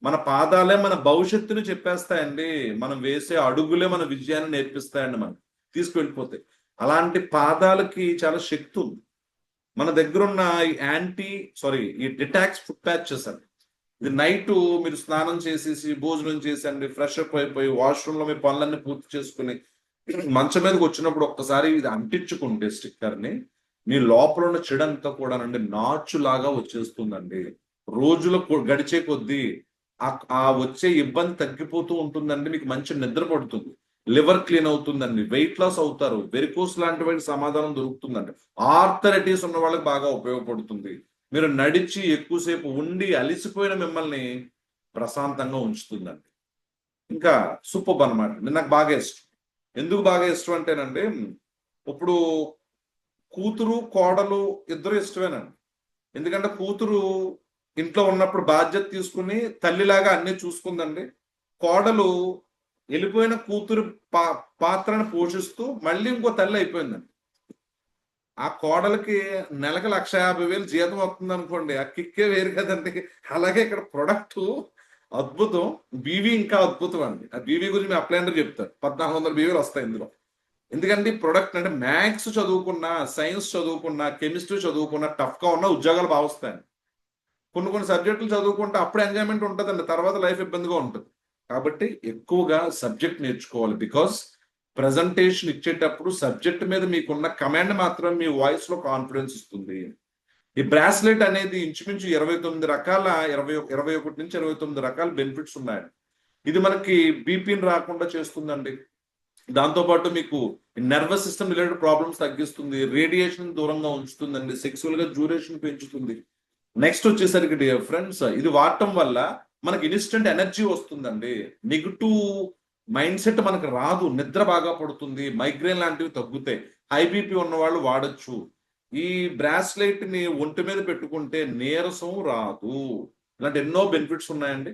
మన పాదాలే మన భవిష్యత్తుని చెప్పేస్తాయండి, మనం వేసే అడుగులే మన విజయాన్ని నేర్పిస్తాయండి మనం తీసుకువెళ్ళిపోతే. అలాంటి పాదాలకి చాలా శక్తి ఉంది. మన దగ్గర ఉన్న ఈ డిటాక్స్ ఫుట్ ప్యాచెస్ అండి, ఇది నైట్ మీరు స్నానం చేసేసి భోజనం చేసండి, ఫ్రెష్ అప్ అయిపోయి వాష్రూమ్ లో మీ పనులన్నీ పూర్తి చేసుకుని మంచం మీదకి వచ్చినప్పుడు ఒక్కసారి ఇది అంటించుకుంటే స్టిక్కర్ ని, మీ లోపల ఉన్న చెడంతా కూడా నాచులాగా వచ్చేస్తుందండి. రోజులు గడిచే కొద్దీ ఆ వచ్చే ఇబ్బంది తగ్గిపోతూ ఉంటుందండి, మీకు మంచి నిద్ర పడుతుంది. లివర్ క్లీన్ అవుతుందండి, వెయిట్ లాస్ అవుతారు, వెరికోస్ లాంటి వాటికి సమాధానం దొరుకుతుందండి, ఆర్థరైటిస్ ఉన్న వాళ్ళకి బాగా ఉపయోగపడుతుంది. మీరు నడిచి ఎక్కువసేపు ఉండి అలిసిపోయిన మిమ్మల్ని ప్రశాంతంగా ఉంచుతుందండి. ఇంకా సూపర్ అనమాట. నాకు బాగా ఇష్టం. ఎందుకు బాగా ఇష్టం అంటేనండి, ఇప్పుడు కూతురు కోడలు ఇద్దరు ఇష్టమేనండి. ఎందుకంటే కూతురు ఇంట్లో ఉన్నప్పుడు బాధ్యత తీసుకుని తల్లిలాగా అన్ని చూసుకుందండి. కోడలు వెళ్ళిపోయిన కూతురు పాత్రను పోషిస్తూ మళ్ళీ ఇంకో తల్లి అయిపోయిందండి. ఆ కోడలికి నెలకు 1,50,000 జీతం వస్తుంది అనుకోండి, ఆ కిక్కే వేరు కదండి. అలాగే ఇక్కడ ప్రొడక్ట్ అద్భుతం. బీవీ ఇంకా అద్భుతం అండి. ఆ బీవీ గురించి మీ అప్లైనర్ చెప్తారు. 1,400 బీవీలు వస్తాయి ఇందులో. ఎందుకంటే ప్రొడక్ట్ అంటే మ్యాథ్స్ చదువుకున్నా, సైన్స్ చదువుకున్నా, కెమిస్ట్రీ చదువుకున్నా, టఫ్ గా ఉన్న ఉద్యోగాలు బాగా వస్తాయండి. కొన్ని సబ్జెక్టులు చదువుకుంటే అప్పుడు ఎంజాయ్మెంట్ ఉంటుందండి, తర్వాత లైఫ్ ఇబ్బందిగా ఉంటుంది. కాబట్టి ఎక్కువగా సబ్జెక్ట్ నేర్చుకోవాలి. బికాస్ ప్రజెంటేషన్ ఇచ్చేటప్పుడు సబ్జెక్ట్ మీద మీకున్న కమాండ్ మాత్రం మీ వాయిస్ లో కాన్ఫిడెన్స్ ఇస్తుంది. ఈ బ్రాస్లెట్ అనేది ఇంచుమించు 29 రకాల 21 నుంచి 29 రకాల బెనిఫిట్స్ ఉన్నాయి. ఇది మనకి బీపీని రాకుండా చేస్తుందండి. దాంతోపాటు మీకు నర్వస్ సిస్టమ్ రిలేటెడ్ ప్రాబ్లమ్స్ తగ్గిస్తుంది, రేడియేషన్ దూరంగా ఉంచుతుందండి, సెక్సువల్ గా డ్యూరేషన్ పెంచుతుంది. నెక్స్ట్ వచ్చేసరికి డియర్ ఫ్రెండ్స్, ఇది వాడటం వల్ల మనకి ఇన్స్టెంట్ ఎనర్జీ వస్తుందండి. నెగిటివ్ మైండ్ సెట్ మనకు రాదు, నిద్ర బాగా పడుతుంది, మైగ్రేన్ లాంటివి తగ్గుతాయి. హై బీపీ ఉన్న వాళ్ళు వాడచ్చు. ఈ బ్రాస్లెట్ ని ఒంటి మీద పెట్టుకుంటే నీరసం రాదు. ఇలాంటి ఎన్నో బెనిఫిట్స్ ఉన్నాయండి.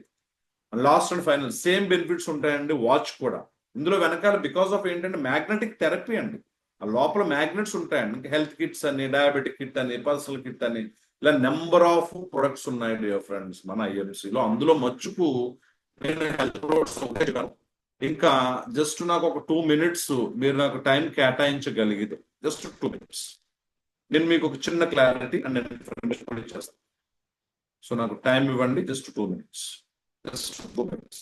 Last and final same benefits ఉంటాయండి వాచ్ కూడా. ఇందులో వెనకాల బికాస్ ఆఫ్ ఏంటంటే మ్యాగ్నెటిక్ థెరపీ అండి. ఆ లోపల మ్యాగ్నెట్స్ ఉంటాయండి. ఇంకా హెల్త్ కిట్స్ అని, డయాబెటిక్ కిట్ అని, పర్సనల్ కిట్ అని, ఇలా నెంబర్ ఆఫ్ ప్రొడక్ట్స్ ఉన్నాయి డియర్ ఫ్రెండ్స్ మన ఐఎంసీలో. అందులో మచ్చుకు నేను హెల్త్ ప్రొడక్ట్స్ ఇంకా జస్ట్ నాకు ఒక 2 minutes మీరు నాకు టైం కేటాయించగలిగితే, జస్ట్ 2 minutes నేను మీకు ఒక చిన్న క్లారిటీ అండ్ ఇన్ఫర్మేషన్ కూడా ఇచ్చేస్తాను. సో నాకు టైం ఇవ్వండి, జస్ట్ 2 minutes. Just 2 minutes.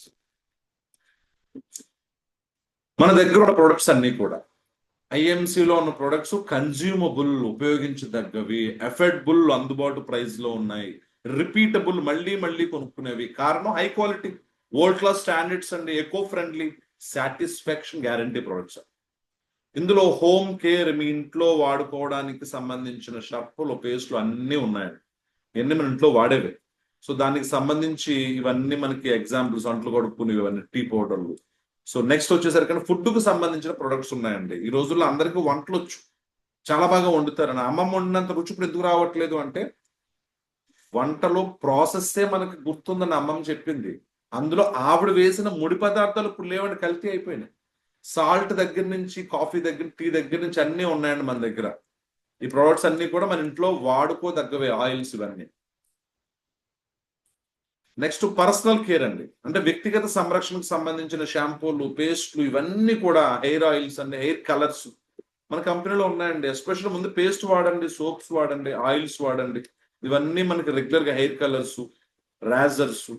మన దగ్గర ఉన్న ప్రొడక్ట్స్ అన్ని కూడా ఐఎంసీలో ఉన్న ప్రొడక్ట్స్ కన్జ్యూమబుల్, ఉపయోగించదగ్గవి, ఎఫర్డబుల్, అందుబాటు ప్రైస్ లో ఉన్నాయి, రిపీటబుల్, మళ్ళీ మళ్ళీ కొనుక్కునేవి. కారణం high quality, world class standards అండి, eco friendly, satisfaction guarantee products. ఇందులో హోమ్ కేర్, మీ ఇంట్లో వాడుకోవడానికి సంబంధించిన షర్పులు, పేస్ట్లు అన్నీ ఉన్నాయండి. ఇవన్నీ మన ఇంట్లో వాడేవి. సో దానికి సంబంధించి ఇవన్నీ మనకి ఎగ్జాంపుల్స్, అంట్లు కడుక్కునేవి, ఇవన్నీ టీ పౌడర్లు. సో నెక్స్ట్ వచ్చేసరికి ఫుడ్ కు సంబంధించిన ప్రొడక్ట్స్ ఉన్నాయండి. ఈ రోజుల్లో అందరికీ వంటలు వచ్చు, చాలా బాగా వండుతారని. అమ్మమ్మ వండినంత రుచి ఇప్పుడు ఎందుకు రావట్లేదు అంటే, వంటలో ప్రాసెస్సే మనకి గుర్తుందని అమ్మమ్మ చెప్పింది. అందులో ఆవిడ వేసిన ముడి పదార్థాలు ఇప్పుడు లేవండి, కల్తీ అయిపోయినాయి. సాల్ట్ దగ్గర నుంచి, కాఫీ దగ్గర, టీ దగ్గర నుంచి అన్నీ ఉన్నాయండి మన దగ్గర. ఈ ప్రొడక్ట్స్ అన్ని కూడా మన ఇంట్లో వాడుకోదగ్గవే, ఆయిల్స్ ఇవన్నీ. నెక్స్ట్ పర్సనల్ కేర్ అండి, అంటే వ్యక్తిగత సంరక్షణకు సంబంధించిన షాంపూలు, పేస్ట్లు, ఇవన్నీ కూడా, హెయిర్ ఆయిల్స్ అండి, హెయిర్ కలర్స్ మన కంపెనీలో ఉన్నాయండి. ఎస్పెషల్ ముందు పేస్ట్ వాడండి, సోప్స్ వాడండి, ఆయిల్స్ వాడండి. ఇవన్నీ మనకి రెగ్యులర్ గా hair colours, Rogers,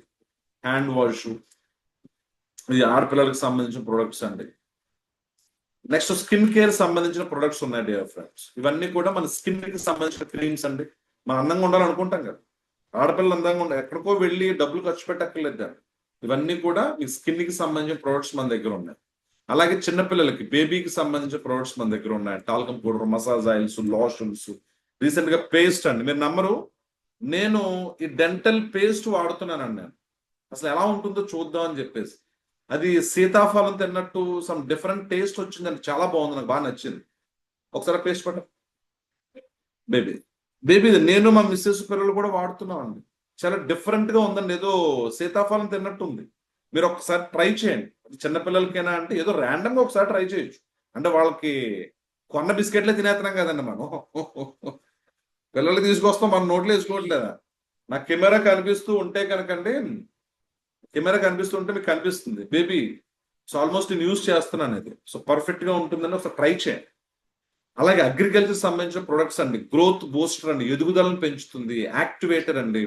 hand wash, ఇది ఆడపిల్లలకు సంబంధించిన ప్రొడక్ట్స్ అండి. నెక్స్ట్ స్కిన్ కేర్ సంబంధించిన ప్రొడక్ట్స్ ఉన్నాయి డియర్ ఫ్రెండ్స్. ఇవన్నీ కూడా మన స్కిన్ కి సంబంధించిన క్రీమ్స్ అండి. మనం అందంగా ఉండాలనుకుంటాం కదా, ఆడపిల్లలు అందంగా ఉండాలి, ఎక్కడికో వెళ్ళి డబ్బులు ఖర్చు పెట్టక్కర్లేదు. ఇవన్నీ కూడా మీ స్కిన్ కి సంబంధించిన ప్రొడక్ట్స్ మన దగ్గర ఉన్నాయి. అలాగే చిన్నపిల్లలకి, బేబీకి సంబంధించిన ప్రొడక్ట్స్ మన దగ్గర ఉన్నాయి. Talcum powder, massage oils, lotions, recent గా పేస్ట్ అండి. మీరు నమ్మరు, నేను ఈ డెంటల్ పేస్ట్ వాడుతున్నానండి. నేను అసలు ఎలా ఉంటుందో చూద్దాం అని చెప్పేసి, అది సీతాఫలం తిన్నట్టు సమ్ డిఫరెంట్ టేస్ట్ వచ్చిందండి. చాలా బాగుంది, నాకు బాగా నచ్చింది. ఒకసారి పేస్ట్ పట్ట బేబీ బేబీ నేను మా మిస్సెస్ పిల్లలు కూడా వాడుతున్నామండి. చాలా డిఫరెంట్ గా ఉందండి, ఏదో సీతాఫలం తిన్నట్టు ఉంది. మీరు ఒకసారి ట్రై చేయండి. చిన్నపిల్లలకైనా అంటే ఏదో ర్యాండమ్ గా ఒకసారి ట్రై చేయొచ్చు. అంటే వాళ్ళకి కొన్న బిస్కెట్లే తినేస్తున్నాం కదండి మనం. పిల్లలకి తీసుకొస్తాం, మన నోట్లో వేసుకోవట్లేదా. నాకు కెమెరా కనిపిస్తూ ఉంటే కనుకండి, కెమెరా కనిపిస్తూ ఉంటే మీకు కనిపిస్తుంది బేబీ. సో ఆల్మోస్ట్ నేను యూజ్ చేస్తున్నాను ఇది. సో పర్ఫెక్ట్ గా ఉంటుందని ఒకసారి ట్రై చేయండి. అలాగే అగ్రికల్చర్ సంబంధించిన ప్రొడక్ట్స్ అండి, గ్రోత్ బూస్టర్ అండి, ఎదుగుదలను పెంచుతుంది, యాక్టివేటర్ అండి.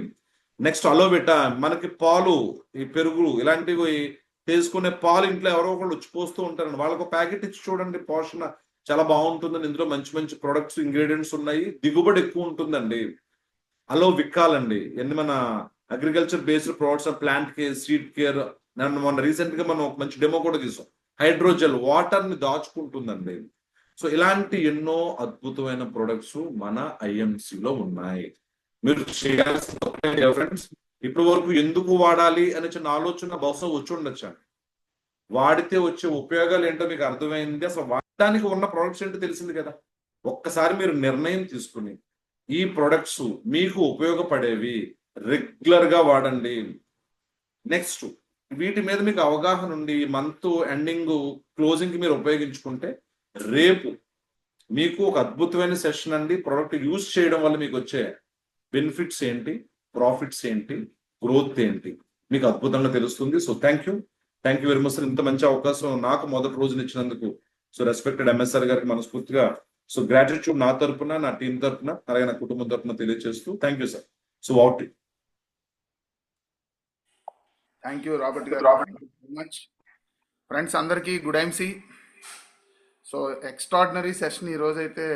నెక్స్ట్ అలోవెటా, మనకి పాలు, ఈ పెరుగు ఇలాంటివి చేసుకునే పాలు ఇంట్లో ఎవరో ఒకళ్ళు వచ్చి పోస్తూ ఉంటారండి. వాళ్ళకు ఒక ప్యాకెట్ ఇచ్చి చూడండి, పోషణ చాలా బాగుంటుందండి. ఇందులో మంచి మంచి ప్రొడక్ట్స్, ఇంగ్రీడియంట్స్ ఉన్నాయి, దిగుబడి ఎక్కువ ఉంటుందండి. అలో విక్కాలండి, ఎన్ని మన agriculture based products, plant care, seed care. మొన్న రీసెంట్ గా మనం ఒక మంచి డెమో కూడా తీసాం. హైడ్రోజెల్ వాటర్ ని దాచుకుంటుందండి. సో ఇలాంటి ఎన్నో అద్భుతమైన ప్రొడక్ట్స్ మన IMC లో ఉన్నాయి. మీరు చేయాల్సిన ఫ్రెండ్స్, ఇప్పటి వరకు ఎందుకు వాడాలి అనే చిన్న ఆలోచన బహుశా వచ్చి ఉండొచ్చు. వాడితే వచ్చే ఉపయోగాలు ఏంటో మీకు అర్థమైంది, అసలు వాడడానికి ఉన్న ప్రొడక్ట్స్ ఏంటో తెలిసింది కదా. ఒక్కసారి మీరు నిర్ణయం తీసుకుని ఈ ప్రొడక్ట్స్ మీకు ఉపయోగపడేవి రెగ్యులర్ గా వాడండి. నెక్స్ట్ వీటి మీద మీకు అవగాహన ఉండి మంత్ ఎండింగ్ క్లోజింగ్ కి మీరు ఉపయోగించుకుంటే రేపు మీకు ఒక అద్భుతమైన సెషన్ అండి. ప్రొడక్ట్ యూజ్ చేయడం వల్ల మీకు వచ్చే బెనిఫిట్స్ ఏంటి, ప్రాఫిట్స్ ఏంటి, గ్రోత్ ఏంటి మీకు అద్భుతంగా తెలుస్తుంది. So thank you very much sir, ఇంత మంచి అవకాశం నాకు మొదటి రోజున ఇచ్చినందుకు. సో రెస్పెక్టెడ్ MSR గారికి మనస్ఫూర్తిగా సో గ్రాటిట్యూడ్ నా తరపున, నా టీం తరపున, అలాగే నా కుటుంబం తరపున తెలియజేస్తూ thank you sir. So out. Thank you Robert గారు, మచ్. ఫ్రెండ్స్ అందరికీ good IMC. So extraordinary session ఈరోజైతే